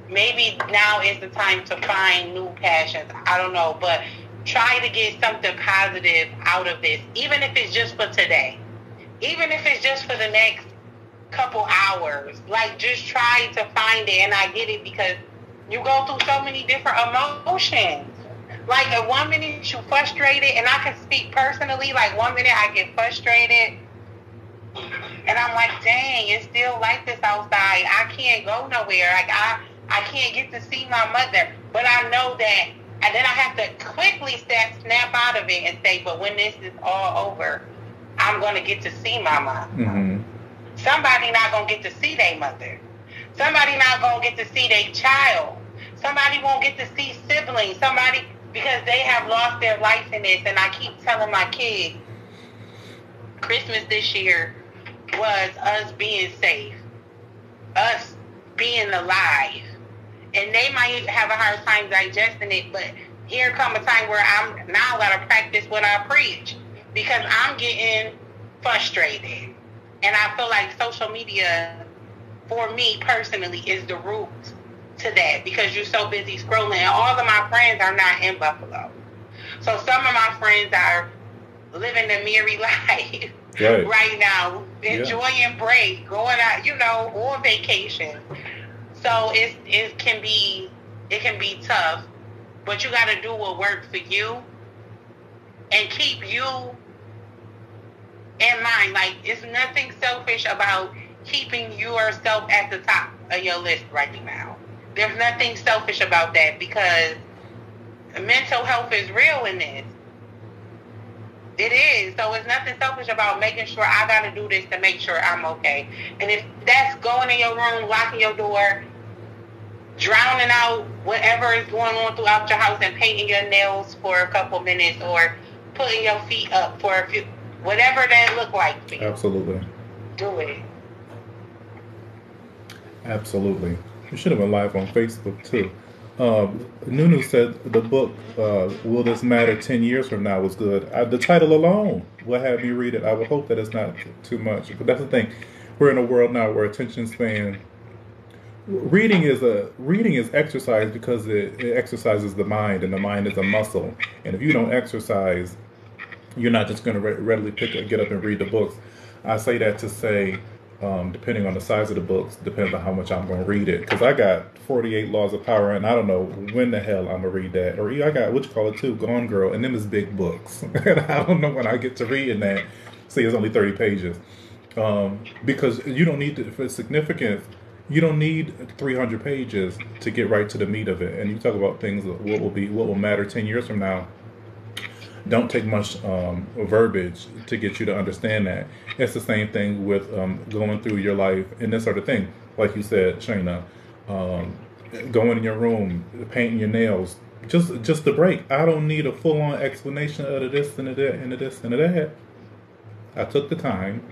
Maybe now is the time to find new passions. I don't know, but try to get something positive out of this, even if it's just for today. Even if it's just for the next couple hours. Like, just try to find it. And I get it, because you go through so many different emotions. Like, at 1 minute you're frustrated, and I can speak personally, like 1 minute I get frustrated, and I'm like, dang, it's still like this outside. I can't go nowhere. Like, I can't get to see my mother. But I know that, and then I have to quickly snap out of it and say, but when this is all over, I'm going to get to see my mom. Mm-hmm. Somebody not going to get to see their mother. Somebody not going to get to see their child. Somebody won't get to see siblings. Somebody, because they have lost their life in this. And I keep telling my kids, Christmas this year was us being safe, us being alive. And they might have a hard time digesting it, but here come a time where I'm now got to practice what I preach, because I'm getting frustrated. And I feel like social media, for me personally, is the root to that, because you're so busy scrolling. And all of my friends are not in Buffalo. So some of my friends are living the merry life right now, enjoying break, going out, on vacation. So it can be tough, but you got to do what works for you and keep you in mind. Like, it's nothing selfish about keeping yourself at the top of your list right now. There's nothing selfish about that, because mental health is real in this. It is. So it's nothing selfish about making sure I got to do this to make sure I'm okay. And if that's going in your room, locking your door, drowning out whatever is going on throughout your house, and painting your nails for a couple minutes, or putting your feet up for a few, whatever that look like for you. Absolutely. Do it. Absolutely. We should have been live on Facebook too. Nunu said the book, Will This Matter 10 Years From Now, was good. The title alone will have me read it. I would hope that it's not too much. But that's the thing. We're in a world now where attention span... Reading is exercise, because it exercises the mind, and the mind is a muscle. And if you don't exercise, you're not just going to readily get up and read the books. I say that to say, depending on the size of the books, depends on how much I'm going to read it. Because I got 48 Laws of Power, and I don't know when the hell I'm going to read that. Or I got, too, Gone Girl, and them is big books. And I don't know when I get to reading that. See, it's only 30 pages. Because you don't need to, for significance, you don't need 300 pages to get right to the meat of it. And you talk about things, what will matter 10 years from now. Don't take much verbiage to get you to understand that. It's the same thing with going through your life and this sort of thing. Like you said, Shayna, going in your room, painting your nails, just the break. I don't need a full-on explanation of the this and the that and the this and the that. I took the time.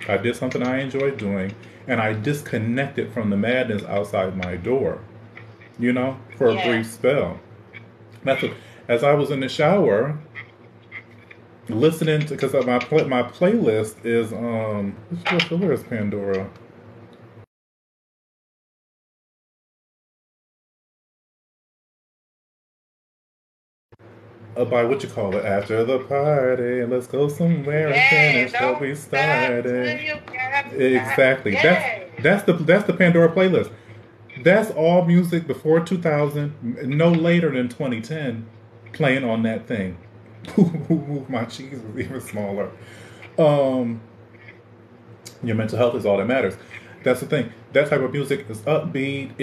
I did something I enjoyed doing, and I disconnected from the madness outside my door, for a brief spell. That's what, as I was in the shower, listening to, because my playlist is, where's Pandora? By after the party, let's go somewhere and finish what we started. Exactly. That's the Pandora playlist. That's all music before 2000, no later than 2010, playing on that thing. Move my cheese was even smaller. Your mental health is all that matters. That's the thing. That type of music is upbeat.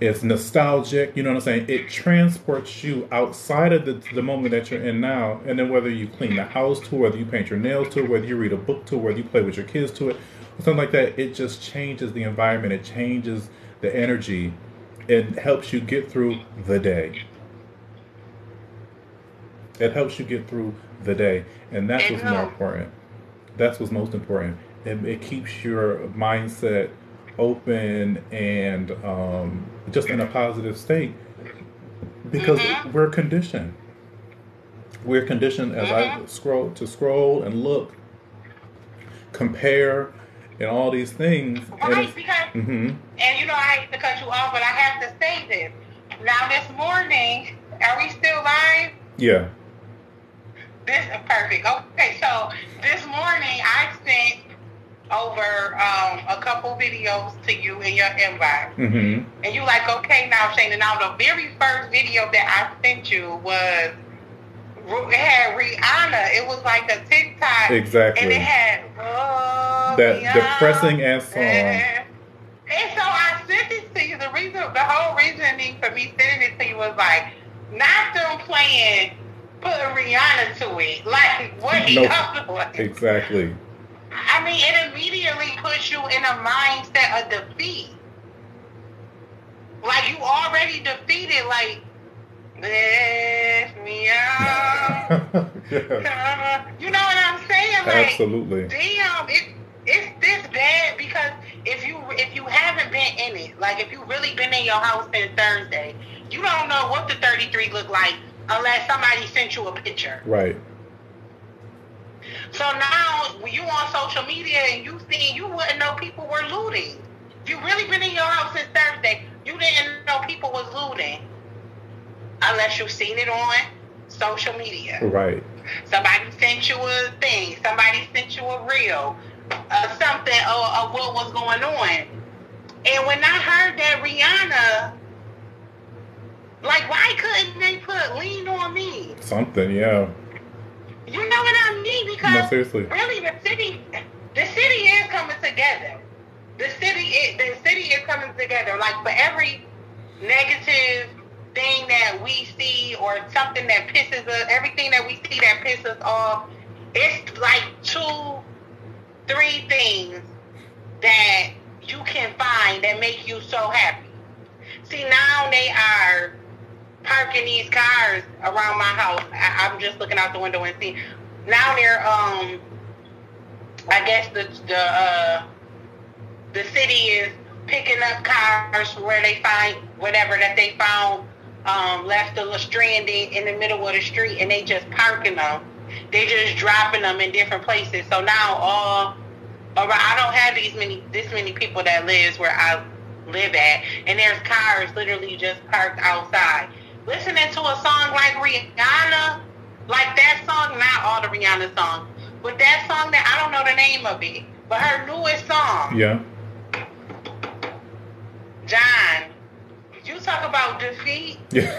It's nostalgic, you know what I'm saying? It transports you outside of the moment that you're in now. And then whether you clean the house to, whether you paint your nails to, whether you read a book to, whether you play with your kids to it, or something like that, it just changes the environment. It changes the energy. It helps you get through the day. It helps you get through the day. And that's what's more important. That's what's most important. It keeps your mindset open and just in a positive state, because we're conditioned. We're conditioned as I scroll and look, compare, and all these things. Right, because, and I hate to cut you off, but I have to say this. Now this morning, are we still live? Yeah. This is perfect. Okay, so this morning I sent over a couple videos to you in your inbox. And you like, okay, now Shayna, now the very first video that I sent you it had Rihanna. It was like a TikTok. Exactly. And it had that depressing ass song. And so I sent it to you. The whole reasoning for me sending it to you was like, not them playing putting Rihanna to it. Like, what No, y'all doing? exactly. I mean, it immediately puts you in a mindset of defeat. Like, you already defeated, like, lift me up. Yeah. You know what I'm saying? Like, Absolutely. damn, it's this bad because if you haven't been in it, like if you really been in your house since Thursday, you don't know what the 33 look like unless somebody sent you a picture. Right. So now when you on social media and you wouldn't know people were looting. If you really been in your house since Thursday, you didn't know people was looting unless you seen it on social media. Right. Somebody sent you a thing. Somebody sent you a reel. Something of what was going on. And when I heard that Rihanna, like, why couldn't they put Lean On Me? Something, yeah. You know what I mean? Because no, seriously. Really the city is coming together. The city is coming together. Like, for every negative thing that we see or something that pisses us, everything that we see that pisses us off, it's like 2-3 things that you can find that make you so happy. See, now they are parking these cars around my house. I'm just looking out the window and see. Now they're I guess the city is picking up cars where they find whatever that they found left stranded in the middle of the street, and they just parking them. They just dropping them in different places. So now I don't have this many people that lives where I live at, and there's cars literally just parked outside. Listening to a song like Rihanna, like that song, not all the Rihanna songs, but that song that I don't know the name of it, but her newest song. Yeah. John, you talk about defeat. Yeah.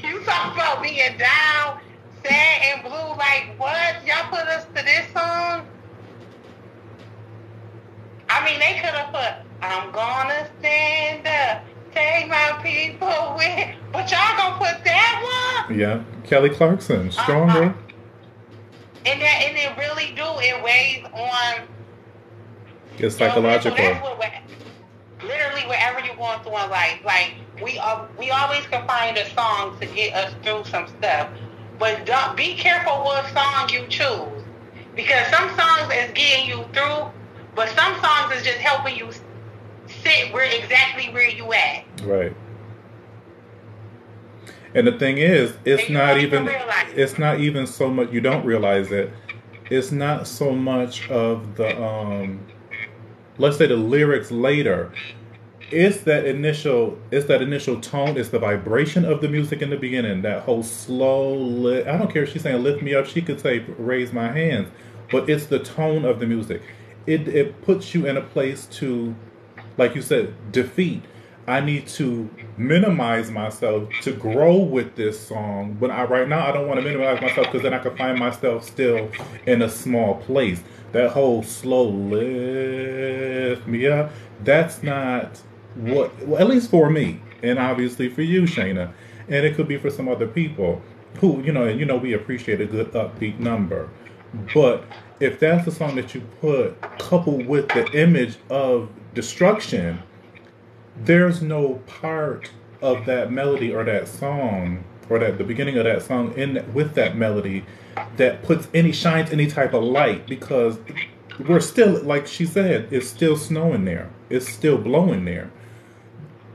You talk about being down, sad and blue. Like, what? Y'all put us to this song? I mean, they could have put, I'm gonna stand up, take my people with, but y'all gonna put that one? Yeah. Kelly Clarkson, Stronger. And it really do. It weighs on. It's psychological. Literally, wherever you're going through in life, like we always can find a song to get us through some stuff. But be careful what song you choose, because some songs is getting you through, but some songs is just helping you sit exactly where you at. Right. And the thing is, it's not even so much, you don't realize it. It's not so much of the let's say the lyrics later. It's that initial tone, it's the vibration of the music in the beginning, that whole slow I don't care if she's saying lift me up, she could say raise my hands, but it's the tone of the music. It puts you in a place to, like you said, defeat. I need to minimize myself to grow with this song. But right now, I don't want to minimize myself, because then I can find myself still in a small place. That whole slow lift me up, that's not what, well, at least for me, and obviously for you, Shayna, and it could be for some other people who, we appreciate a good upbeat number. But if that's the song that you put coupled with the image of destruction, there's no part of that melody or that song or the beginning of that song with that melody that shines any type of light, because we're still, like she said, it's still snowing there. It's still blowing there.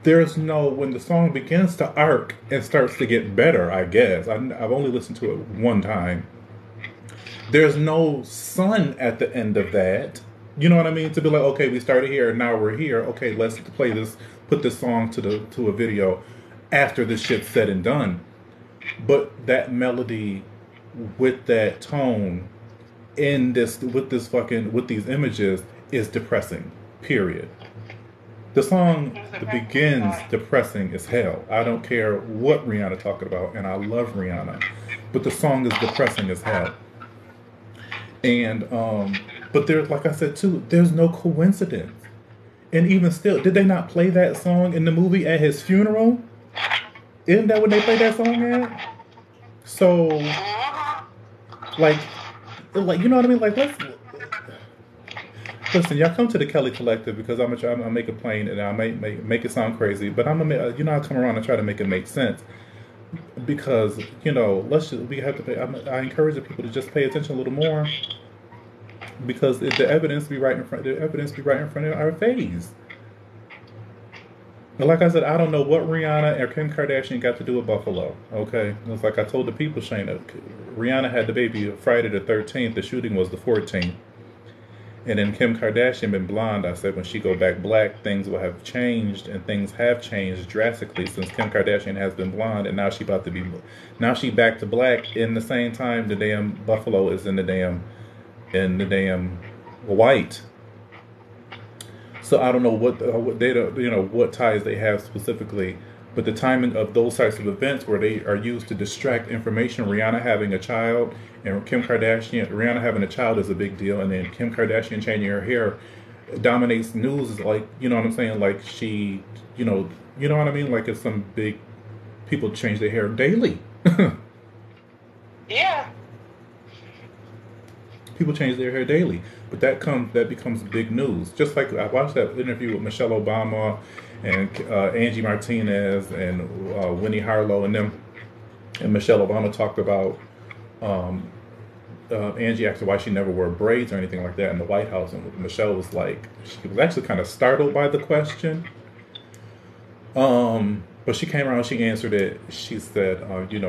There's no, when the song begins to arc and starts to get better, I guess. I've only listened to it one time. There's no sun at the end of that. You know what I mean? To be like, okay, we started here and now we're here. Okay, let's play this, put this song to a video after this shit's said and done. But that melody with that tone with these images is depressing. Period. The song begins depressing as hell. I don't care what Rihanna talking about, and I love Rihanna, but the song is depressing as hell. And but there's, like I said too, there's no coincidence. And even still, did they not play that song in the movie at his funeral? Isn't that when they play that song at? So, like, you know what I mean? Like, let's listen. Y'all come to the Kelly Collective because I'm gonna try. I'm gonna make it plain, and I may make it sound crazy, but I'm gonna, I come around and try to make it make sense. Because let's just, we have to pay. I encourage the people to just pay attention a little more, because the evidence be right in front. The evidence be right in front of our face. But like I said, I don't know what Rihanna or Kim Kardashian got to do with Buffalo. Okay, it's like I told the people, Shayna, Rihanna had the baby Friday the 13th. The shooting was the 14th. And then Kim Kardashian been blonde. I said when she go back black, things will have changed, and things have changed drastically since Kim Kardashian has been blonde, and now she back to black in the same time the damn Buffalo is in the damn white. So I don't know what data, what ties they have specifically, but the timing of those types of events where they are used to distract information, Rihanna having a child and Rihanna having a child is a big deal, and then Kim Kardashian changing her hair dominates news, like, you know what I'm saying, like she, you know what I mean, like it's some big, people change their hair daily. Yeah. People change their hair daily, but that becomes big news. Just like I watched that interview with Michelle Obama and Angie Martinez and Winnie Harlow and them, and Michelle Obama talked about Angie asked her why she never wore braids or anything like that in the White House, and Michelle was like, she was actually kind of startled by the question. But she came around, she answered it. She said,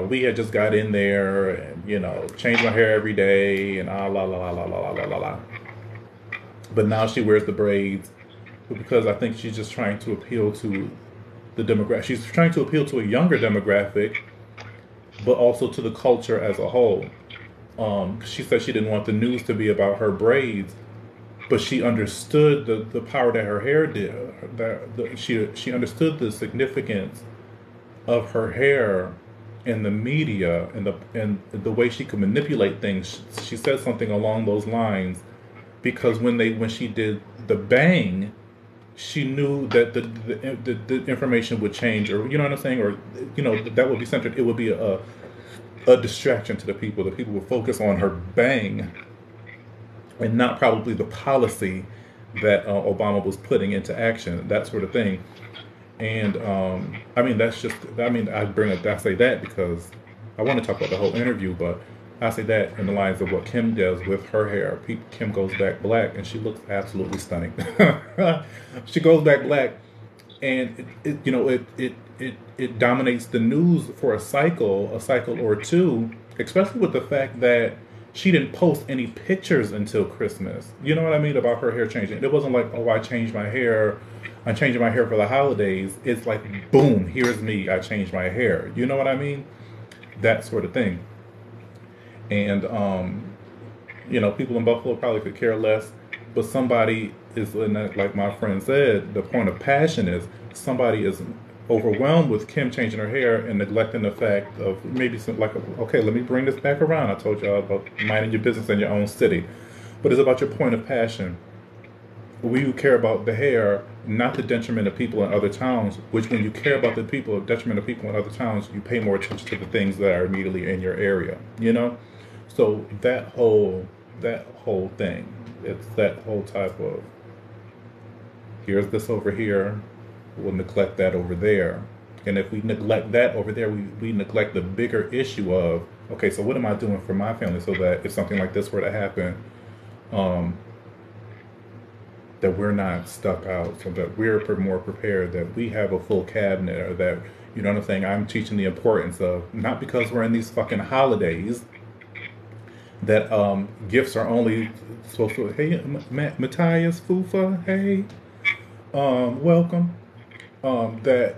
we had just got in there and, changed my hair every day and la la la la la la la la. But now she wears the braids because I think she's just trying to appeal to the demographic. She's trying to appeal to a younger demographic, but also to the culture as a whole. She said she didn't want the news to be about her braids, but she understood the power that her hair did. She understood the significance of her hair in the media and the way she could manipulate things. She said something along those lines because when she did the bang, she knew that the information would change, or you know what I'm saying, or that would be centered. It would be a distraction to the people. The people would focus on her bang and not probably the policy that Obama was putting into action, that sort of thing. And I say that because I want to talk about the whole interview, but I say that in the lines of what Kim does with her hair. Kim goes back black and she looks absolutely stunning. She goes back black, and it dominates the news for a cycle or two, especially with the fact that she didn't post any pictures until Christmas. You know what I mean about her hair changing. It wasn't like, oh, I changed my hair. I'm changing my hair for the holidays. It's like, boom, here's me. I changed my hair. You know what I mean? That sort of thing. And, people in Buffalo probably could care less. But somebody is, like my friend said, the point of passion is somebody is overwhelmed with Kim changing her hair and neglecting the fact of maybe okay, let me bring this back around. I told y'all about minding your business in your own city. But it's about your point of passion. We care about the hair, not the detriment of people in other towns, which when you care about the detriment of people in other towns, you pay more attention to the things that are immediately in your area, So that whole thing, it's that whole type of, here's this over here, we'll neglect that over there. And if we neglect that over there, we neglect the bigger issue of, okay, so what am I doing for my family so that if something like this were to happen, that we're not stuck out, so that we're more prepared, that we have a full cabinet, or that, you know what I'm saying, I'm teaching the importance of, not because we're in these fucking holidays, that gifts are only supposed to, hey, Matthias Fufa, hey, welcome, that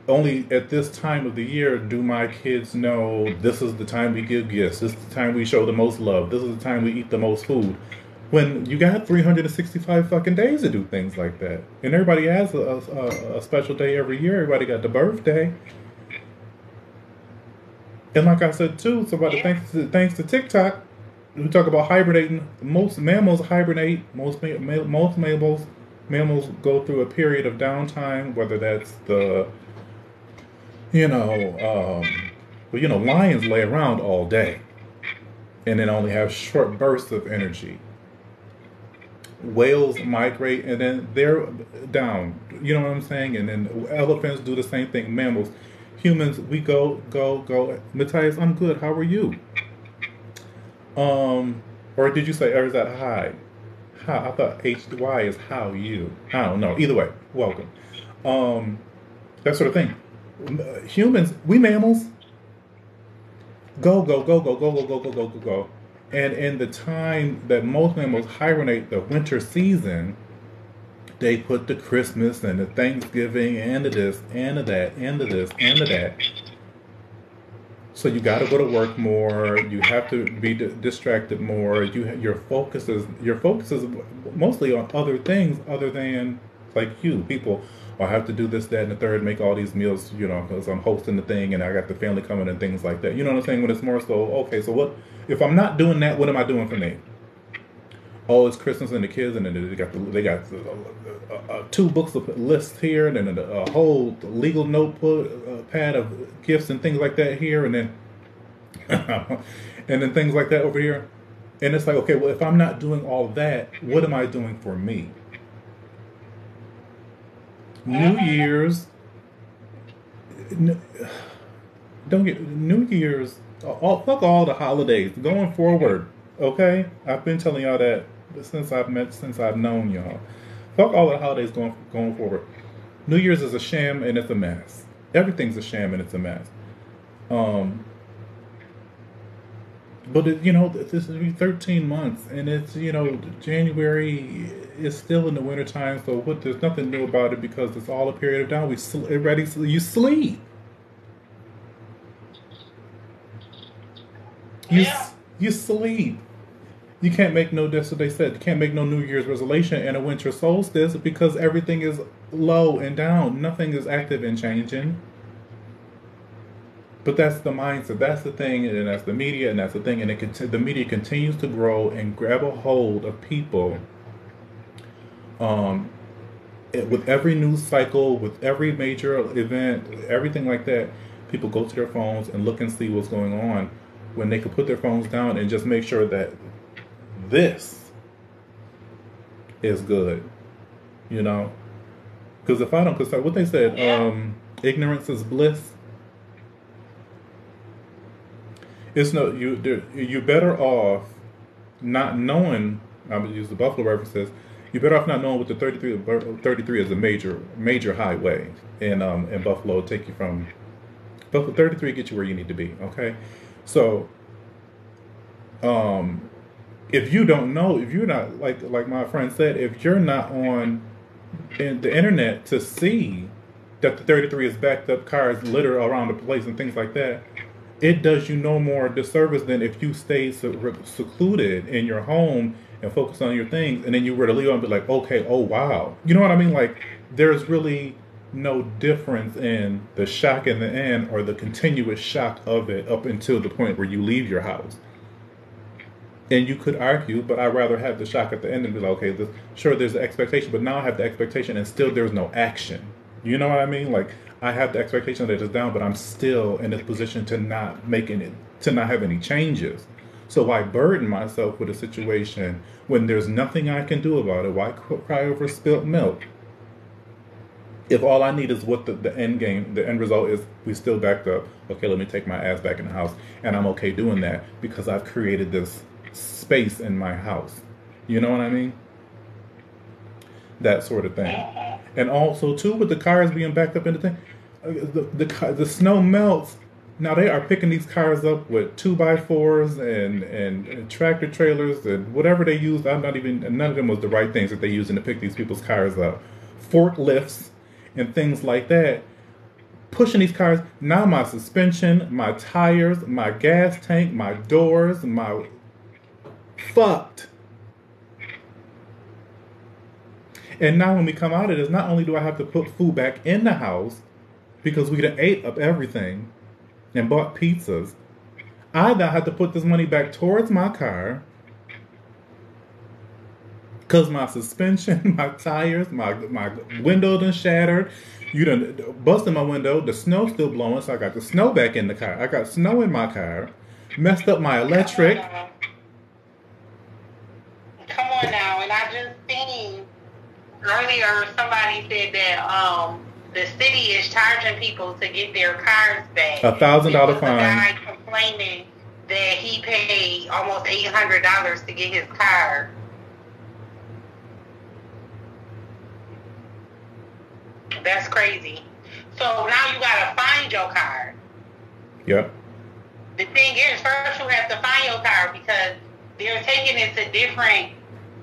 only at this time of the year do my kids know this is the time we give gifts, this is the time we show the most love, this is the time we eat the most food. When you got 365 fucking days to do things like that. And everybody has a special day every year. Everybody got the birthday. And like I said too, thanks to TikTok, we talk about hibernating. Most mammals hibernate. Most mammals go through a period of downtime, whether that's the You know, but lions lay around all day and then only have short bursts of energy. Whales migrate and then they're down. You know what I'm saying? And then elephants do the same thing. Mammals, humans, we go. Matthias, I'm good. How are you? Or did you say, or is that hi? How? I thought HY is how you. I don't know. Either way, welcome. Um, that sort of thing. Humans, we mammals, go. And in the time that most mammals hibernate, the winter season, they put the Christmas and the Thanksgiving and the this and the that and the this and the that. So you got to go to work more. You have to be distracted more. Your focus is mostly on other things other than like you people. I have to do this, that, and the third. Make all these meals, because I'm hosting the thing and I got the family coming and things like that. You know what I'm saying? When it's more so, okay, so what if I'm not doing that? What am I doing for me? Oh, it's Christmas and the kids, and then they got two books of lists here, and then a whole legal notebook pad of gifts and things like that here, and then and then things like that over here. And it's like, okay, well, if I'm not doing all that, what am I doing for me? New Year's, don't get New Year's. Fuck all the holidays going forward. Okay, I've been telling y'all that since I've known y'all. Fuck all the holidays going forward. New Year's is a sham and it's a mess. Everything's a sham and it's a mess. Um, but this is 13 months, and it's January is still in the wintertime. So what? There's nothing new about it because it's all a period of time. You sleep. You Yeah. you sleep. You can't make no. That's what they said. You can't make no New Year's resolution in a winter solstice because everything is low and down. Nothing is active and changing. But that's the mindset. That's the thing, and that's the media, and that's the thing. And the media continues to grow and grab a hold of people. Um, with every news cycle, with every major event, everything like that, people go to their phones and look and see what's going on when they could put their phones down and just make sure that this is good, you know? Because if I don't, because what they said, Yeah. ignorance is bliss. It's no you're better off not knowing. I'm gonna use the Buffalo references. You're better off not knowing what the 33 is a major highway, and Buffalo will take you from Buffalo 33 get you where you need to be. Okay, so um, if you don't know, if you're not like my friend said, if you're not on in the internet to see that the 33 is backed up, cars litter around the place and things like that, it does you no more disservice than if you stay secluded in your home and focus on your things, and then you were to leave and be like, okay, oh wow, you know what I mean? Like, there's really no difference in the shock in the end or the continuous shock of it up until the point where you leave your house. And you could argue, but I'd rather have the shock at the end and be like, okay, sure, there's the expectation, but now I have the expectation and still there's no action. You know what I mean? Like, I have the expectation that it's down, but I'm still in a position to not have any changes. So why burden myself with a situation when there's nothing I can do about it? Why cry over spilt milk? If all I need is what the end game, the end result is, we still backed up. Okay, let me take my ass back in the house, and I'm okay doing that because I've created this space in my house. You know what I mean? That sort of thing. And also too, with the cars being backed up in the thing, the snow melts. Now they are picking these cars up with 2x4s and tractor trailers and whatever they use. I'm not even none of them was the right things that they using to pick these people's cars up. Forklifts and things like that. Pushing these cars. Now my suspension, my tires, my gas tank, my doors, my fucked. And now when we come out of this, not only do I have to put food back in the house because we done ate up everything and bought pizzas, I now have to put this money back towards my car, Cause my suspension, my tires, my window done shattered. You done busted my window. The snow's still blowing, so I got the snow back in the car. I got snow in my car. Messed up my electric. Come on now. And I just seen earlier somebody said that the city is charging people to get their cars back. $1,000 fine. A guy complaining that he paid almost $800 to get his car. That's crazy. So now you gotta find your car. Yep. The thing is, first you have to find your car because they're taking it to different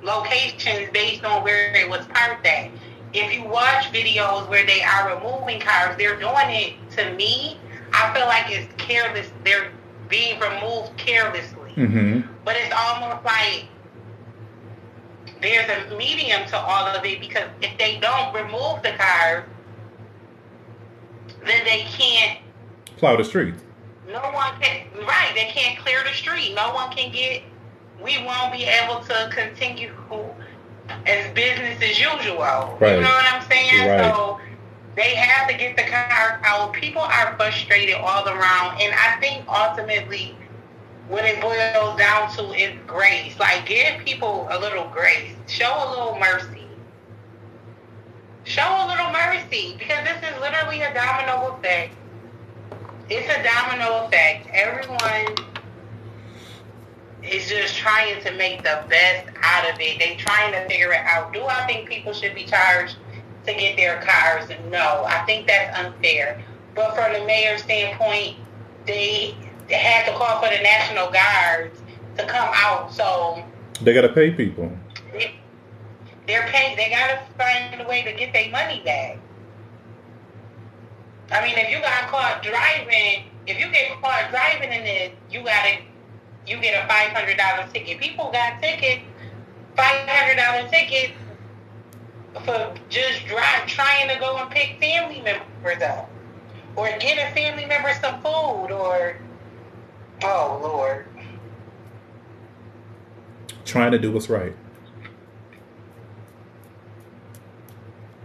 locations based on where it was parked at. If you watch videos where they are removing cars, they're doing it, to me, I feel like it's careless. They're being removed carelessly. Mm-hmm. But it's almost like there's a medium to all of it, because if they don't remove the cars, then they can't plow the streets. No one can, right, they can't clear the street. No one can get, we won't be able to continue as business as usual. Right. You know what I'm saying? Right. So they have to get the cars out. People are frustrated all around, and I think ultimately what it boils down to is grace. Like, give people a little grace. Show a little mercy. Show a little mercy, because this is literally a domino effect. It's a domino effect. Everyone is just trying to make the best out of it. They're trying to figure it out. Do I think people should be charged to get their cars? No. I think that's unfair. But from the mayor's standpoint, they had to call for the National Guards to come out. So they got to pay people. They're paying. They got to find a way to get their money back. I mean, if you got caught driving, if you get caught driving in it, you get a $500 ticket. People got tickets, $500 tickets for just trying to go and pick family members up, or get a family member some food, or oh Lord, trying to do what's right.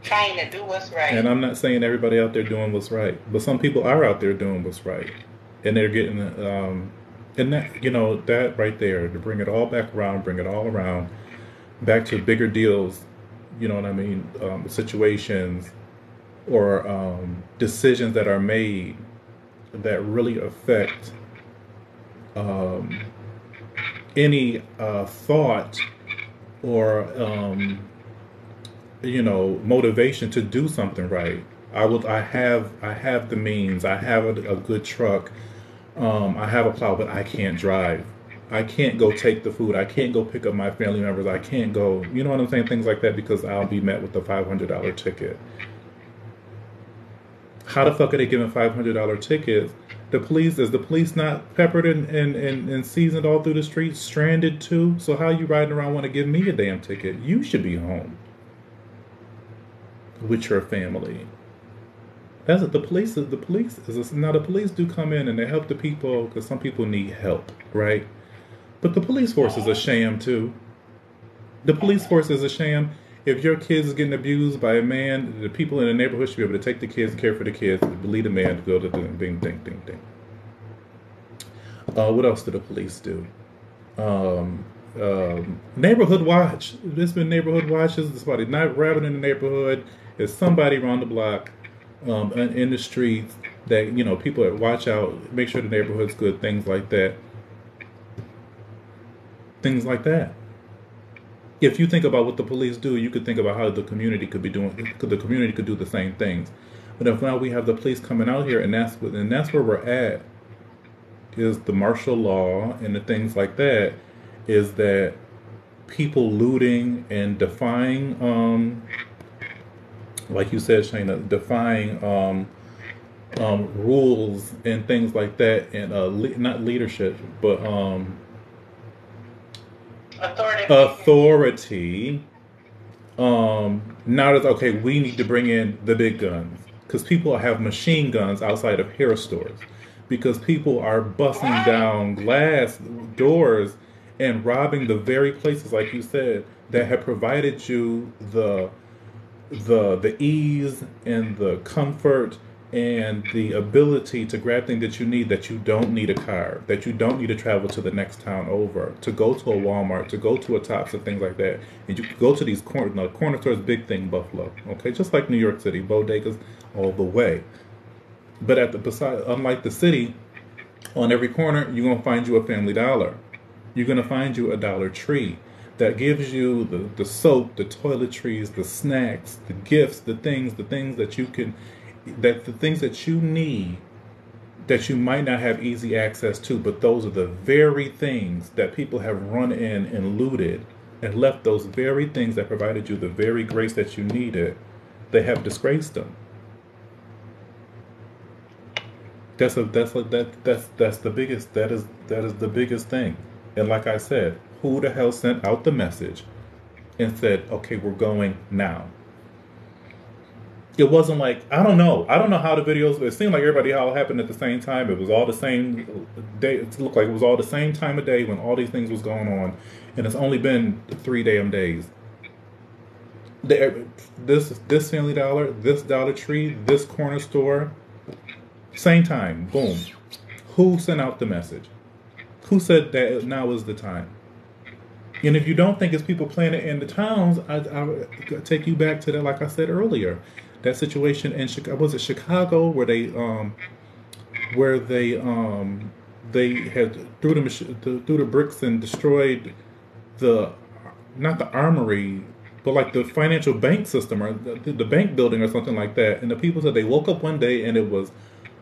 Trying to do what's right. And I'm not saying everybody out there doing what's right, but some people are out there doing what's right, and they're getting and that, you know, that right there, to bring it all back around, bring it all around back to bigger deals, you know what I mean, situations or decisions that are made that really affect any thought or you know, motivation to do something right. I have the means. I have a good truck. I have a plow, but I can't drive. I can't go take the food. I can't go pick up my family members. I can't go, you know what I'm saying? Things like that, because I'll be met with a $500 ticket. How the fuck are they giving $500 tickets? Is the police not peppered and seasoned all through the streets, stranded too? So how you riding around want to give me a damn ticket? You should be home with your family. That's what the police is. Now the police do come in and they help the people, because some people need help, right? But the police force is a sham too. The police force is a sham. If your kids is getting abused by a man, the people in the neighborhood should be able to take the kids and care for the kids, lead the man to go to the ding, ding, ding, ding. What else do the police do? Neighborhood watch. There's been neighborhood watches. Somebody not rapping in the neighborhood. There's somebody around the block, in the streets, that, you know, people that watch out, make sure the neighborhood's good, things like that. Things like that. If you think about what the police do, you could think about how the community could be doing. The community could do the same things. But if now we have the police coming out here, and that's where we're at, is the martial law and the things like that, is that people looting and defying, like you said, Shayna, defying rules and things like that, and not leadership, but authority. Now that's okay. We need to bring in the big guns, because people have machine guns outside of hair stores, because people are busting down glass doors and robbing the very places, like you said, that have provided you the ease and the comfort and the ability to grab things that you need, that you don't need a car, that you don't need to travel to the next town over, to go to a Walmart, to go to a Tops and things like that. And you can go to these corner stores, big thing, Buffalo, okay, just like New York City, bodegas all the way. But unlike the city, on every corner, you're going to find you a Family Dollar. You're going to find you a Dollar Tree that gives you the soap, the toiletries, the snacks, the gifts, the things that you can, that the things that you need that you might not have easy access to, but those are the very things that people have run in and looted and left those very things that provided you the very grace that you needed. They have disgraced them. That's the biggest, that is the biggest thing. And like I said, who the hell sent out the message and said, okay, we're going now? It wasn't like, I don't know how the videos, it seemed like everybody all happened at the same time. It was all the same day. It looked like it was all the same time of day when all these things was going on. And it's only been 3 damn days. This Family Dollar, this Dollar Tree, this corner store, same time, boom. Who sent out the message? Who said that now is the time? And if you don't think it's people playing it in the towns, I take you back to that, like I said earlier, that situation in Chicago. Was it Chicago where they had threw the bricks and destroyed not the armory, but like the financial bank system or the bank building or something like that. And the people said they woke up one day and it was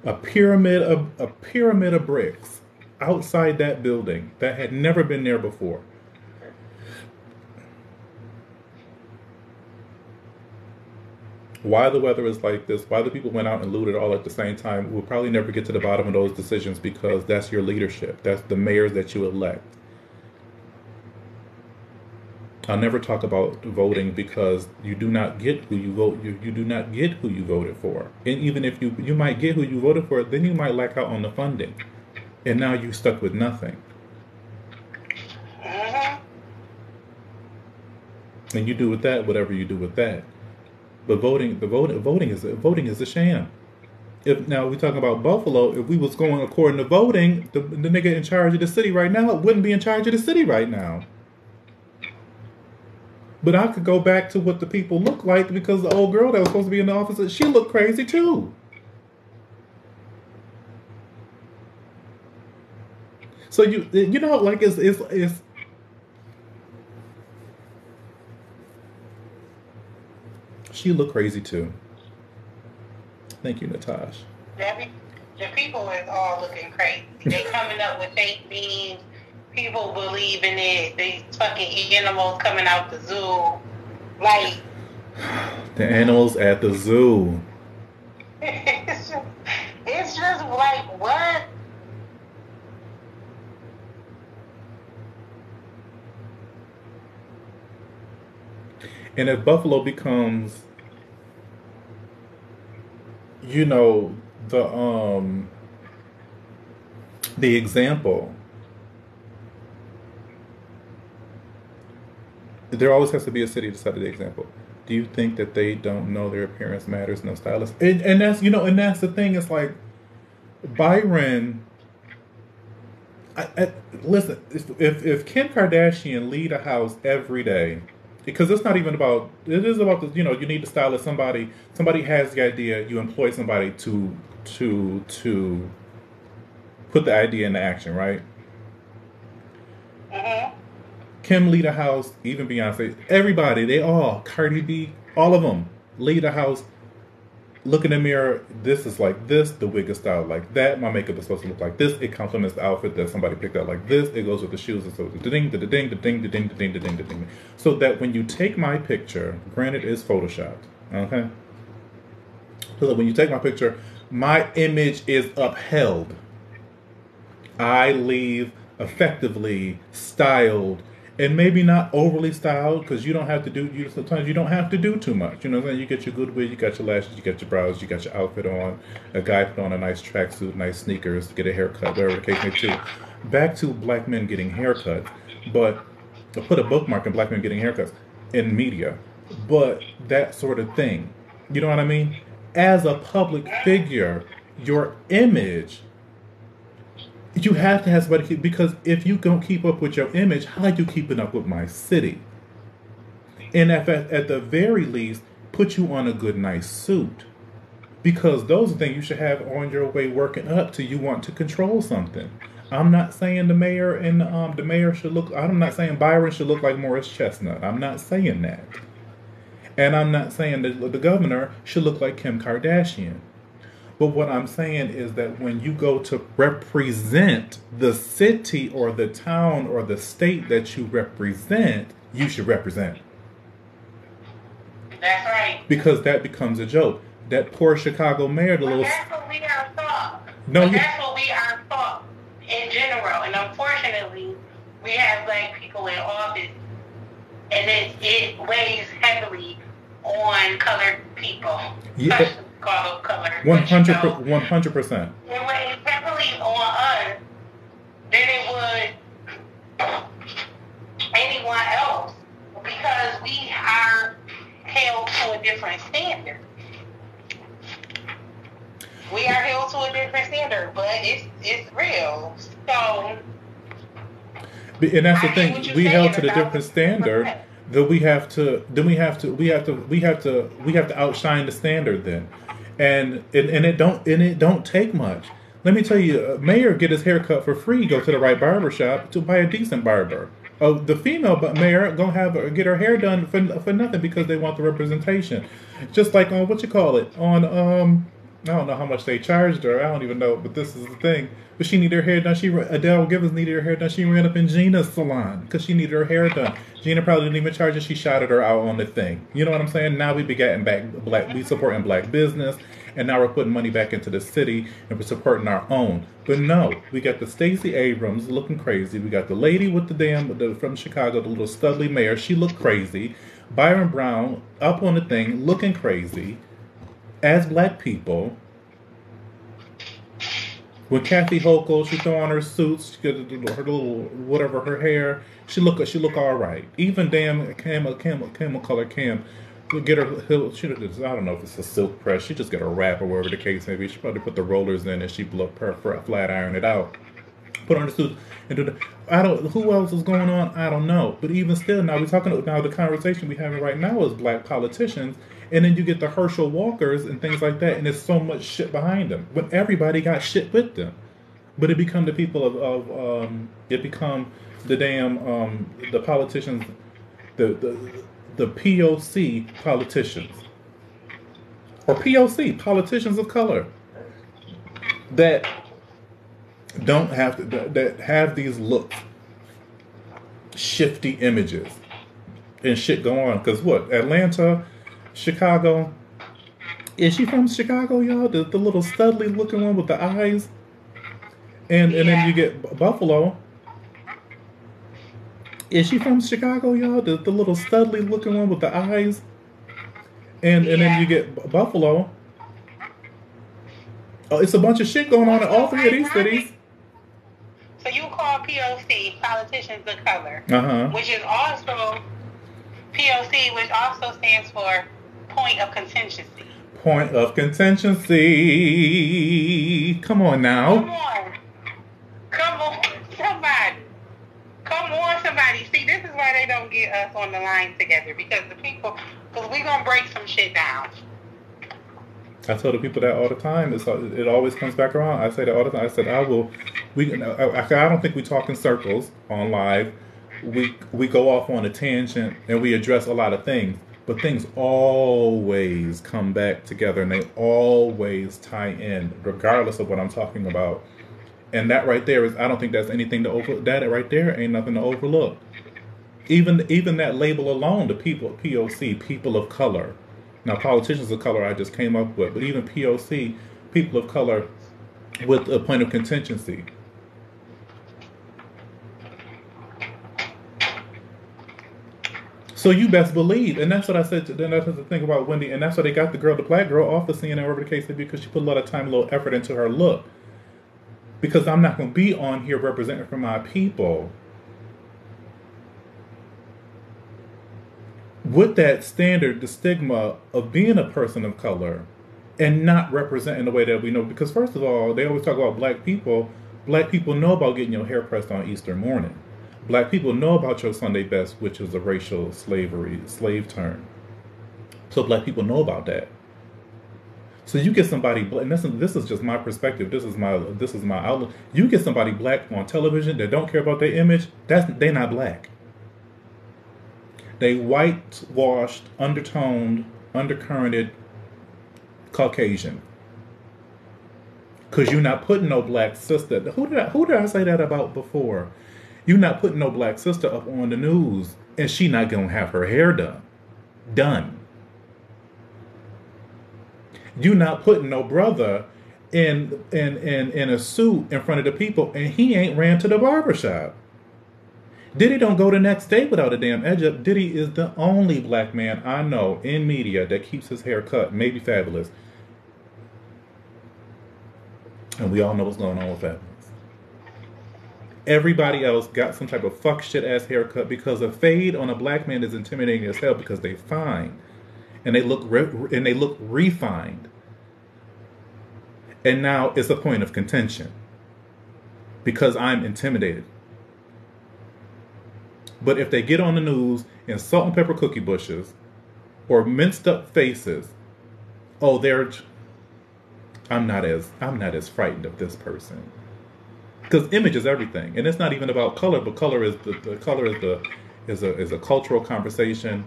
a pyramid of bricks outside that building that had never been there before. Why the weather is like this, why the people went out and looted all at the same time, we'll probably never get to the bottom of those decisions, because that's your leadership. That's the mayors that you elect. I'll never talk about voting, because you do not get who you vote. You do not get who you voted for. And even if you might get who you voted for, then you might lack out on the funding. And now you're stuck with nothing. And you do with that whatever you do with that. But voting is a sham. If now we talking about Buffalo, if we was going according to voting, the nigga in charge of the city right now wouldn't be in charge of the city right now. But I could go back to what the people look like, because the old girl that was supposed to be in the office, she looked crazy too. So you know, like it's she looked crazy too. Thank you, Natasha. The people is all looking crazy. They coming up with fake memes. People believe in it. These fucking animals coming out the zoo. Like, the animals at the zoo. it's just like, what? And if Buffalo becomes, you know, the example, there always has to be a city to set the example. Do you think that they don't know their appearance matters, no stylist? And that's, you know, and that's the thing. It's like Byron. Listen, if Kim Kardashian lead a house every day, because it's not even about, it is about the, you know, you need to stylist. Somebody has the idea, you employ somebody to put the idea into action, right? Kim lead a house, even Beyonce, everybody, they all, Cardi B, all of them lead a house. Look in the mirror, this is like this, the wig is styled like that, my makeup is supposed to look like this, it complements the outfit that somebody picked out like this, it goes with the shoes, and so the ding, the ding, the ding, the ding, the ding, the ding, the ding. So that when you take my picture, granted it's photoshopped, okay? So that when you take my picture, my image is upheld. I leave effectively styled, and maybe not overly styled, because you don't have to do, sometimes you don't have to do too much. You know what I'm saying? You get your good wig, you got your lashes, you got your brows, you got your outfit on. A guy put on a nice tracksuit, nice sneakers, get a haircut, whatever the case may be. Back to black men getting haircuts. but I put a bookmark in black men getting haircuts in media, but that sort of thing. You know what I mean? As a public figure, your image, you have to have somebody because if you don't keep up with your image, how are you keeping up with my city? And at the very least, put you on a good, nice suit. Because those are things you should have on your way working up to you want to control something. I'm not saying the mayor and the mayor should look. I'm not saying Byron should look like Morris Chestnut. I'm not saying that, and I'm not saying that the governor should look like Kim Kardashian. But what I'm saying is that when you go to represent the city or the town or the state that you represent, you should represent. That's right. Because that becomes a joke. That poor Chicago mayor, the little. That's what we are taught. No, that's what we are taught in general, and unfortunately, we have black people in office, and it weighs heavily on colored people. Yeah. Called colored. 100%. It weighs heavily on us than it would anyone else because we are held to a different standard. We are held to a different standard, but it's real. So, and that's the thing. We held to the different standard. That we have to outshine the standard then, and it don't take much. Let me tell you, mayor get his hair cut for free. Go to the right barber shop to buy a decent barber. The female mayor gonna get her hair done for nothing because they want the representation. Just like on what you call it on I don't know how much they charged her. I don't even know, but this is the thing. But she needed her hair done. Adele Givens needed her hair done. She ran up in Gina's salon because she needed her hair done. Gina probably didn't even charge her. She shouted her out on the thing. You know what I'm saying? Now we be getting back we supporting black business, and now we're putting money back into the city and we're supporting our own. But no, we got the Stacey Abrams looking crazy. We got the lady with from Chicago, the little studly mayor. She looked crazy. Byron Brown up on the thing looking crazy. As black people, when Kathy Hochul, she throw on her suits, she get her little whatever her hair, she look all right. Even damn camel color Cam, get her. She I don't know if it's a silk press. She just get a wrap or whatever the case may be. She probably put the rollers in and she flat iron it out. Put on the suit and do the. Who else is going on? I don't know. But even still, now the conversation we having right now is black politicians. And then you get the Herschel Walkers and things like that, and there's so much shit behind them. But everybody got shit with them. But it become the people it become the damn the politicians, the POC politicians, or POC politicians of color that don't have to that have these looks, shifty images, and shit go on. Because what Atlanta. Chicago. Is she from Chicago, y'all? The little studly looking one with the eyes. And then you get Buffalo. Is she from Chicago, y'all? The little studly looking one with the eyes. And then you get Buffalo. Oh, it's a bunch of shit going on in all three of these cities. So you call POC politicians of color, which is also POC, which also stands for point of contingency. Point of contingency. Come on now. Come on, somebody. Come on, somebody. See, this is why they don't get us on the line together because we're going to break some shit down. I tell the people that all the time. It always comes back around. I say that all the time. I said, I don't think we talk in circles on live. We go off on a tangent and we address a lot of things. But things always come back together and they always tie in, regardless of what I'm talking about. And that right there I don't think that's anything to overlook. That right there ain't nothing to overlook. Even that label alone, the people, POC, people of color. Now, politicians of color I just came up with, but even POC, people of color with a point of contingency. So you best believe, and that's what I said. Then that's the thing about Wendy, and that's why they got the black girl off the CNN, whatever the case may be, because she put a lot of time, a little effort into her look. Because I'm not going to be on here representing for my people with that standard, the stigma of being a person of color and not representing the way that we know. Because first of all, they always talk about black people. Black people know about getting your hair pressed on Easter morning. Black people know about your Sunday best, which is a racial slave term. So black people know about that. So you get somebody, and this is just my perspective. This is my outlook. You get somebody black on television that don't care about their image. They're not black. They whitewashed, undertoned, undercurrented Caucasian. Cause you're not putting no black sister. Who did I say that about before? You're not putting no black sister up on the news, and she not gonna have her hair done. You're not putting no brother in a suit in front of the people, and he ain't ran to the barbershop. Diddy don't go the next day without a damn edge up. Diddy is the only black man I know in media that keeps his hair cut. Maybe Fabulous. And we all know what's going on with Fabulous. Everybody else got some type of fuck shit ass haircut because a fade on a black man is intimidating as hell because they fine. And they look refined. And now it's a point of contention. Because I'm intimidated. But if they get on the news in salt and pepper cookie bushes or minced up faces, I'm not as frightened of this person. Because image is everything, and it's not even about color, but color is a cultural conversation,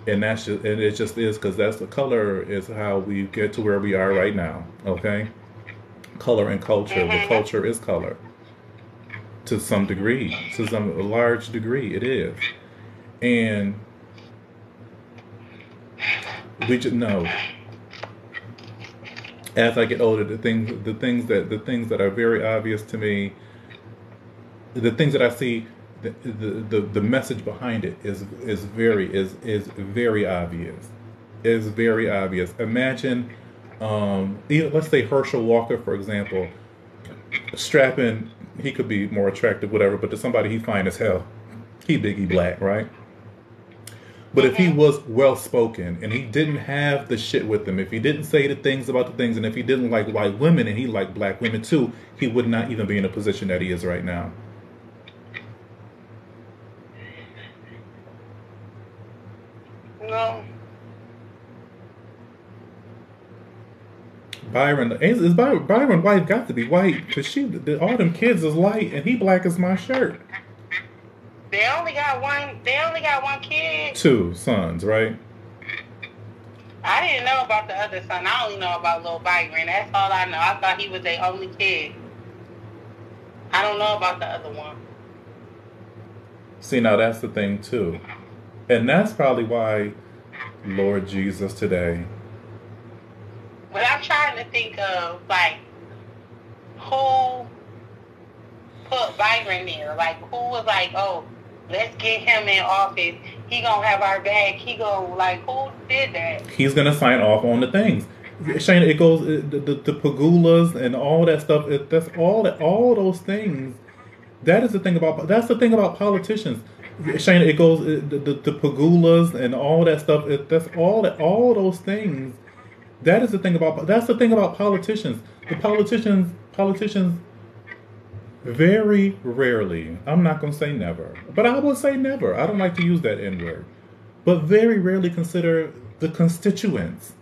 and it just is because that's the color is how we get to where we are right now. Okay, color and culture. The culture is color. To some degree, a large degree, it is, and we just know. As I get older, the things that are very obvious to me, the things that I see, the message behind it is very obvious. Is very obvious. Imagine, let's say Herschel Walker, for example, strapping. He could be more attractive, whatever, but to somebody he fine as hell. He black, right? But if he was well-spoken and he didn't have the shit with him, if he didn't say the things about the things, and if he didn't like white women and he liked black women too, he would not even be in the position that he is right now. No. Byron's wife got to be white because all them kids is light and he black as my shirt. They only got one kid. 2 sons, right? I didn't know about the other son. I only know about little Byron. That's all I know. I thought he was their only kid. I don't know about the other one. See, now that's the thing too. And that's probably why Lord Jesus today. But I'm trying to think of, like, who put Byron there. Like, who was like, oh, let's get him in office. He gonna have our back. He gonna, like, who did that? He's gonna sign off on the things. Shayna, it goes, the pagulas and all that stuff, that's all those things. That's the thing about politicians. Shayna, it goes, the pagulas and all that stuff, that's all those things. That's the thing about politicians. The politicians very rarely, I'm not going to say never, but I would say never. I don't like to use that N-word. But very rarely consider the constituents.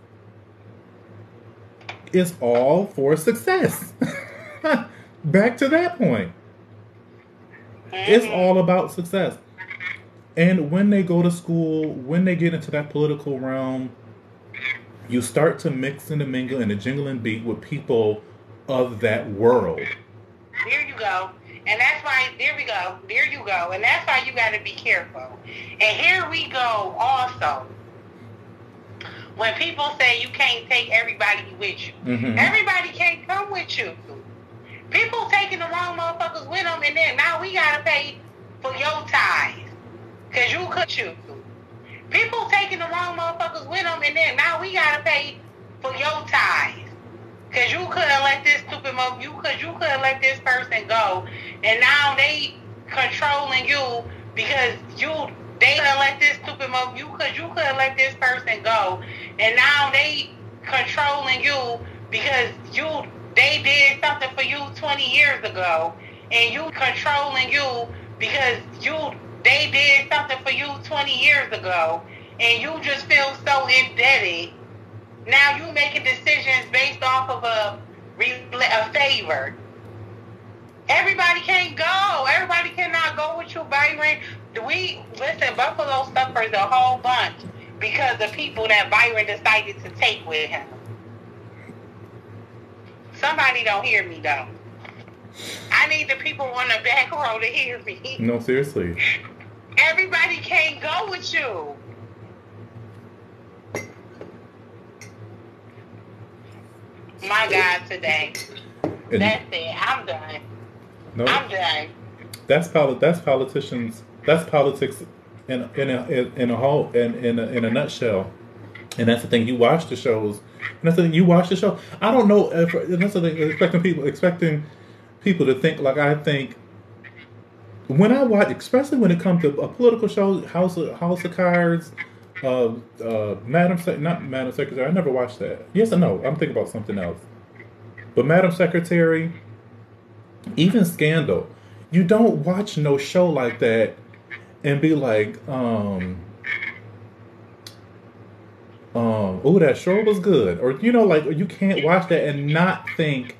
It's all for success. Back to that point. It's all about success. And when they go to school, when they get into that political realm, you start to mix and mingle and jingle and beat with people of that world. There you go. And that's why, there we go. There you go. And that's why you got to be careful. And here we go also. When people say you can't take everybody with you. Mm-hmm. Everybody can't come with you. People taking the wrong motherfuckers with them, and then now we got to pay for your ties. Because you could choose. People taking the wrong motherfuckers with them, and then now we got to pay for your ties. Because you couldn't let this stupid you couldn't let this person go, and now they controlling you because you They couldn't let this stupid you couldn't let this person go, and now they controlling you because they did something for you 20 years ago, and you controlling you because they did something for you 20 years ago, and you just feel so indebted. Now you making decisions based off of a favor. Everybody can't go. Everybody cannot go with you, Byron. Listen, Buffalo suffers a whole bunch because the people that Byron decided to take with him. Somebody don't hear me, though. I need the people on the back row to hear me. No, seriously. Everybody can't go with you. My God, today. And that's it. I'm done. No, I'm done. That's politicians. That's politics in a nutshell. And that's the thing. You watch the shows. And that's the thing. You watch the show. I don't know. That's the thing. Expecting people to think like I think. When I watch, especially when it comes to a political show, House of Cards, not Madam Secretary. I never watched that. Yes or no? I'm thinking about something else. But Madam Secretary, even Scandal, you don't watch no show like that and be like, oh, that show was good. Or, like, you can't watch that and not think,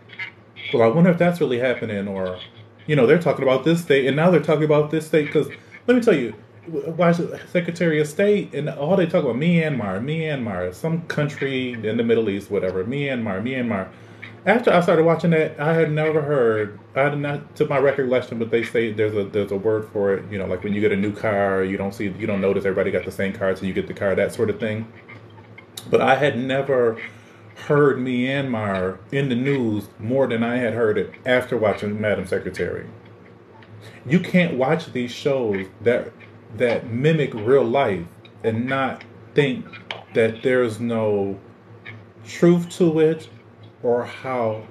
well, I wonder if that's really happening. Or, they're talking about this state and now they're talking about this state. Because, let me tell you, watch Secretary of State and all they talk about, Myanmar, some country in the Middle East, whatever, Myanmar. After I started watching that, I had never heard. I had not, to my recollection, but they say there's a word for it. Like when you get a new car, you don't notice everybody got the same car, so you get the car, that sort of thing. But I had never heard Myanmar in the news more than I had heard it after watching Madam Secretary. You can't watch these shows that mimic real life and not think that there's no truth to it. Or how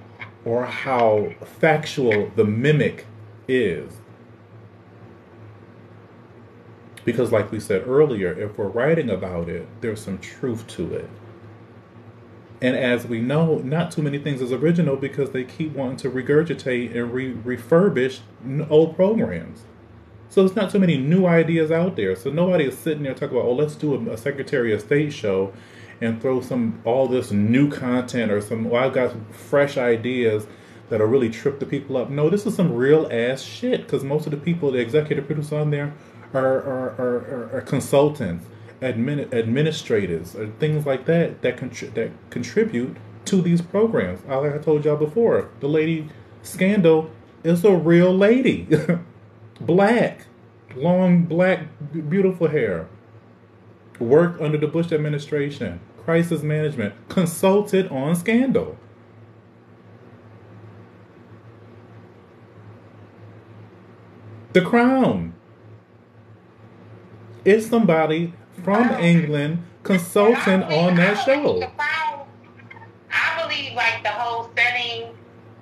factual the mimic is. Because like we said earlier, if we're writing about it, there's some truth to it. And as we know, not too many things is original because they keep wanting to regurgitate and refurbish old programs. So there's not too many new ideas out there. So nobody is sitting there talking about, let's do a Secretary of State show and throw all this new content or I've got some fresh ideas that'll really trip the people up. No, this is some real ass shit because most of the people, the executive producers on there are consultants, administrators, or things like that contribute to these programs. Like I told y'all before, the lady Scandal is a real lady. Black, long black, beautiful hair. Worked under the Bush administration, crisis management, consulted on Scandal. The Crown is somebody from England consulting on that show. The Crown, I believe like the whole setting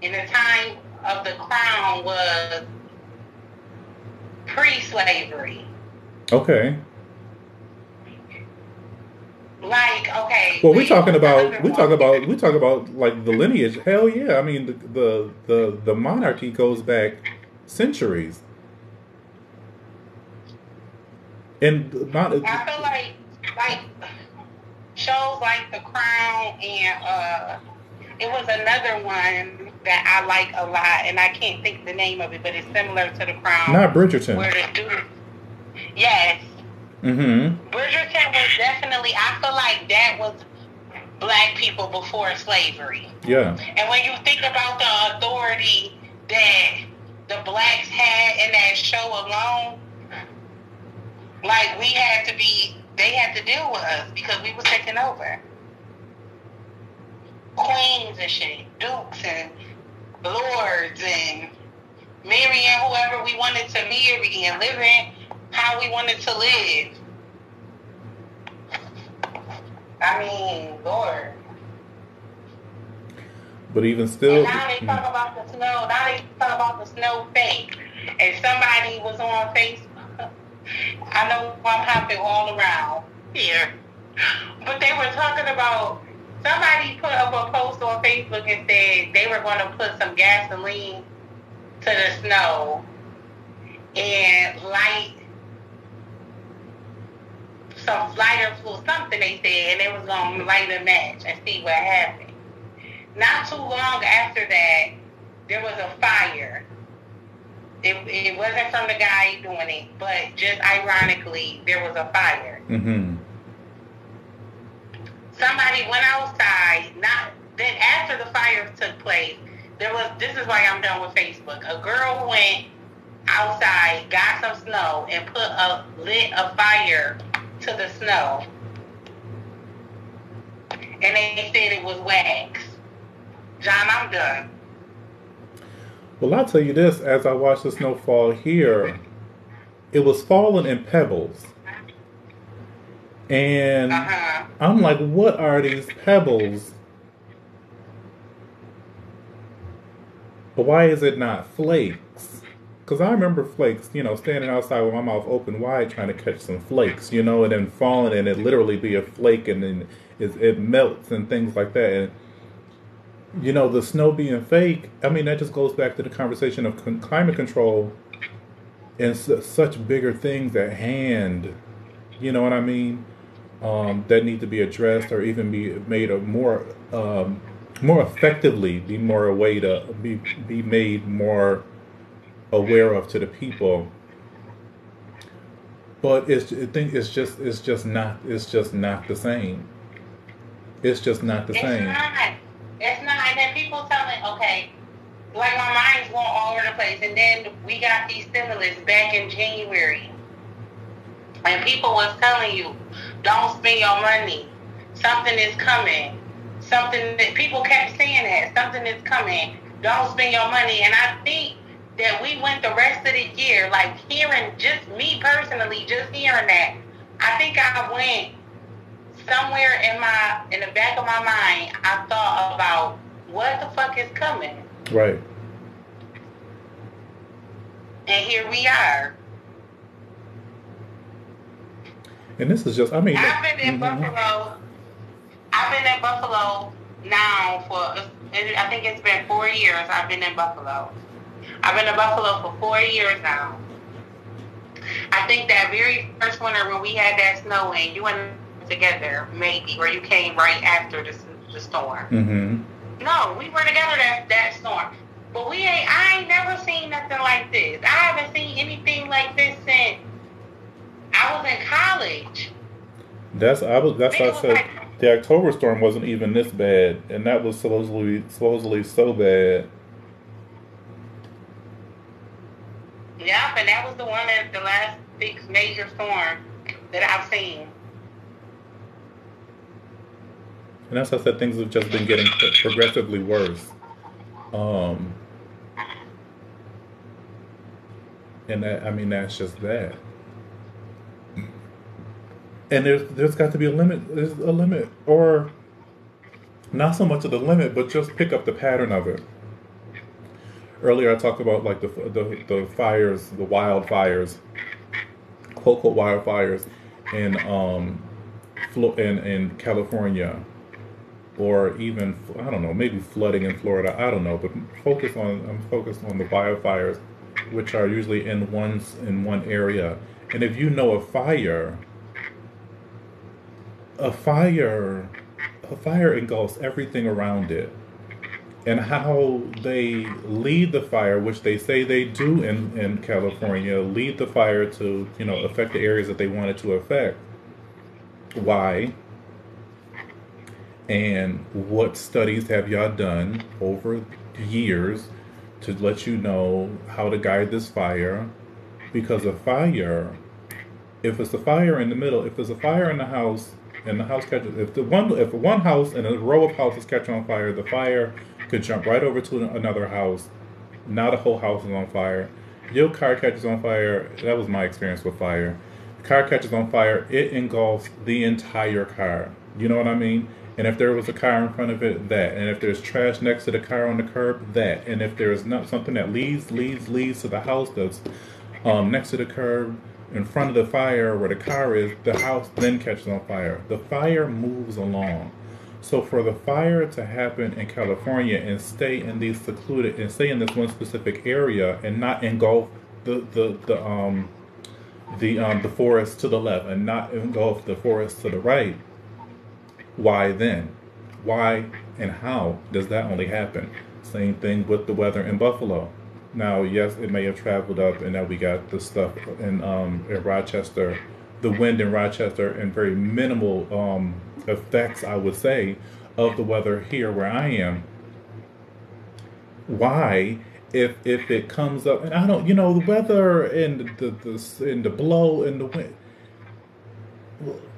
in the time of the Crown was pre-slavery. Okay. Like, okay. Well, we talk about like the lineage. Hell yeah! I mean, the monarchy goes back centuries. And I feel like shows like The Crown and it was another one that I like a lot, and I can't think the name of it, but it's similar to The Crown. Not Bridgerton. Where the dude, yes. Mm-hmm. Bridgerton was definitely, I feel like that was black people before slavery. Yeah. And when you think about the authority that the blacks had in that show alone, like they had to deal with us because we was taking over. Queens and shit, dukes and lords and marrying whoever we wanted to marry and living how we wanted to live. I mean, Lord. But even still, and now they talk about the snow. Now they talk about the snow fake. And somebody was on Facebook. I know I'm hopping all around here. But they were talking about, somebody put up a post on Facebook and said they were going to put some gasoline to the snow and light some lighter fluid, something they said, and they was going to light a match and see what happened. Not too long after that, there was a fire. It wasn't from the guy doing it, but just ironically, there was a fire. Mm-hmm. Somebody went outside. Then after the fire took place, this is why I'm done with Facebook. A girl went outside, got some snow, and lit a fire to the snow. And they said it was wax. John, I'm done. Well, I'll tell you this, as I watched the snow fall here, it was falling in pebbles. And I'm like, what are these pebbles? But why is it not flakes? Because I remember flakes, standing outside with my mouth open wide trying to catch some flakes, and then falling and it literally be a flake and then it melts and things like that. And, the snow being fake, I mean, that just goes back to the conversation of climate control and such bigger things at hand, you know what I mean, that need to be addressed or even be made a more effectively, be more a way to be made more aware of to the people. But it's just not the same. It's just not the same. It's not. And then people telling, okay, like my mind's going all over the place. And then we got these stimulus back in January. And people was telling you, don't spend your money. Something is coming. Something that people kept saying that. Something is coming. Don't spend your money. And I think that we went the rest of the year, like hearing, just me personally, just hearing that. I think I went somewhere in the back of my mind, I thought about what the fuck is coming. Right. And here we are. And this is just, I mean, I've been in Buffalo. I've been in Buffalo now I think it's been 4 years I've been in Buffalo. I've been in Buffalo for 4 years now. I think that very first winter when we had that snow and you went together, maybe, or you came right after the storm. Mm-hmm. No, we were together that storm. But I ain't never seen nothing like this. I haven't seen anything like this since I was in college. That's why I said the October storm wasn't even this bad, and that was supposedly so bad. Yeah, and that was the last big major storm that I've seen. And that's why I said things have just been getting progressively worse. And that's just that. And there's got to be a limit. There's a limit, or not so much of the limit, but just pick up the pattern of it. Earlier, I talked about like the fires, the wildfires, quote wildfires, in California, or even I don't know, maybe flooding in Florida. I don't know, but I'm focused on the wildfires, which are usually in one area. And if you know a fire engulfs everything around it. And how they lead the fire, which they say they do in California, lead the fire to, affect the areas that they want it to affect. Why? And what studies have y'all done over years to let you know how to guide this fire? Because a fire, if it's a fire in the middle, if there's a fire in the house, and the house catches, if one house and a row of houses catch on fire, the fire could jump right over to another house. Now the whole house is on fire. Your car catches on fire. That was my experience with fire. The car catches on fire. It engulfs the entire car. You know what I mean? And if there was a car in front of it, that. And if there's trash next to the car on the curb, that. And if there is not something that leads to the house that's next to the curb, in front of the fire where the car is, the house then catches on fire. The fire moves along. So for the fire to happen in California and stay in these secluded and stay in this one specific area and not engulf the forest to the left and not engulf the forest to the right, why then? Why and how does that only happen? Same thing with the weather in Buffalo. Now, yes, it may have traveled up, and now we got the stuff in Rochester, the wind in Rochester, and very minimal effects, I would say, of the weather here where I am. Why, if it comes up, and I don't, the weather and the blow and the wind.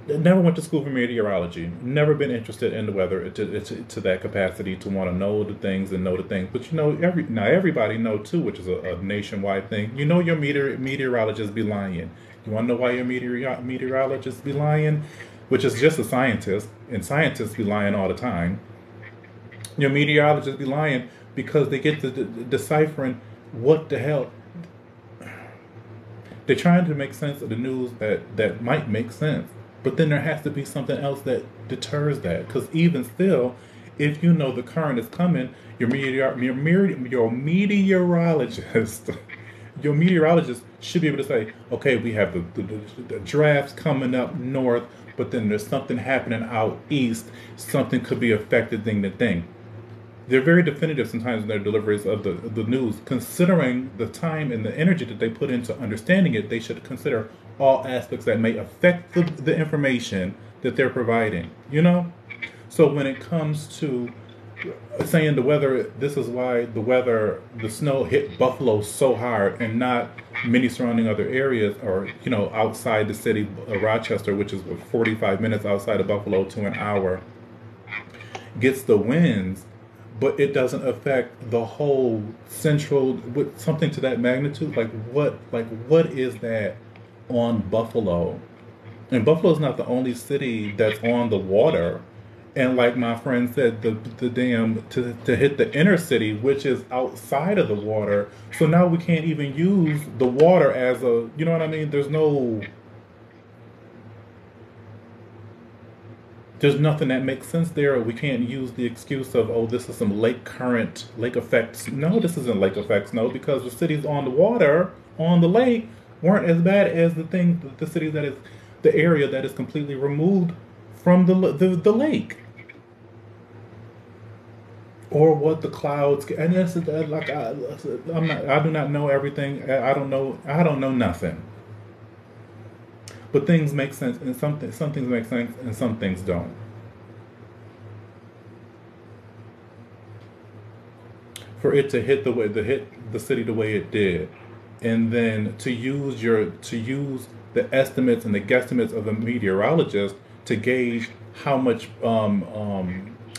Never went to school for meteorology. Never been interested in the weather to that capacity to want to know the things and know the things. But everybody know too, which is a nationwide thing. Your meteorologists be lying. You want to know why your meteorologists be lying? Which is just a scientist, and scientists be lying all the time. Your meteorologists be lying because they get to deciphering what the hell. They're trying to make sense of the news that might make sense. But then there has to be something else that deters that. Because even still, if you know the current is coming, your meteorologist should be able to say, okay, we have the drafts coming up north, but then there's something happening out east. Something could be affected, thing. They're very definitive sometimes in their deliveries of the news. Considering the time and the energy that they put into understanding it, they should consider all aspects that may affect the information that they're providing. So when it comes to saying the weather, this is why the snow hit Buffalo so hard and not many surrounding other areas, or outside the city of Rochester, which is 45 minutes outside of Buffalo to an hour, gets the winds. But it doesn't affect the whole central, with something to that magnitude. What is that on Buffalo? And Buffalo's not the only city that's on the water. And like my friend said, the dam to hit the inner city, which is outside of the water. So now we can't even use the water as a, you know what I mean? There's nothing that makes sense there. We can't use the excuse of, this is some lake effects. No, this isn't lake effects. No, because the cities on the water, on the lake, weren't as bad as the city that is, the area that is completely removed from the lake. Or what the clouds, and this is like, I do not know everything. I don't know nothing. But things make sense, and some things make sense, and some things don't. For it to hit the city the way it did, and then to use the estimates and the guesstimates of the meteorologist to gauge how much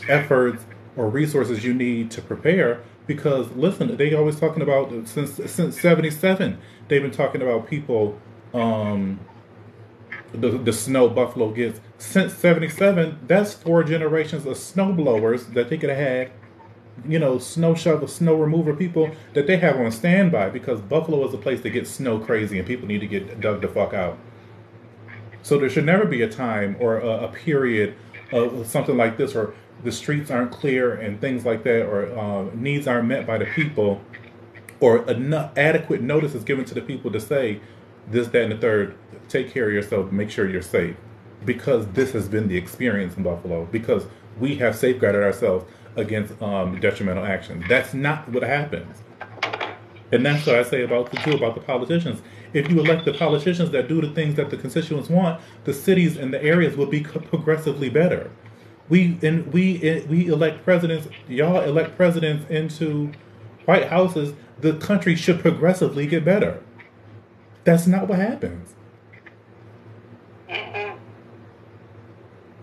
efforts or resources you need to prepare. Because listen, they always talking about since 77, they've been talking about people. The snow Buffalo gets since 77, that's 4 generations of snow blowers that they could have had, snow shovel, snow remover people that they have on standby, because Buffalo is a place that gets snow crazy and people need to get dug the fuck out. So there should never be a time or a period of something like this, or the streets aren't clear and things like that, or needs aren't met by the people, or enough adequate notice is given to the people to say this, that, and the third. Take care of yourself. Make sure you're safe. Because this has been the experience in Buffalo. Because we have safeguarded ourselves against detrimental actions. That's not what happens. And that's what I say about the politicians. If you elect the politicians that do the things that the constituents want, the cities and the areas will be progressively better. We elect presidents. Y'all elect presidents into White Houses. The country should progressively get better. That's not what happens.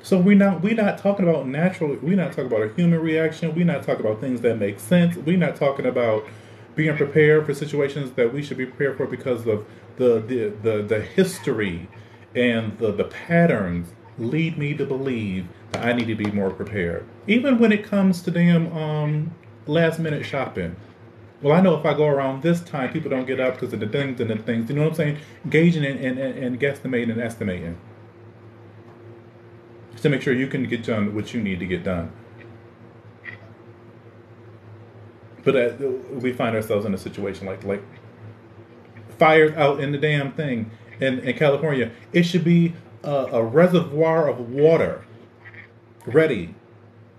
So we're not talking about natural. We're not talking about a human reaction. We're not talking about things that make sense. We're not talking about being prepared for situations that we should be prepared for because of the history and the patterns lead me to believe that I need to be more prepared. Even when it comes to damn last minute shopping. Well, I know if I go around this time, people don't get up because of the things and the things. You know what I'm saying? Gauging and guesstimating and estimating to make sure you can get done what you need to get done. But we find ourselves in a situation like fires out in the damn thing in California. It should be a reservoir of water ready.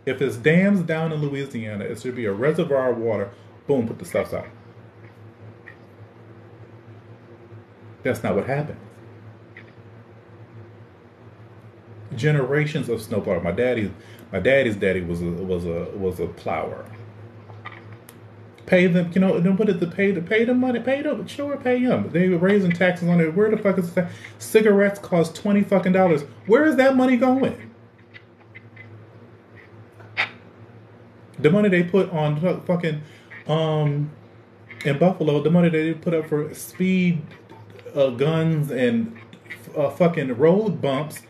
If there's dams down in Louisiana, it should be a reservoir of water. Boom, put the stuff out. That's not what happens. Generations of snowplow. My daddy's daddy was a plower. Pay them, what is the pay them money? Pay them, sure, pay them. They were raising taxes on it. Where the fuck is that? Cigarettes cost $20 fucking. Where is that money going? The money they put on fucking in Buffalo, the money they put up for speed guns and fucking road bumps.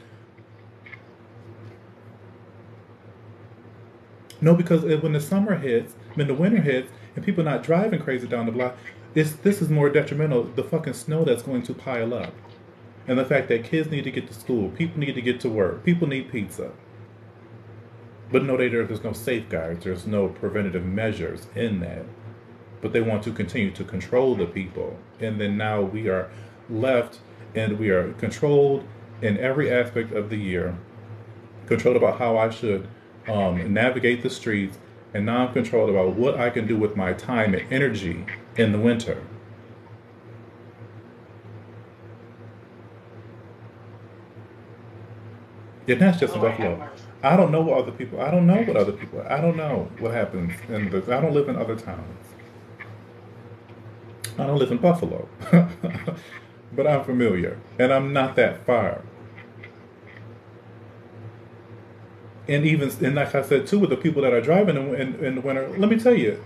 No, because when the summer hits, when the winter hits, and people not driving crazy down the block, this is more detrimental. The fucking snow that's going to pile up, and the fact that kids need to get to school, people need to get to work, people need pizza. But no, there's no safeguards, there's no preventative measures in that. But they want to continue to control the people. And then now we are left and we are controlled in every aspect of the year. Controlled about how I should navigate the streets. And now I'm controlled about what I can do with my time and energy in the winter. And that's just in Buffalo. I don't know what other people. I don't know what happens. I don't live in other towns. I don't live in Buffalo. But I'm familiar. And I'm not that far. And like I said too, with the people that are driving in the winter, let me tell you,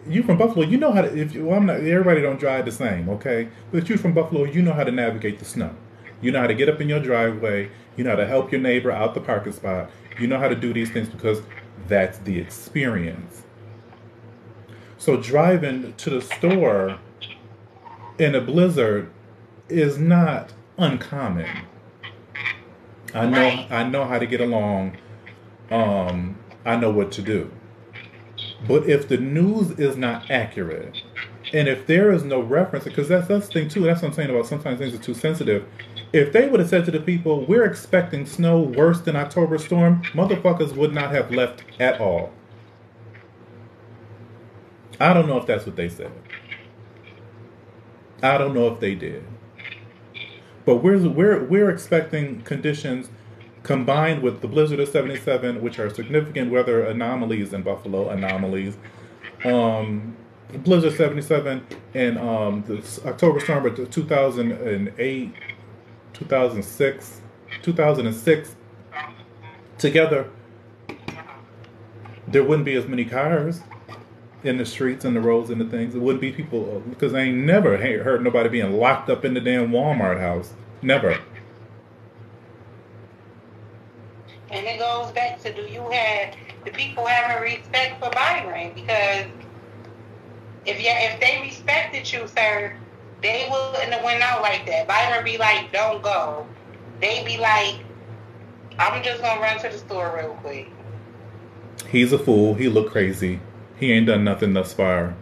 you from Buffalo, you know how to. I'm not. Everybody don't drive the same, okay? But if you're from Buffalo, you know how to navigate the snow. You know how to get up in your driveway. You know how to help your neighbor out the parking spot. You know how to do these things because that's the experience. So driving to the store in a blizzard is not uncommon. I know how to get along. I know what to do. But if the news is not accurate, and if there is no reference, because that's the thing too, that's what I'm saying about sometimes things are too sensitive. If they would have said to the people, we're expecting snow worse than October storm, motherfuckers would not have left at all. I don't know if that's what they said. I don't know if they did. But we're expecting conditions combined with the blizzard of 77, which are significant weather anomalies in Buffalo, blizzard 77 and the October storm of 2008, 2006 together, there wouldn't be as many cars in the streets and the roads and the things. It wouldn't be people, because I ain't never heard nobody being locked up in the damn Walmart house. Never. And it goes back to, do you have the people having respect for Byron? Because if they respected you, sir, they wouldn't have went out like that. Byron be like, don't go. They be like, I'm just gonna run to the store real quick. He's a fool. He look crazy. He ain't done nothing thus far.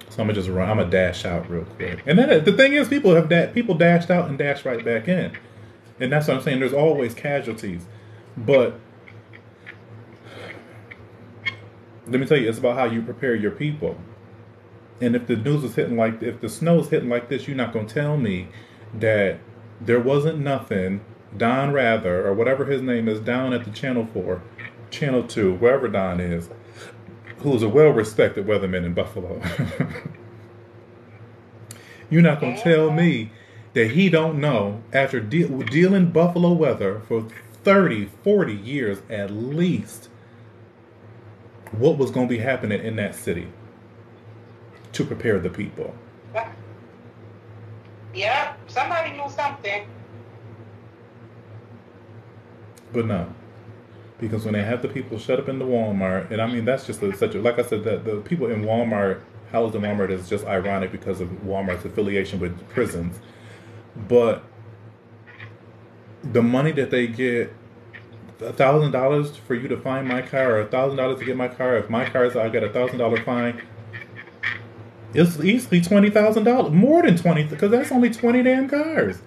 So I'm gonna just run. I'm gonna dash out real quick. And then the thing is, people dashed out and dashed right back in, and that's what I'm saying. There's always casualties, but let me tell you, it's about how you prepare your people. And if the news is hitting if the snow is hitting like this, you're not gonna tell me that there wasn't nothing. Don Rather, or whatever his name is, down at the Channel 4, Channel 2, wherever Don is, who's a well-respected weatherman in Buffalo. You're not going to tell me that he don't know, after dealing Buffalo weather for 30, 40 years at least, what was going to be happening in that city to prepare the people. Yeah, somebody knew something. But no. Because when they have the people shut up in the Walmart, and I mean that's just such a, like I said, the people in Walmart, housed in Walmart is just ironic because of Walmart's affiliation with prisons. But the money that they get, $1,000 for you to find my car, or $1,000 to get my car. If my car is, I get $1,000 fine. It's easily $20,000, more than 20, because that's only 20 damn cars.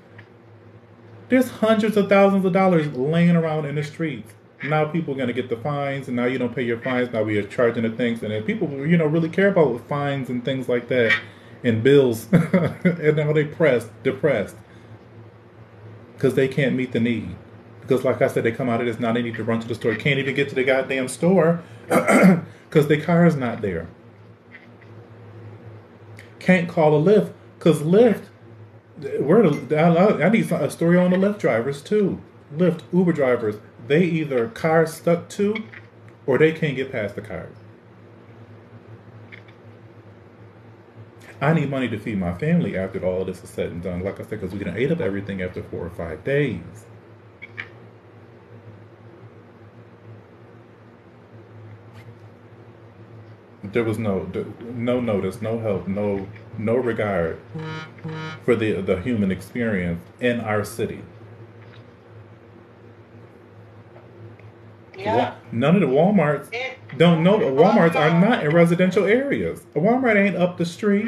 There's hundreds of thousands of dollars laying around in the streets. Now people are going to get the fines, and now you don't pay your fines. Now we are charging the things, and then people, really care about fines and things like that, and bills, and now they depressed, because they can't meet the need. Because like I said, they come out of this, now they need to run to the store. Can't even get to the goddamn store, because their car is not there. Can't call a Lyft, because Lyft, I need a story on the Lyft drivers too. Lyft, Uber drivers, they either cars stuck to, or they can't get past the cars. I need money to feed my family after all of this is said and done. Like I said, because we can ate up everything after 4 or 5 days. There was no notice, no help, no regard for the human experience in our city. Yeah. None of the Walmarts don't know. Walmarts are not in residential areas. A Walmart ain't up the street.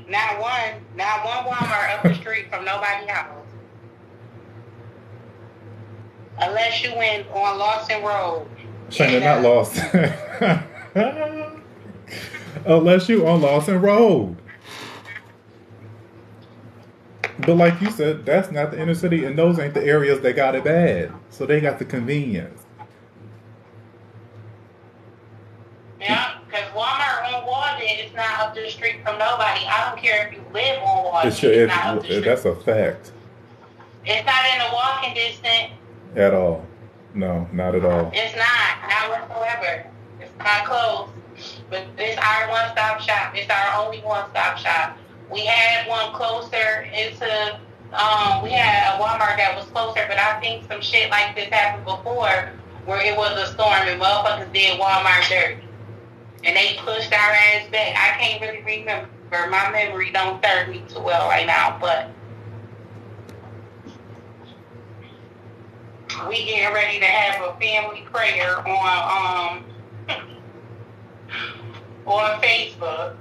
Not one Walmart up the street from nobody's house. Unless you went on Lawson Road. Shana, not lost. Unless you on Lawson Road. But like you said, that's not the inner city, and those ain't the areas that got it bad. So they got the convenience. Yeah, because Walmart on Walden is not up the street from nobody. I don't care if you live on Walden. It's not up the street. That's a fact. It's not in the walking distance. At all. No, not at all. It's not whatsoever. It's not close. But it's our one-stop shop. It's our only one-stop shop. We had one closer into, we had a Walmart that was closer, but I think some shit like this happened before where it was a storm and motherfuckers did Walmart dirty. And they pushed our ass back. I can't really remember. My memory don't serve me too well right now, but we getting ready to have a family prayer on on Facebook.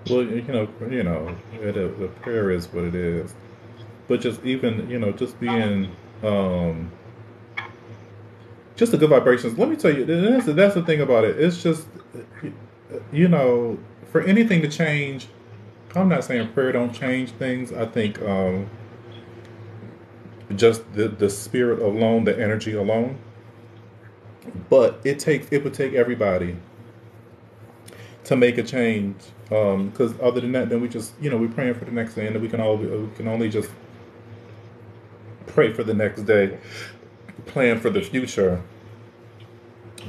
Well, the prayer is what it is. But just even, just being, just the good vibrations. Let me tell you, that's the thing about it. It's just, for anything to change, I'm not saying prayer don't change things. I think just the spirit alone, the energy alone. But it would take everybody to make a change. Because other than that, then we just, we're praying for the next day, and we can only just pray for the next day, plan for the future.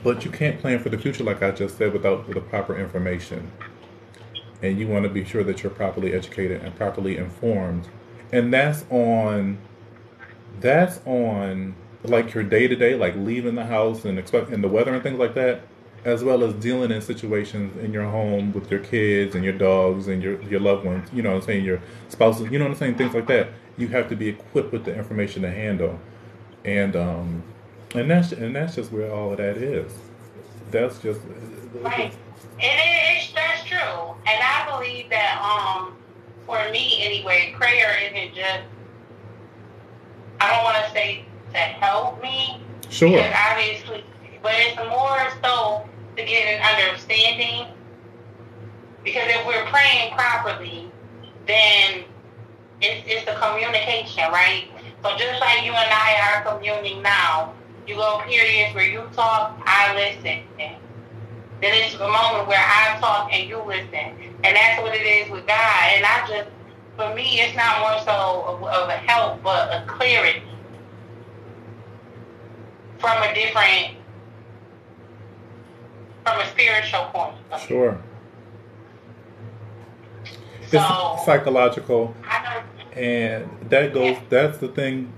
But you can't plan for the future, like I just said, without the proper information. And you want to be sure that you're properly educated and properly informed. And that's on like your day to day, like leaving the house and the weather and things like that, as well as dealing in situations in your home with your kids and your dogs and your loved ones, your spouses, things like that. You have to be equipped with the information to handle. And that's just where all of that is. That's just right. That's true. And I believe that for me anyway, prayer isn't just, I don't want to say to help me. Sure. Because obviously, but it's more so to get an understanding. Because if we're praying properly, then it's a communication, right? So just like you and I are communing now, you go periods where you talk, I listen. Then it's a moment where I talk and you listen. And that's what it is with God. And for me, it's not more so of a help, but a clarity from a spiritual point of view. Sure. So, it's psychological. I know. And that goes. Yeah. That's the thing.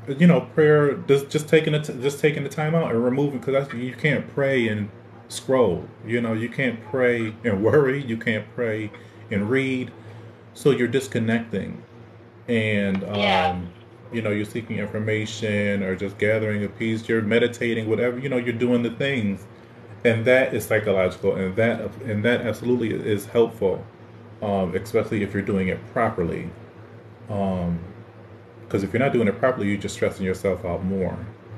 Prayer. Just taking the time out and removing, because you can't pray and scroll. You can't pray and worry. You can't pray and read. So you're disconnecting, and Yeah. you're seeking information or just gathering a piece. You're meditating, whatever. You're doing the things, and that is psychological, and that absolutely is helpful, especially if you're doing it properly. Um, Because if you're not doing it properly, you're just stressing yourself out more,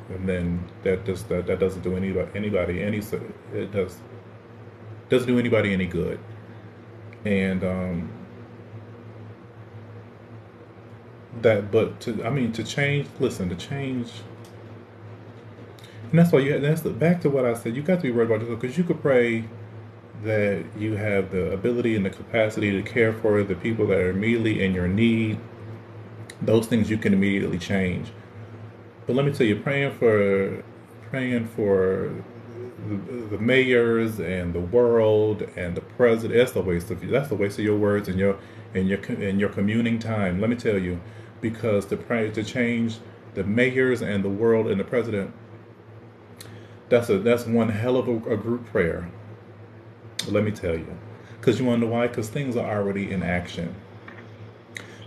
and then that doesn't do anybody any it doesn't do anybody any good. And that but to I mean to change. Listen, to change, and that's why back to what I said. You got to be worried about yourself, because you could pray that you have the ability and the capacity to care for the people that are immediately in your need. Those things you can immediately change. But let me tell you, praying for the mayors and the world and the president, that's the waste of your words and your communing time. Let me tell you, because to change the mayors and the world and the president, that's one hell of a group prayer. Let me tell you, because you want to know why? Because things are already in action.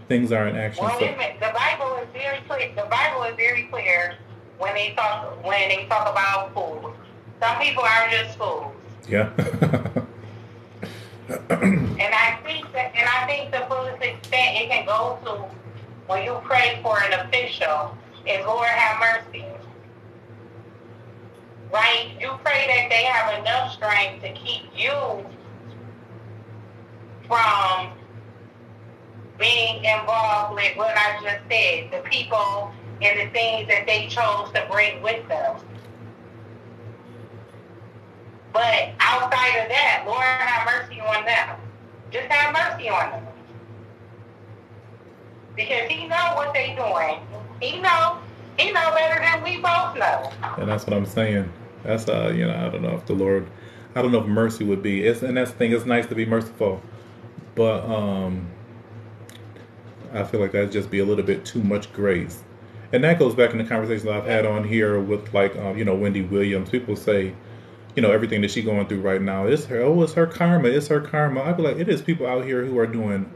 Things are in action. Well, wait a minute. The Bible is very clear. The Bible is very clear when they talk about fools. Some people are just fools. Yeah. And I think the fullest extent it can go to when you pray for an official is, Lord, have mercy. Right? You pray that they have enough strength to keep you from being involved with what I just said, the people and the things that they chose to bring with them. But outside of that, Lord, have mercy on them. Just have mercy on them. Because He knows what they're doing. He know better than we both know. And that's what I'm saying. That's I don't know if the Lord, I don't know if mercy would be. And that's the thing. It's nice to be merciful, but I feel like that'd just be a little bit too much grace. And that goes back in the conversations I've had on here with Wendy Williams. People say, everything that she's going through right now is her. Oh, it's her karma. It's her karma. I'd be like, it is people out here who are doing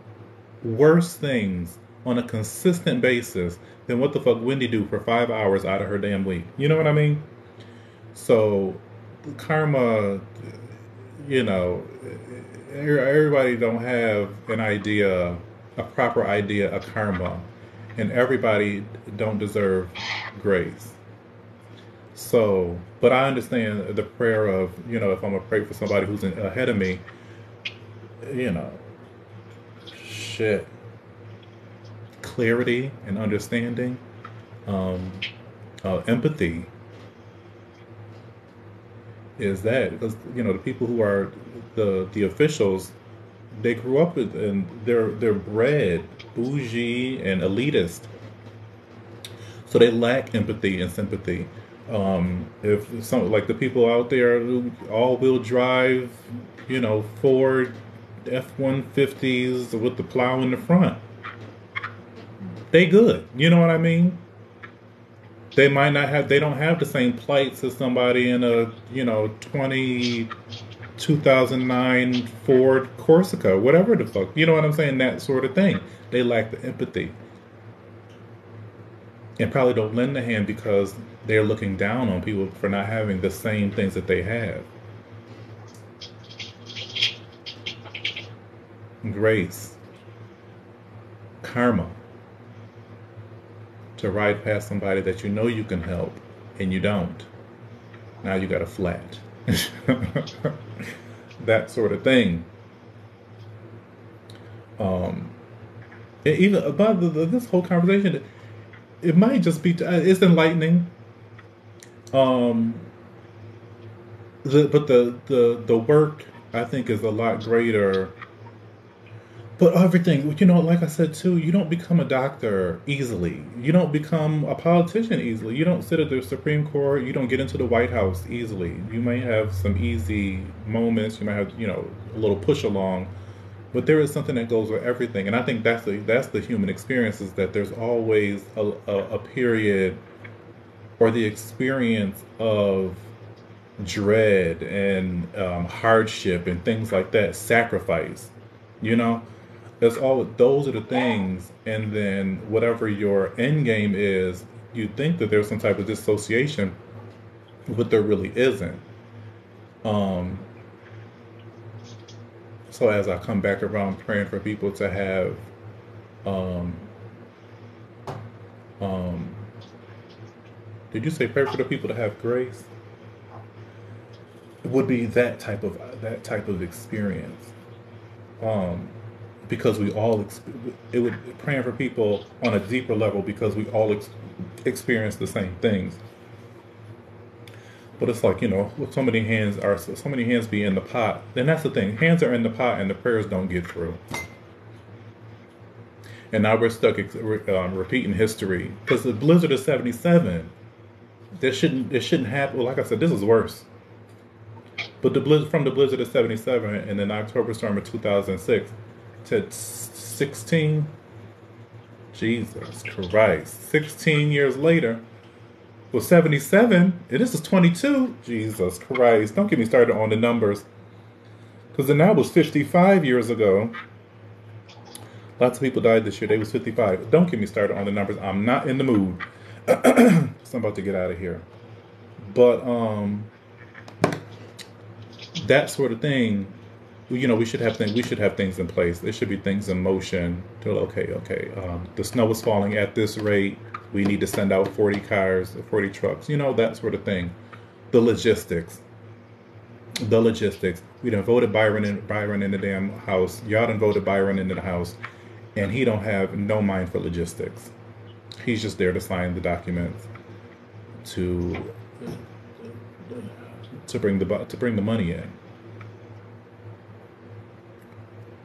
worse things on a consistent basis than what the fuck Wendy do for 5 hours out of her damn week. You know what I mean? So karma, everybody don't have a proper idea of karma, and everybody don't deserve grace. So, but I understand the prayer of, if I'm gonna pray for somebody who's ahead of me, shit, clarity and understanding, empathy is that, because the people who are the officials, they grew up and they're bred bougie and elitist, so they lack empathy and sympathy. If some, like the people out there who all-wheel drive, Ford F-150s with the plow in the front, they good. You know what I mean? They don't have the same plights as somebody in a 2009 Ford Corsica, whatever the fuck. You know what I'm saying? That sort of thing. They lack the empathy. And probably don't lend a hand because they're looking down on people for not having the same things that they have. Grace. Karma. To ride past somebody that you can help and you don't. Now you got a flat. That sort of thing. Even about this whole conversation, it might just be, it's enlightening. But the work, I think, is a lot greater. But everything, like I said too, you don't become a doctor easily. You don't become a politician easily. You don't sit at the Supreme Court. You don't get into the White House easily. You may have some easy moments. You might have, a little push along. But there is something that goes with everything, and I think that's the human experience, is that there's always a period or the experience of dread and hardship and things like that, sacrifice. You know, that's all. Those are the Yeah. things, and then whatever your end game is, you think that there's some type of dissociation, but there really isn't. Um, so as I come back around, praying for people to have, um, um, did you say pray for the people to have grace? It would be that type of experience. Um, because we all it would praying for people on a deeper level because we all experience the same things. But it's like, with so many hands be in the pot. Then that's the thing. Hands are in the pot and the prayers don't get through. And now we're stuck repeating history because the blizzard of '77. It shouldn't happen. Well, like I said, this is worse. But from the blizzard of '77 and then October storm of 2006 to 16. Jesus Christ. 16 years later. Well, 77, and this is 22. Jesus Christ. Don't get me started on the numbers. Because then that was 55 years ago. Lots of people died this year. They was 55. Don't get me started on the numbers. I'm not in the mood. So I'm about to get out of here. But that sort of thing, we should have things in place. There should be things in motion to, okay, the snow is falling at this rate. We need to send out 40 cars, 40 trucks, that sort of thing. The logistics. We done voted Byron in the damn house. Y'all done voted Byron into the house. And he don't have no mind for logistics. He's just there to sign the documents to bring the money in.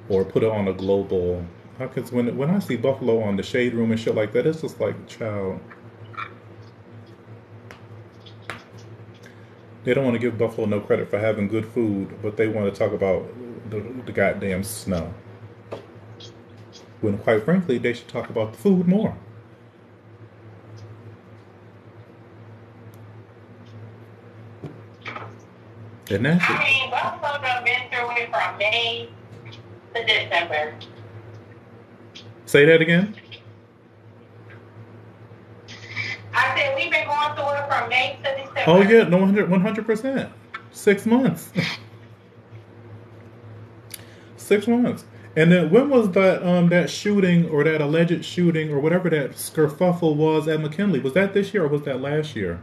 Or put it on a global. Because when I see Buffalo on the Shade Room and shit like that, it's just like, child. They don't want to give Buffalo no credit for having good food, but they want to talk about the goddamn snow. When quite frankly, they should talk about the food more. And that's I it. mean, Buffalo done been through it from May to December. Say that again? I said we've been going through it from May to December. Oh yeah, no, 100%. 6 months. 6 months. And then when was that shooting or that alleged shooting or whatever that skerfuffle was at McKinley? Was that this year or was that last year?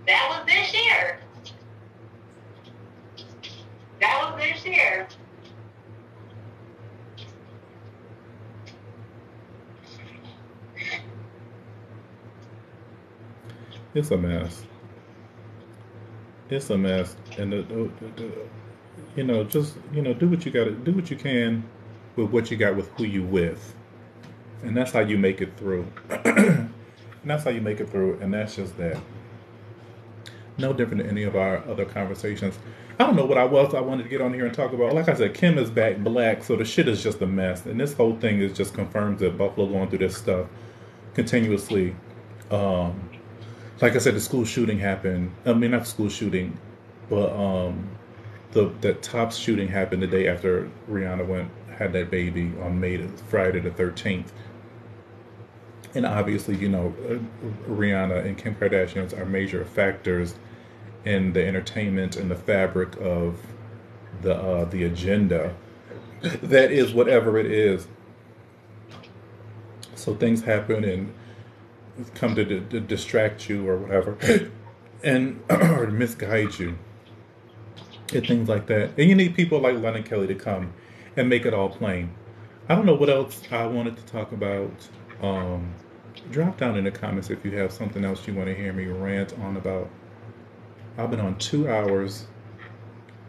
That was this year. That was this year. It's a mess. It's a mess. And just do what you got to do, what you can with what you got with who you with, and that's how you make it through. And that's how you make it through. And that's just that. No different than any of our other conversations. I don't know what I wanted to get on here and talk about. Like I said, Kim is back black, so the shit is just a mess. And this whole thing is just confirms that Buffalo going through this stuff continuously. Um, like I said, the school shooting happened. I mean, not the school shooting, but the Tops shooting happened the day after Rihanna had that baby on Friday the 13th. And obviously, Rihanna and Kim Kardashian are major factors in the entertainment and the fabric of the agenda that is whatever it is. So things happen and come to distract you or whatever, and or misguide you, and things like that. And you need people like Lennon Kelly to come and make it all plain. I don't know what else I wanted to talk about. Drop down in the comments if you have something else you want to hear me rant on about. I've been on 2 hours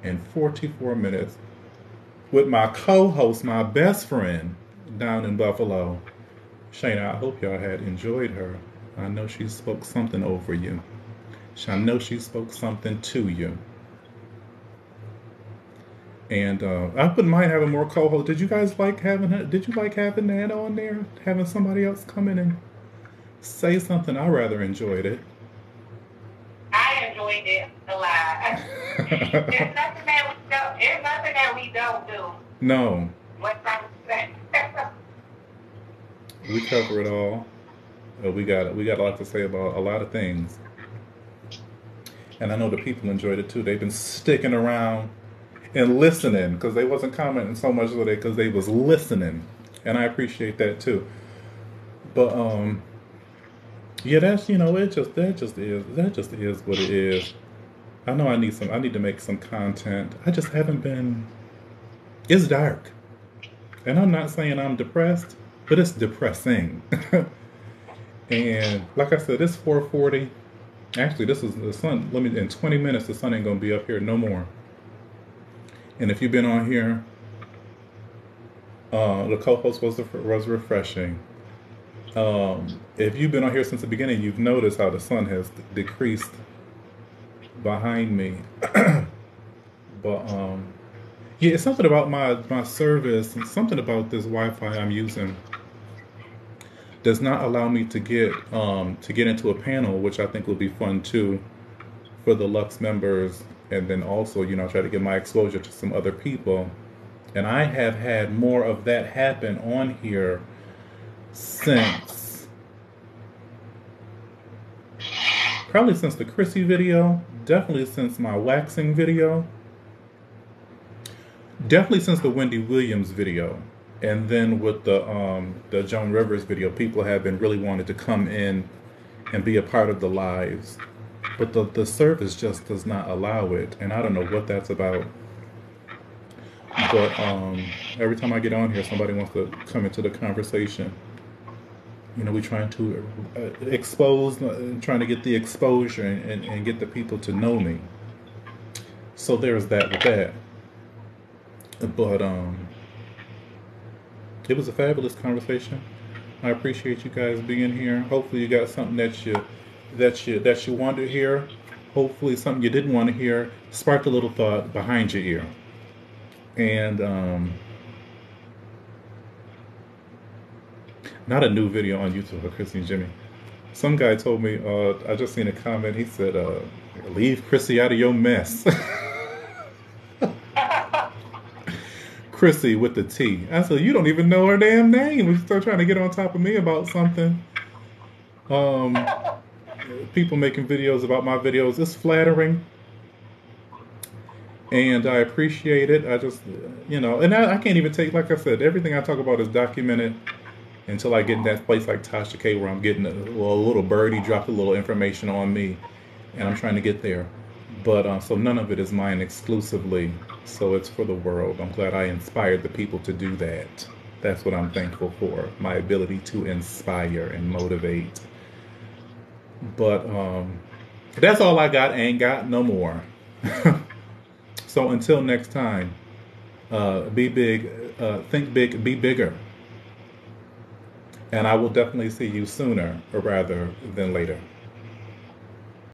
and 44 minutes with my co-host, my best friend down in Buffalo, Shayna. I hope y'all had enjoyed her. I know she spoke something over you. I know she spoke something to you. And I wouldn't mind having more co-hosts. Did you guys like having her? Did you like having that on there? Having somebody else come in and say something? I rather enjoyed it. I enjoyed it a lot. There's nothing that we don't. There's nothing that we don't do. No, What I'm saying. we cover it all. We got a lot to say about a lot of things, and I know the people enjoyed it too. They've been sticking around and listening because they wasn't commenting so much with it because they was listening, and I appreciate that too. But yeah, that's that just is what it is. I know I need to make some content. I just haven't been. It's dark, and I'm not saying I'm depressed, but it's depressing. And like I said, it's 4:40. Actually, this is the sun. Let me in 20 minutes. The sun ain't gonna be up here no more. And if you've been on here, the co-host was refreshing. If you've been on here since the beginning, you've noticed how the sun has decreased behind me. But yeah, it's something about my service and something about this Wi-Fi I'm using does not allow me to get into a panel, which I think will be fun too for the Lux members, and then also try to get my exposure to some other people. And I have had more of that happen on here since probably since the Chrissy video, definitely since my waxing video, definitely since the Wendy Williams video. And then with the Joan Rivers video, people have been really wanting to come in and be a part of the lives. But the service just does not allow it. And I don't know what that's about. But every time I get on here, somebody wants to come into the conversation. We're trying to expose, trying to get the exposure and get the people to know me. So there's that with that. But it was a fabulous conversation. I appreciate you guys being here. Hopefully you got something that you wanted to hear. Hopefully something you didn't want to hear sparked a little thought behind your ear. And not a new video on YouTube for Chrissy and Jimmy. Some guy told me, I just seen a comment, he said, leave Chrissy out of your mess. Chrissy with the T. I said, you don't even know her damn name. You start trying to get on top of me about something. People making videos about my videos. It's flattering. And I appreciate it. I just, and I can't even take, like I said, everything I talk about is documented until I get in that place like Tasha K where I'm getting a little birdie dropped a little information on me. And I'm trying to get there. But so none of it is mine exclusively. So it's for the world. I'm glad I inspired the people to do that. That's what I'm thankful for. My ability to inspire and motivate. But that's all I got. Ain't got no more. So until next time, be big, think big, be bigger. And I will definitely see you sooner rather than later.